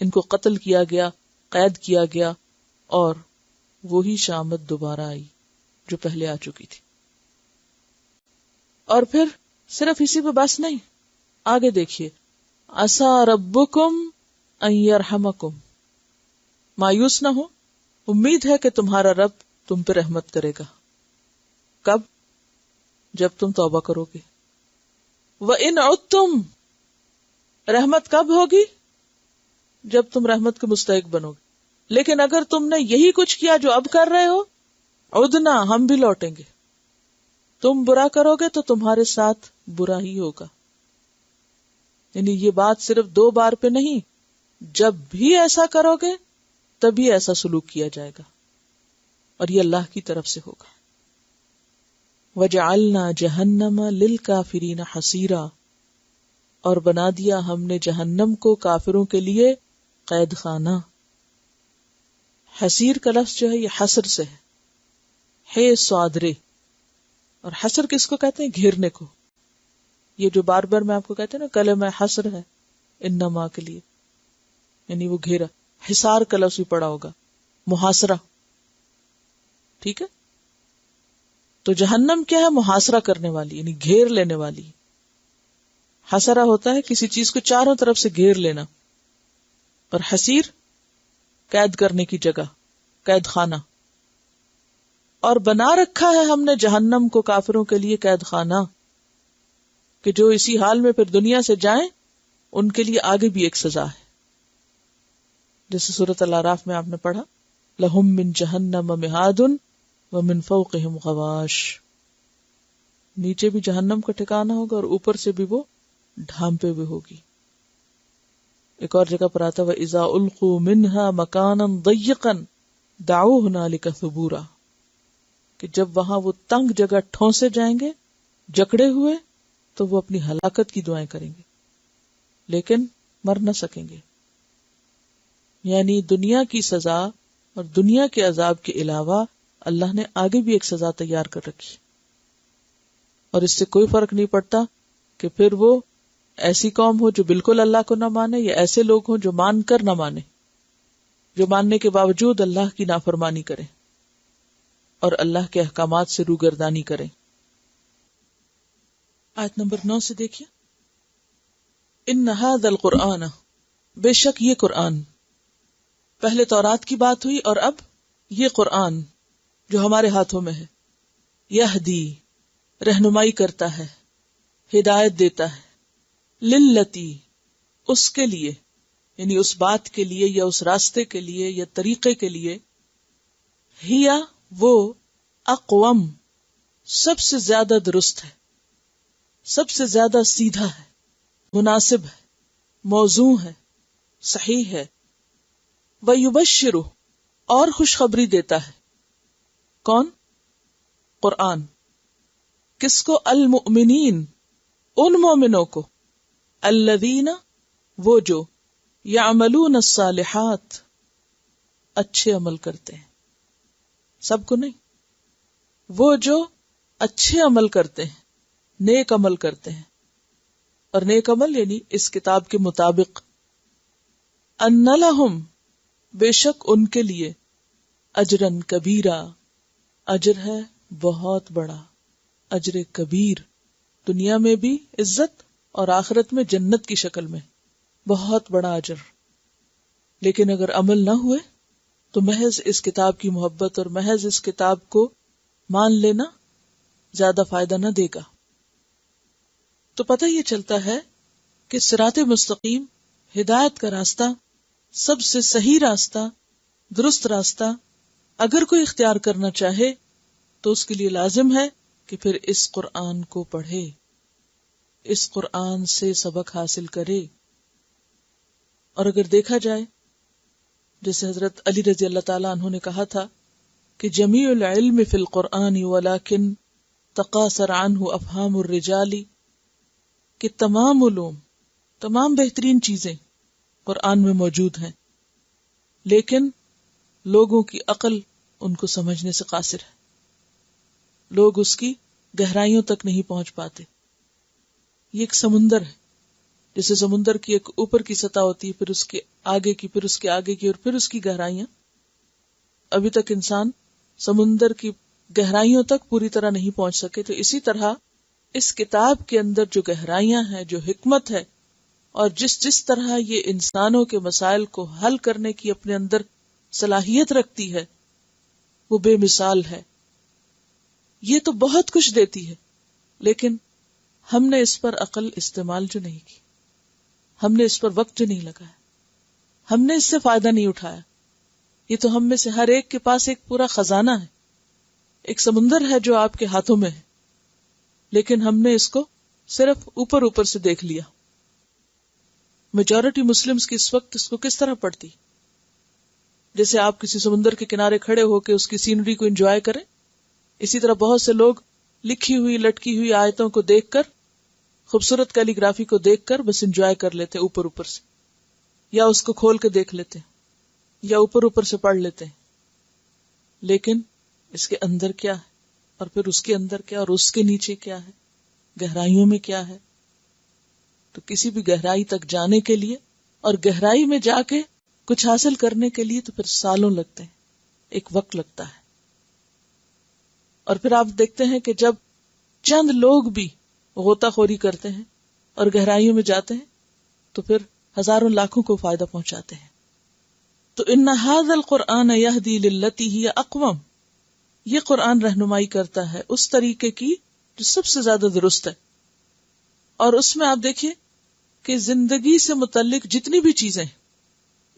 ان کو قتل کیا گیا، قید کیا گیا، اور وہی شامت دوبارہ آئی جو پہلے آ چکی تھی. اور پھر صرف اسی پہ بس نہیں، آگے دیکھیے، عسى ربکم ان یرحمکم، مایوس نہ ہو، امید ہے کہ تمہارا رب تم پہ رحمت کرے گا. کب؟ جب تم توبہ کرو گے. وَإِنْ عُدْتُمْ، رحمت کب ہوگی؟ جب تم رحمت کے مستحق بنو گے. لیکن اگر تم نے یہی کچھ کیا جو اب کر رہے ہو، عدنا، ہم بھی لوٹیں گے. تم برا کرو گے تو تمہارے ساتھ برا ہی ہوگا. یعنی یہ بات صرف 2 بار پہ نہیں، جب بھی ایسا کرو گے تبھی ایسا سلوک کیا جائے گا، اور یہ اللہ کی طرف سے ہوگا. وَجَعَلْنَا جَهَنَّمَ لِلْكَافِرِينَ حَصِيرًا، اور بنا دیا ہم نے جہنم کو کافروں کے لیے قید خانہ. حصیر کا لفظ جو ہے یہ حصر سے ہے صادرے. اور حصر کس کو کہتے ہیں؟ گھیرنے کو. یہ جو بار بار میں آپ کو کہتے ہیں نا کلمہ حصر ہے انما کے لیے، یعنی وہ گھیرا. حصار کا لفظ بھی پڑا ہوگا، محاصرہ. ٹھیک ہے، تو جہنم کیا ہے؟ محاصرہ کرنے والی، یعنی گھیر لینے والی. حصرہ ہوتا ہے کسی چیز کو چاروں طرف سے گھیر لینا، اور حصیر قید کرنے کی جگہ، قید خانہ. اور بنا رکھا ہے ہم نے جہنم کو کافروں کے لیے قید خانہ، کہ جو اسی حال میں پھر دنیا سے جائیں ان کے لیے آگے بھی ایک سزا ہے. جیسے سورۃ الاعراف میں آپ نے پڑھا، لَهُم مِّن جَهَنَّمَ مِہَادٌ وَمِن فَوْقِهِمْ غَوَاشٍ، نیچے بھی جہنم کا ٹھکانہ ہوگا اور اوپر سے بھی وہ ڈھانپے ہوئے ہوگی. ایک اور جگہ پر آتا ہے وَإِذَا أُلْقُوا مِنْهَا مَكَانًا ضَيِّقًا دَعُوا هُنَالِكَ ثُبُورًا، کہ جب وہاں وہ تنگ جگہ ٹھونسے جائیں گے، جکڑے ہوئے، تو وہ اپنی ہلاکت کی دعائیں کریں گے لیکن مر نہ سکیں گے. یعنی دنیا کی سزا اور دنیا کے عذاب کے علاوہ اللہ نے آگے بھی ایک سزا تیار کر رکھی، اور اس سے کوئی فرق نہیں پڑتا کہ پھر وہ ایسی قوم ہو جو بالکل اللہ کو نہ مانے، یا ایسے لوگ ہوں جو مان کر نہ مانے، جو ماننے کے باوجود اللہ کی نافرمانی کرے اور اللہ کے احکامات سے روگردانی کرے. آیت نمبر 9 سے دیکھیے، ان ھذا القرآن، بے شک یہ قرآن. پہلے تورات کی بات ہوئی اور اب یہ قرآن جو ہمارے ہاتھوں میں ہے، یہدی، رہنمائی کرتا ہے، ہدایت دیتا ہے، للتی، اس کے لیے، یعنی اس بات کے لیے یا اس راستے کے لیے یا طریقے کے لیے، ہیا، وہ، اقوم، سب سے زیادہ درست ہے، سب سے زیادہ سیدھا ہے، مناسب ہے، موزوں ہے، صحیح ہے. وَيُبَشِّرُ، اور خوشخبری دیتا ہے. کون؟ قرآن. کس کو؟ المؤمنین، ان مومنوں کو، الذین، وہ جو، یعملون الصالحات، اچھے عمل کرتے ہیں. سب کو نہیں، وہ جو اچھے عمل کرتے ہیں، نیک عمل کرتے ہیں. اور نیک عمل یعنی اس کتاب کے مطابق. ان لہم، بے شک ان کے لیے، اجرن کبیرا، اجر ہے بہت بڑا، اجر کبیر، دنیا میں بھی عزت اور آخرت میں جنت کی شکل میں، بہت بڑا اجر. لیکن اگر عمل نہ ہوئے تو محض اس کتاب کی محبت اور محض اس کتاب کو مان لینا زیادہ فائدہ نہ دے گا. تو پتہ یہ چلتا ہے کہ صراط مستقیم، ہدایت کا راستہ، سب سے صحیح راستہ، درست راستہ اگر کوئی اختیار کرنا چاہے تو اس کے لیے لازم ہے کہ پھر اس قرآن کو پڑھے، اس قرآن سے سبق حاصل کرے. اور اگر دیکھا جائے، جیسے حضرت علی رضی اللہ تعالیٰ عنہ نے کہا تھا کہ جمیع العلم فی القرآن ولکن تقاصر عنہ افہام الرجال، کہ تمام علوم، تمام بہترین چیزیں قرآن میں موجود ہیں، لیکن لوگوں کی عقل ان کو سمجھنے سے قاصر ہے، لوگ اس کی گہرائیوں تک نہیں پہنچ پاتے. یہ ایک سمندر ہے جیسے سمندر کی ایک اوپر کی سطح ہوتی ہے، پھر اس کے آگے کی، پھر اس کے آگے کی، اور پھر اس کی گہرائیاں. ابھی تک انسان سمندر کی گہرائیوں تک پوری طرح نہیں پہنچ سکے. تو اسی طرح اس کتاب کے اندر جو گہرائیاں ہیں، جو حکمت ہے، اور جس طرح یہ انسانوں کے مسائل کو حل کرنے کی اپنے اندر صلاحیت رکھتی ہے، وہ بے مثال ہے. یہ تو بہت کچھ دیتی ہے، لیکن ہم نے اس پر عقل استعمال جو نہیں کی، ہم نے اس پر وقت جو نہیں لگایا، ہم نے اس سے فائدہ نہیں اٹھایا. یہ تو ہم میں سے ہر ایک کے پاس ایک پورا خزانہ ہے، ایک سمندر ہے جو آپ کے ہاتھوں میں ہے، لیکن ہم نے اس کو صرف اوپر سے دیکھ لیا. میجورٹی مسلمز کی اس وقت اس کو کس طرح پڑھتی؟ جیسے آپ کسی سمندر کے کنارے کھڑے ہو کے اس کی سینری کو انجوائے کریں، اسی طرح بہت سے لوگ لکھی ہوئی لٹکی ہوئی آیتوں کو دیکھ کر، خوبصورت کیلی گرافی کو دیکھ کر بس انجوائے کر لیتے اوپر سے، یا اس کو کھول کے دیکھ لیتے یا اوپر سے پڑھ لیتے. لیکن اس کے اندر کیا ہے، اور پھر اس کے اندر کیا، اور اس کے نیچے کیا ہے، گہرائیوں میں کیا ہے. تو کسی بھی گہرائی تک جانے کے لیے اور گہرائی میں جا کے کچھ حاصل کرنے کے لیے تو پھر سالوں لگتے ہیں، ایک وقت لگتا ہے. اور پھر آپ دیکھتے ہیں کہ جب چند لوگ بھی غوطہ خوری کرتے ہیں اور گہرائیوں میں جاتے ہیں تو پھر ہزاروں لاکھوں کو فائدہ پہنچاتے ہیں. تو ان ھذا القرآن یہدی للتی ہی اقوم، یہ قرآن رہنمائی کرتا ہے اس طریقے کی جو سب سے زیادہ درست ہے. اور اس میں آپ دیکھیے کہ زندگی سے متعلق جتنی بھی چیزیں،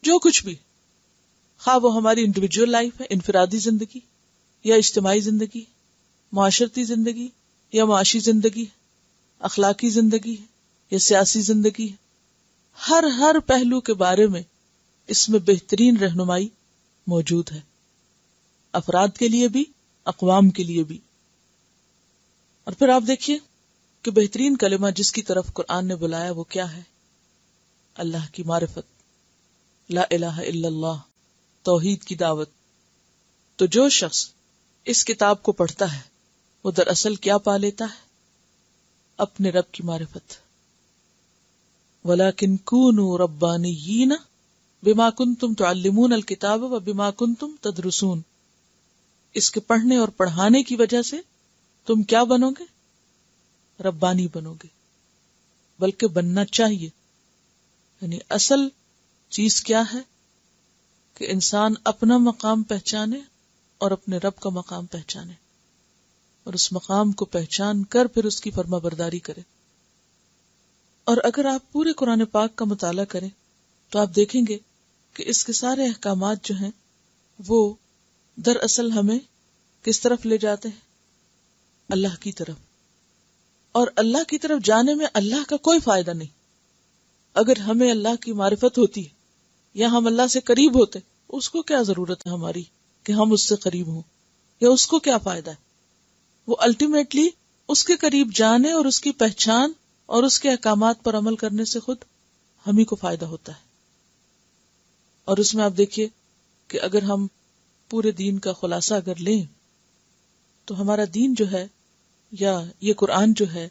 جو کچھ بھی، خواہ وہ ہماری انڈیویجول لائف ہے، انفرادی زندگی، یا اجتماعی زندگی، معاشرتی زندگی، یا معاشی زندگی، اخلاقی زندگی یا سیاسی زندگی، ہر پہلو کے بارے میں اس میں بہترین رہنمائی موجود ہے، افراد کے لیے بھی، اقوام کے لیے بھی. اور پھر آپ دیکھیے کہ بہترین کلمہ جس کی طرف قرآن نے بلایا وہ کیا ہے؟ اللہ کی معرفت، لا الہ الا اللہ، توحید کی دعوت. تو جو شخص اس کتاب کو پڑھتا ہے وہ دراصل کیا پا لیتا ہے؟ اپنے رب کی معرفت. وَلَكِنْ كُونُوا رَبَّانِيِّينَ بِمَا كُنْتُمْ تُعَلِّمُونَ الْكِتَابَ وَبِمَا كُنْتُمْ تَدْرُسُونَ. اس کے پڑھنے اور پڑھانے کی وجہ سے تم کیا بنو گے؟ ربانی بنو گے، بلکہ بننا چاہیے. یعنی اصل چیز کیا ہے کہ انسان اپنا مقام پہچانے اور اپنے رب کا مقام پہچانے، اور اس مقام کو پہچان کر پھر اس کی فرما برداری کرے. اور اگر آپ پورے قرآن پاک کا مطالعہ کریں تو آپ دیکھیں گے کہ اس کے سارے احکامات جو ہیں وہ دراصل ہمیں کس طرف لے جاتے ہیں؟ اللہ کی طرف. اور اللہ کی طرف جانے میں اللہ کا کوئی فائدہ نہیں. اگر ہمیں اللہ کی معرفت ہوتی ہے یا ہم اللہ سے قریب ہوتے، اس کو کیا ضرورت ہے ہماری کہ ہم اس سے قریب ہوں، یا اس کو کیا فائدہ ہے؟ وہ الٹیمیٹلی اس کے قریب جانے اور اس کی پہچان اور اس کے احکامات پر عمل کرنے سے خود ہم ہی کو فائدہ ہوتا ہے. اور اس میں آپ دیکھیے کہ اگر ہم پورے دین کا خلاصہ اگر لیں تو ہمارا دین جو ہے یا یہ قرآن جو ہے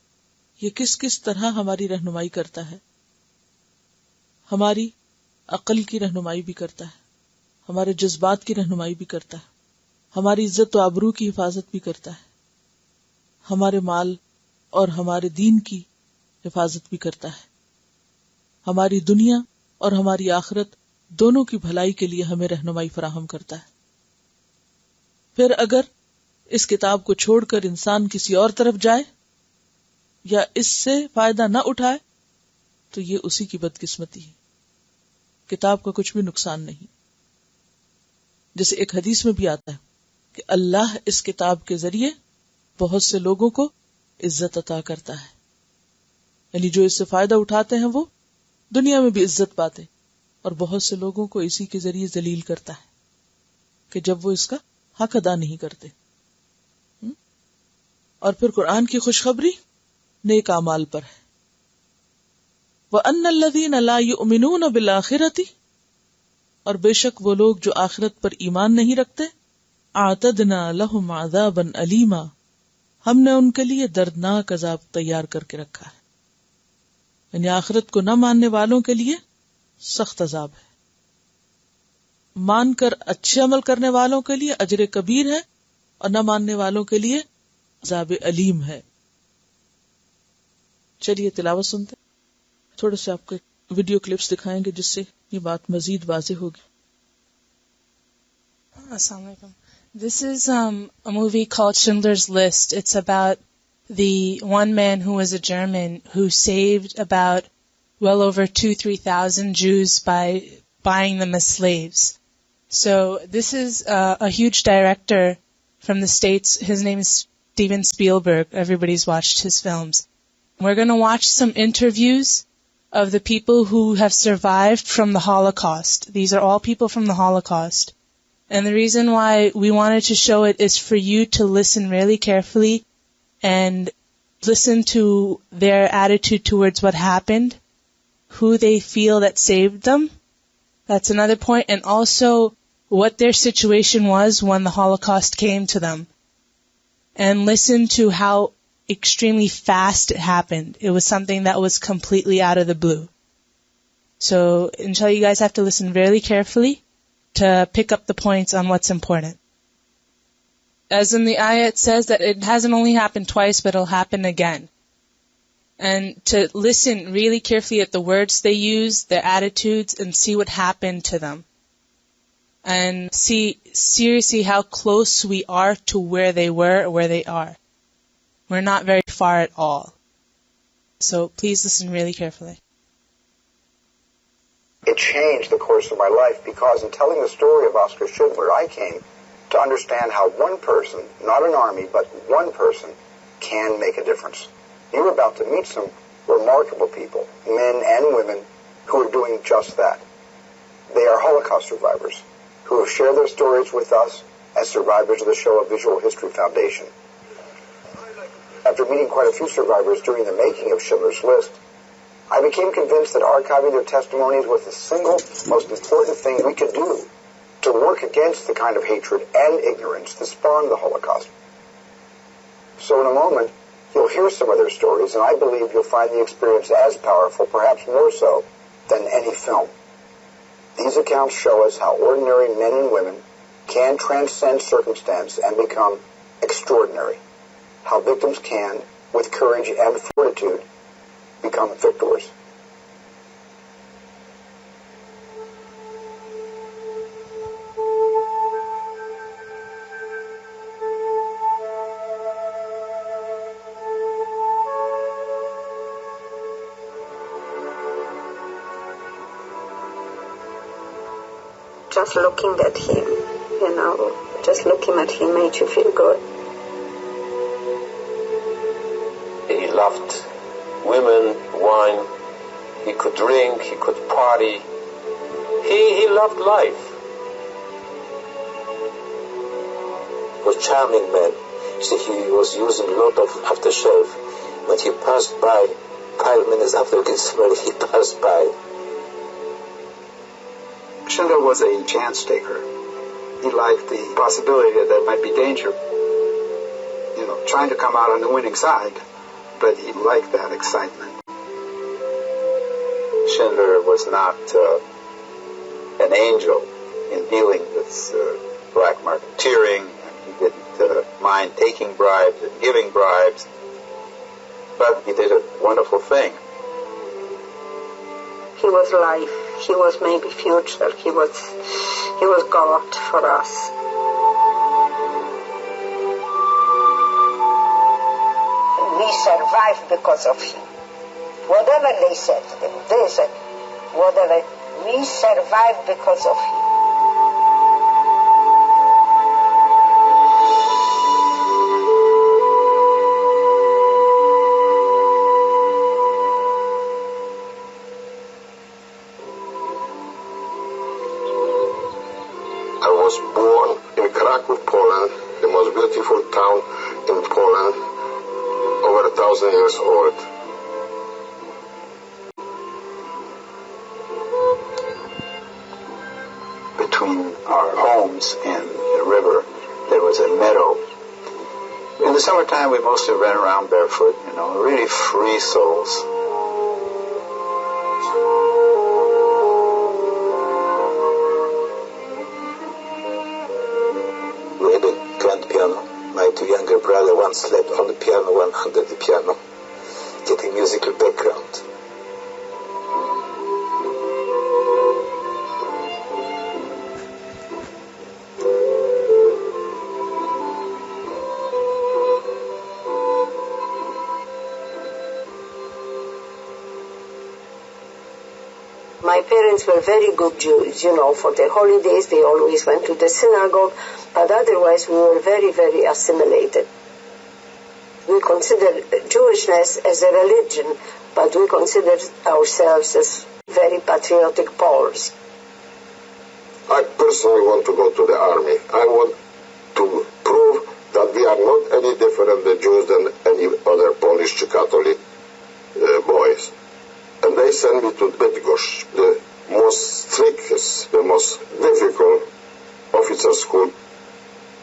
یہ کس طرح ہماری رہنمائی کرتا ہے. ہماری عقل کی رہنمائی بھی کرتا ہے، ہمارے جذبات کی رہنمائی بھی کرتا ہے، ہماری عزت و آبرو کی حفاظت بھی کرتا ہے، ہمارے مال اور ہمارے دین کی حفاظت بھی کرتا ہے، ہماری دنیا اور ہماری آخرت دونوں کی بھلائی کے لیے ہمیں رہنمائی فراہم کرتا ہے. پھر اگر اس کتاب کو چھوڑ کر انسان کسی اور طرف جائے یا اس سے فائدہ نہ اٹھائے تو یہ اسی کی بدقسمتی ہے. کتاب کا کچھ بھی نقصان نہیں. جیسے ایک حدیث میں بھی آتا ہے کہ اللہ اس کتاب کے ذریعے بہت سے لوگوں کو عزت عطا کرتا ہے. یعنی جو اس سے فائدہ اٹھاتے ہیں وہ دنیا میں بھی عزت پاتے، اور بہت سے لوگوں کو اسی کے ذریعے ذلیل کرتا ہے کہ جب وہ اس کا حق ادا نہیں کرتے. اور پھر قرآن کی خوشخبری نیک اعمال پر ہے. وَأَنَّ الَّذِينَ لَا يُؤْمِنُونَ بِالْآخِرَةِ، اور بے شک وہ لوگ جو آخرت پر ایمان نہیں رکھتے، اعتدنا لہم عذابا علیما، ہم نے ان کے لیے دردناک عذاب تیار کر کے رکھا ہے. یعنی آخرت کو نہ ماننے والوں کے لیے سخت عذاب ہے. مان کر اچھے عمل کرنے والوں کے لیے اجر کبیر ہے اور نہ ماننے والوں کے لیے عذاب علیم ہے. چلیے تلاوت سنتے. تھوڑے سے آپ کو ویڈیو کلپس دکھائیں گے جس سے یہ بات مزید واضح ہوگی. Assalamu alaikum. This is a movie called Schindler's List. It's about the one man who was a German who saved about well over 2,000-3,000 Jews by buying them as slaves. So this is a huge director from the States. His name is Steven Spielberg. Everybody's watched his films. We're going to watch some interviews of the people who have survived from the Holocaust. These are all people from the Holocaust. And the reason why we wanted to show it is for you to listen really carefully and listen to their attitude towards what happened, who they feel that saved them. That's another point. And also what their situation was when the Holocaust came to them. And listen to how extremely fast it happened. It was something that was completely out of the blue. So, inshallah, you guys have to listen really carefully to pick up the points on what's important. As in the ayah, it says that it hasn't only happened twice, but it'll happen again. And to listen really carefully at the words they use, their attitudes, and see what happened to them. And see seriously how close we are to where they were or where they are. We're not very far at all. So please listen really carefully. It changed the course of my life because in telling the story of Oskar Schindler, I came to understand how one person, not an army, but one person, can make a difference. You're about to meet some remarkable people, men and women, who are doing just that. They are Holocaust survivors who have shared their stories with us as survivors of the Shoah Visual History Foundation. After meeting quite a few survivors during the making of Schindler's List, I became convinced that archiving their testimonies was the single most important thing we could do to work against the kind of hatred and ignorance that spawned the Holocaust. So in a moment, you'll hear some of their stories, and I believe you'll find the experience as powerful, perhaps more so, than any film. These accounts show us how ordinary men and women can transcend circumstance and become extraordinary. How victims can, with courage and fortitude, become victors. Just looking at him, just looking at him made you feel good. He loved women, wine, he could drink, he could party. He loved life. He was a charming man. See, he was using a lot of aftershave. When he passed by, 5 minutes after he passed by. Schindler was a chance taker. He liked the possibility that there might be danger, trying to come out on the winning side, but he liked that excitement. Schindler was not an angel in dealing with black marketeering. He didn't mind taking bribes and giving bribes, but he did a wonderful thing. He was life. He was maybe future. He was God for us. We survived because of him. Whatever they said, whatever, we survived because of him. I was born in Kraków, Poland, the most beautiful town in Poland, over 1,000 years old. Between our homes and the river, there was a meadow. In the summertime, we mostly ran around barefoot, really free souls. sat on the piano and under the piano, getting musical background. My parents were very good Jews, for the holidays they always went to the synagogue, but otherwise we were very, very assimilated. We consider Jewishness as a religion, but we consider ourselves as very patriotic Poles. I personally want to go to the army. I want to prove that we are not any different the Jews than any other Polish Catholic boys. And they sent me to Bydgoszcz, the most strictest, the most difficult officer school.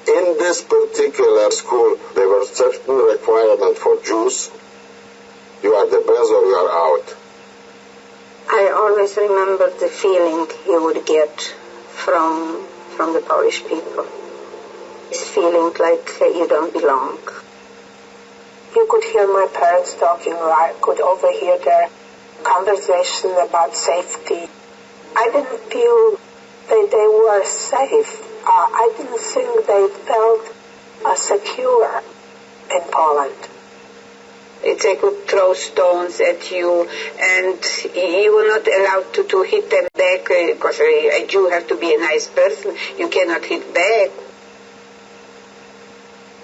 In this particular school, there were certain requirements for Jews. You are the best or you are out. I always remember the feeling you would get from the Polish people. This feeling like you don't belong. You could hear my parents talking, or I could overhear their conversation about safety. I didn't feel that they were safe. I didn't think they felt secure in Poland. They could throw stones at you, and you were not allowed to hit them back, because a Jew has to be a nice person. You cannot hit back.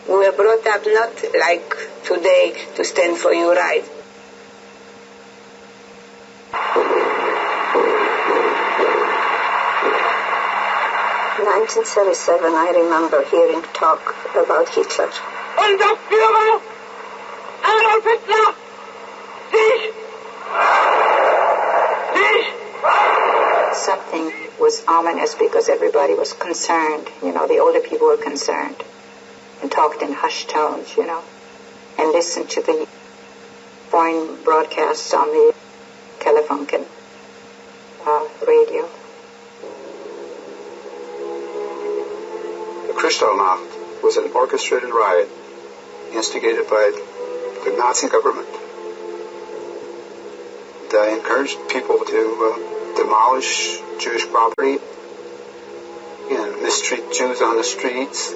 We were brought up not like today to stand for your right. In 1937, I remember hearing talk about Hitler. Unser Führer, Adolf Hitler, sich! Something was ominous because everybody was concerned. The older people were concerned and talked in hushed tones, and listened to the foreign broadcasts on the Telefunken radio. The Kristallnacht was an orchestrated riot instigated by the Nazi government. They encouraged people to demolish Jewish property and mistreat Jews on the streets.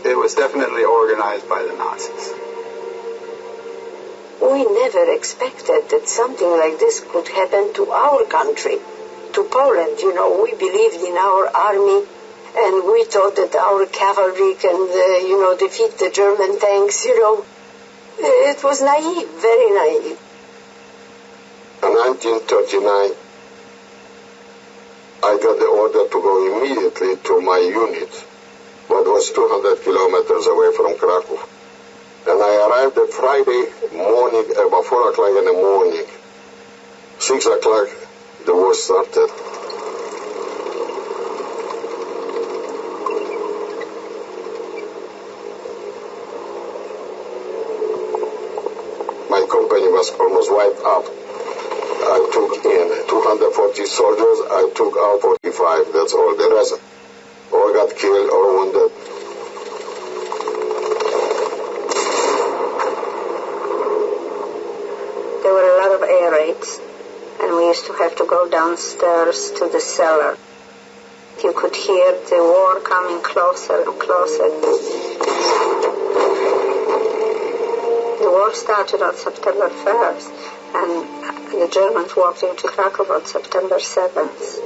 It was definitely organized by the Nazis. We never expected that something like this could happen to our country, to Poland. We believed in our army, and we thought that our cavalry can, defeat the German tanks, It was naive, very naive. In 1939, I got the order to go immediately to my unit, what was 200 kilometers away from Krakow. And I arrived at Friday morning, about 4 o'clock in the morning. 6 o'clock, the war started. My company was almost wiped out. I took in 240 soldiers, I took out 45, that's all. The rest all got killed or wounded. There were a lot of air raids, and we used to have to go downstairs to the cellar. You could hear the war coming closer and closer. The war started on September 1st, and the Germans walked into Krakow on September 7th.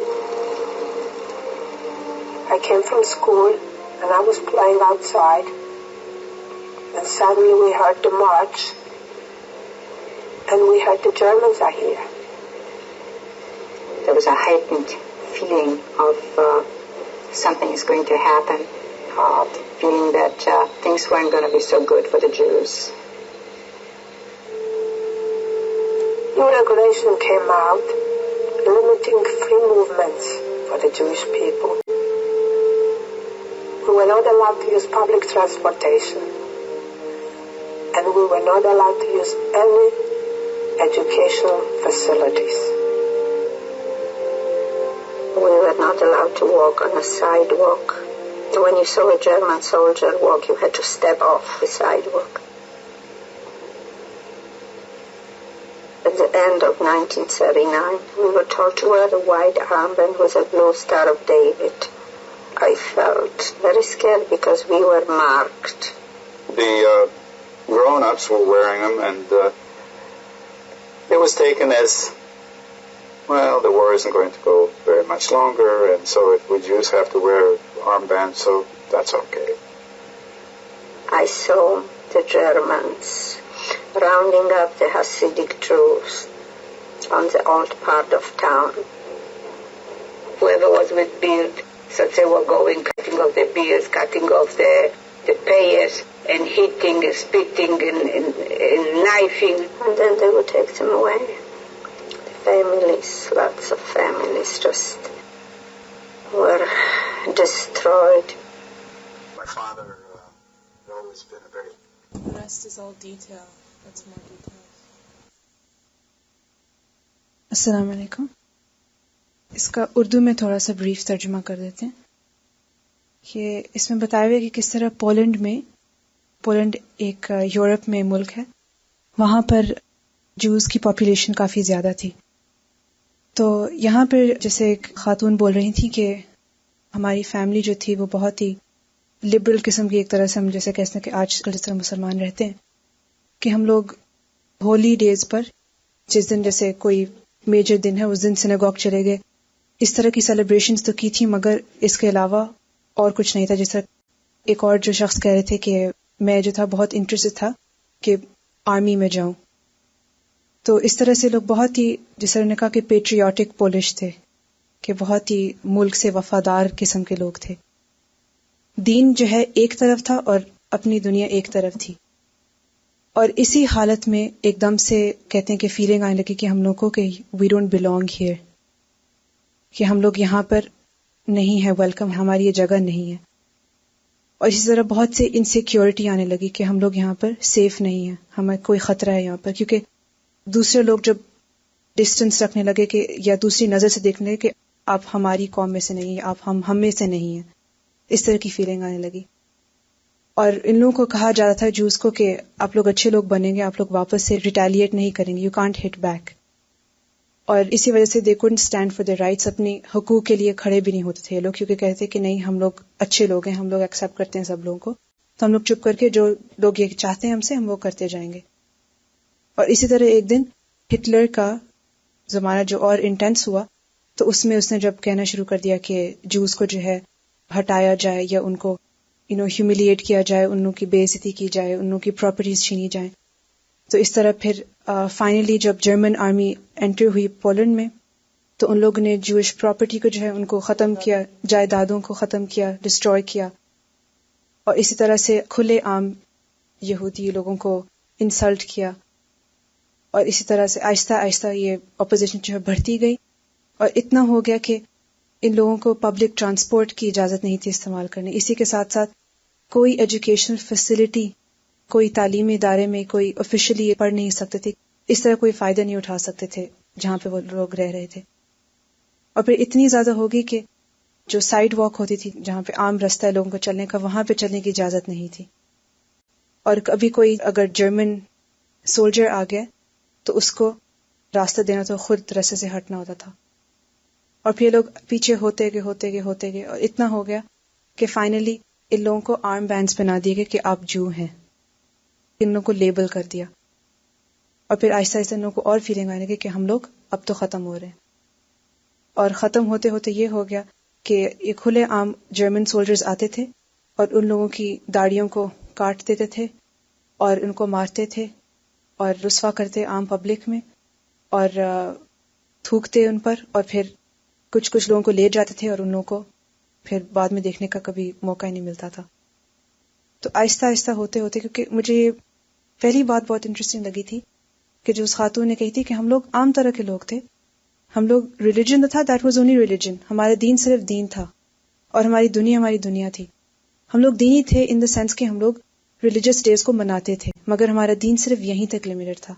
I came from school, and I was playing outside, and suddenly we heard the march, and we heard the Germans are here. There was a heightened feeling of something is going to happen, feeling that things weren't going to be so good for the Jews. New regulation came out limiting free movements for the Jewish people. We were not allowed to use public transportation, and we were not allowed to use any educational facilities. We were not allowed to walk on a sidewalk. When you saw a German soldier walk, you had to step off the sidewalk. At the end of 1939, we were told to wear a white armband with a blue Star of David. I felt very scared because we were marked. The grown-ups were wearing them, and it was taken as, well, the war isn't going to go very much longer, and so we Jews have to wear armbands, so that's okay. I saw the Germans rounding up the Hasidic Jews on the old part of town. Whoever was with beard, so they were going, cutting off the beards, cutting off the payers, and hitting, spitting, and knifing. And then they would take them away. The families, lots of families just were destroyed. My father had always been a very... The rest is all detail. That's more details. السلام علیکم. اس کا اردو میں تھوڑا سا brief ترجمہ کر دیتے ہیں کہ اس میں بتایا ہوا ہے کہ کس طرح پولینڈ ایک یورپ میں ملک ہے، وہاں پر جوز کی پاپولیشن کافی زیادہ تھی. تو یہاں پر جیسے ایک خاتون بول رہی تھی کہ ہماری فیملی جو تھی وہ بہت ہی لبرل قسم کی، ایک طرح سے ہم جیسے کہتے ہیں کہ آج کل جس طرح مسلمان رہتے ہیں کہ ہم لوگ ہولی ڈیز پر، جس دن جیسے کوئی میجر دن ہے اس دن سینگوگ چلے گئے، اس طرح کی سیلیبریشنز تو کی تھی، مگر اس کے علاوہ اور کچھ نہیں تھا. جس طرح ایک اور جو شخص کہہ رہے تھے کہ میں جو تھا بہت انٹرسٹ تھا کہ آرمی میں جاؤں. تو اس طرح سے لوگ بہت ہی، جس طرح نے کہا کہ پیٹریوٹک پولش تھے، کہ بہت ہی ملک سے وفادار قسم کے لوگ تھے. دین جو ہے ایک طرف تھا اور اپنی دنیا ایک طرف تھی. اور اسی حالت میں ایک دم سے کہتے ہیں کہ فیلنگ آنے لگی کہ ہم لوگوں کو کہ وی ڈونٹ بلونگ ہیئر، کہ ہم لوگ یہاں پر نہیں ہے ویلکم، ہماری یہ جگہ نہیں ہے. اور اسی طرح بہت سے انسیکیورٹی آنے لگی کہ ہم لوگ یہاں پر سیف نہیں ہیں، ہمیں کوئی خطرہ ہے یہاں پر، کیونکہ دوسرے لوگ جب ڈسٹنس رکھنے لگے کہ یا دوسری نظر سے دیکھنے لگے کہ آپ ہماری قوم میں سے نہیں ہیں، آپ ہم میں سے نہیں ہیں، اس طرح کی فیلنگ آنے لگی. اور ان لوگوں کو کہا جاتا تھا جوز کو کہ آپ لوگ اچھے لوگ بنیں گے، آپ لوگ واپس سے ریٹیلیٹ نہیں کریں گے، یو کانٹ ہٹ بیک. اور اسی وجہ سے they couldn't stand for their rights, اپنی حقوق کے لیے کھڑے بھی نہیں ہوتے تھے لوگ، کیونکہ کہتے کہ نہیں ہم لوگ اچھے لوگ ہیں، ہم لوگ ایکسیپٹ کرتے ہیں سب لوگوں کو، تو ہم لوگ چپ کر کے جو لوگ یہ چاہتے ہیں ہم سے ہم وہ کرتے جائیں گے. اور اسی طرح ایک دن ہٹلر کا زمانہ جو اور انٹینس ہوا، تو اس میں اس نے جب کہنا شروع کر دیا کہ جوز کو جو ہے ہٹایا جائے یا ان کو ہیوملیٹ کیا جائے، ان لوگوں کی بے عزتی کی جائے، ان لوگوں کی پراپرٹیز چھینی جائیں. تو اس طرح پھر فائنلی جب جرمن آرمی انٹر ہوئی پولینڈ میں، تو ان لوگوں نے جوش پراپرٹی کو جو ہے ان کو ختم کیا، جائیدادوں کو ختم کیا، ڈسٹروائے کیا. اور اسی طرح سے کھلے عام یہودی لوگوں کو انسلٹ کیا. اور اسی طرح سے آہستہ آہستہ یہ اپوزیشن جو ہے بڑھتی گئی، اور اتنا ہو گیا کہ ان لوگوں کو پبلک ٹرانسپورٹ کی اجازت نہیں تھی استعمال کرنے. اسی کے ساتھ ساتھ کوئی ایجوکیشنل فیسلٹی، کوئی تعلیمی ادارے میں کوئی آفیشلی پڑھ نہیں سکتے تھے، اس طرح کوئی فائدہ نہیں اٹھا سکتے تھے جہاں پہ وہ لوگ رہ رہے تھے. اور پھر اتنی زیادہ ہوگی کہ جو سائیڈ واک ہوتی تھی، جہاں پہ عام رستہ ہے لوگوں کو چلنے کا، وہاں پہ چلنے کی اجازت نہیں تھی. اور کبھی کوئی اگر جرمن سولجر آ گیا تو اس کو راستہ دینا تو خود رستے سے ہٹنا ہوتا تھا. اور پھر لوگ پیچھے ہوتے گئے اور اتنا ہو گیا کہ فائنلی ان لوگوں کو آرم بینڈز پہنا دیے گئے کہ آپ جو ہیں، ان لوگوں کو لیبل کر دیا. اور پھر آہستہ آہستہ ان لوگوں کو اور فیلنگ آنے لگی کہ ہم لوگ اب تو ختم ہو رہے ہیں. اور ختم ہوتے ہوتے یہ ہو گیا کہ یہ کھلے عام جرمن سولجرز آتے تھے اور ان لوگوں کی داڑھیوں کو کاٹ دیتے تھے اور ان کو مارتے تھے اور رسوا کرتے عام پبلک میں اور تھوکتے ان پر، اور پھر کچھ لوگوں کو لے جاتے تھے اور ان لوگوں کو پھر بعد میں دیکھنے کا کبھی موقع ہی نہیں ملتا تھا. تو آہستہ آہستہ ہوتے کیونکہ مجھے یہ پہلی بات بہت انٹرسٹنگ لگی تھی کہ جو اس خاتون نے کہی تھی کہ ہم لوگ عام طرح کے لوگ تھے، ہم لوگ ریلیجن تھا، دیٹ واز اونلی ریلیجن، ہمارا دین صرف دین تھا اور ہماری دنیا تھی. ہم لوگ دینی تھے ان دا سینس کہ ہم لوگ ریلیجس ڈیز کو مناتے تھے، مگر ہمارا دین صرف یہیں تک لمیٹڈ تھا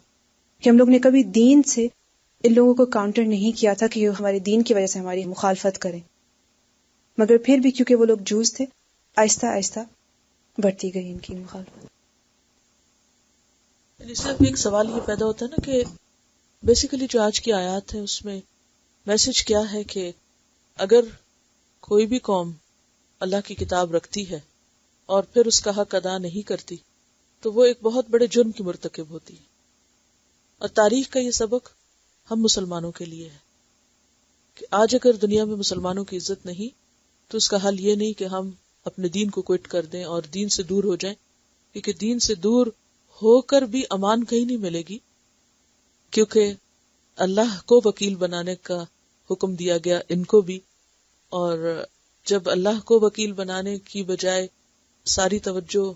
کہ ہم لوگ نے کبھی دین سے ان لوگوں کو کاؤنٹر نہیں کیا تھا کہ ہمارے دین کی وجہ سے ہماری مخالفت کریں. مگر پھر بھی کیونکہ وہ لوگ جوز تھے آہستہ آہستہ بڑھتی گئی ان کی مخالفت. اس سے ایک سوال یہ پیدا ہوتا ہے نا کہ بیسیکلی جو آج کی آیات ہے اس میں میسج کیا ہے کہ اگر کوئی بھی قوم اللہ کی کتاب رکھتی ہے اور پھر اس کا حق ادا نہیں کرتی تو وہ ایک بہت بڑے جرم کی مرتکب ہوتی ہے. اور تاریخ کا یہ سبق ہم مسلمانوں کے لیے ہے کہ آج اگر دنیا میں مسلمانوں کی عزت نہیں تو اس کا حل یہ نہیں کہ ہم اپنے دین کو کوئٹ کر دیں اور دین سے دور ہو جائیں، کیونکہ دین سے دور ہو کر بھی امان کہیں نہیں ملے گی، کیونکہ اللہ کو وکیل بنانے کا حکم دیا گیا ان کو بھی. اور جب اللہ کو وکیل بنانے کی بجائے ساری توجہ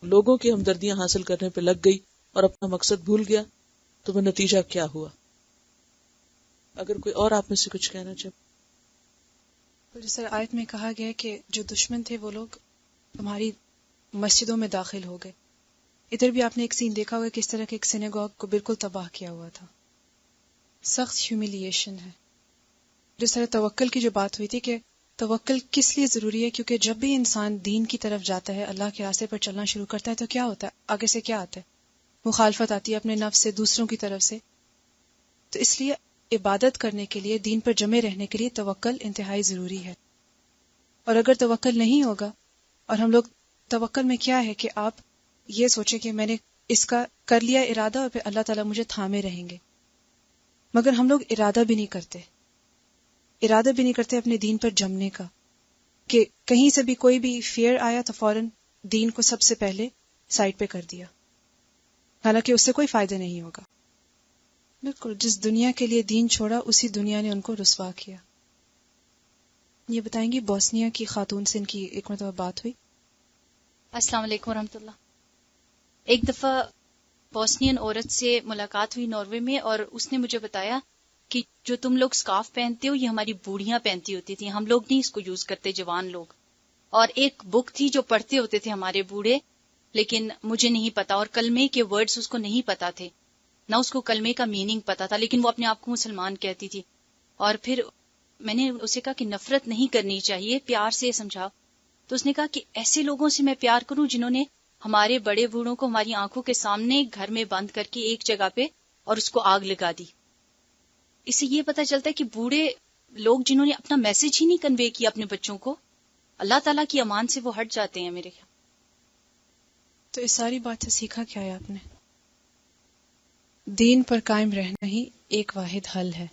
لوگوں کی ہمدردیاں حاصل کرنے پہ لگ گئی اور اپنا مقصد بھول گیا تو وہ نتیجہ کیا ہوا. اگر کوئی اور آپ میں سے کچھ کہنا چاہے. جیسے آیت میں کہا گیا کہ جو دشمن تھے وہ لوگ تمہاری مسجدوں میں داخل ہو گئے. ادھر بھی آپ نے ایک سین دیکھا ہوگا کہ اس طرح کے ایک سینیگوگ کو بالکل تباہ کیا ہوا تھا. سخت ہیوملیشن ہے. جس طرح توکل کی جو بات ہوئی تھی کہ توکل کس لیے ضروری ہے، کیونکہ جب بھی انسان دین کی طرف جاتا ہے، اللہ کے راستے پر چلنا شروع کرتا ہے تو کیا ہوتا ہے، آگے سے کیا آتا ہے، مخالفت آتی ہے اپنے نفس سے، دوسروں کی طرف سے. تو اس لیے عبادت کرنے کے لیے، دین پر جمے رہنے کے لیے توکل انتہائی ضروری ہے. اور اگر توکل نہیں ہوگا، اور ہم لوگ توکل میں کیا ہے کہ آپ یہ سوچیں کہ میں نے اس کا کر لیا ارادہ اور پھر اللہ تعالیٰ مجھے تھامے رہیں گے، مگر ہم لوگ ارادہ بھی نہیں کرتے اپنے دین پر جمنے کا، کہ کہیں سے بھی کوئی بھی فیئر آیا تو فوراً دین کو سب سے پہلے سائڈ پہ کر دیا، حالانکہ اس سے کوئی فائدہ نہیں ہوگا. بالکل جس دنیا کے لیے دین چھوڑا اسی دنیا نے ان کو رسوا کیا. یہ بتائیں گی بوسنیا کی خاتون سے ان کی ایک مرتبہ بات ہوئی. السلام علیکم ورحمۃ اللہ. ایک دفعہ بوسنین عورت سے ملاقات ہوئی ناروے میں، اور اس نے مجھے بتایا کہ جو تم لوگ سکارف پہنتے ہو یہ ہماری بوڑھیاں پہنتی ہوتی تھیں، ہم لوگ نہیں اس کو یوز کرتے، جوان لوگ. اور ایک بک تھی جو پڑھتے ہوتے تھے ہمارے بوڑھے، لیکن مجھے نہیں پتا، اور کلمے کے ورڈز اس کو نہیں پتا تھے، نہ اس کو کلمے کا میننگ پتا تھا، لیکن وہ اپنے آپ کو مسلمان کہتی تھی. اور پھر میں نے اسے کہا کہ نفرت نہیں کرنی چاہیے، پیار سے سمجھاؤ. تو اس نے کہا کہ ایسے لوگوں سے میں پیار کروں جنہوں نے ہمارے بڑے بوڑھوں کو ہماری آنکھوں کے سامنے گھر میں بند کر کے ایک جگہ پہ اور اس کو آگ لگا دی. اس سے یہ پتہ چلتا ہے کہ بوڑھے لوگ جنہوں نے اپنا میسج ہی نہیں کنوے کیا اپنے بچوں کو، اللہ تعالیٰ کی امان سے وہ ہٹ جاتے ہیں میرے خیال. تو اس ساری بات سے سیکھا کیا ہے آپ نے؟ دین پر قائم رہنا ہی ایک واحد حل ہے.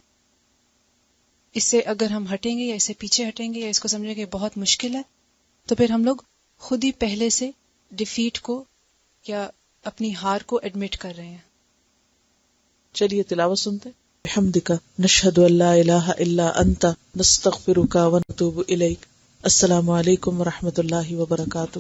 اس سے اگر ہم ہٹیں گے یا اس سے پیچھے ہٹیں گے یا اس کو سمجھیں گے بہت مشکل ہے، تو پھر ہم لوگ خود ہی پہلے سے ڈیفیٹ کو یا اپنی ہار کو ایڈمٹ کر رہے ہیں. چلیے تلاوت سنتے. بحمدک نشہد ان لا الہ الا انت نستغفرک ونتوب الیک. السلام علیکم ورحمۃ اللہ وبرکاتہ.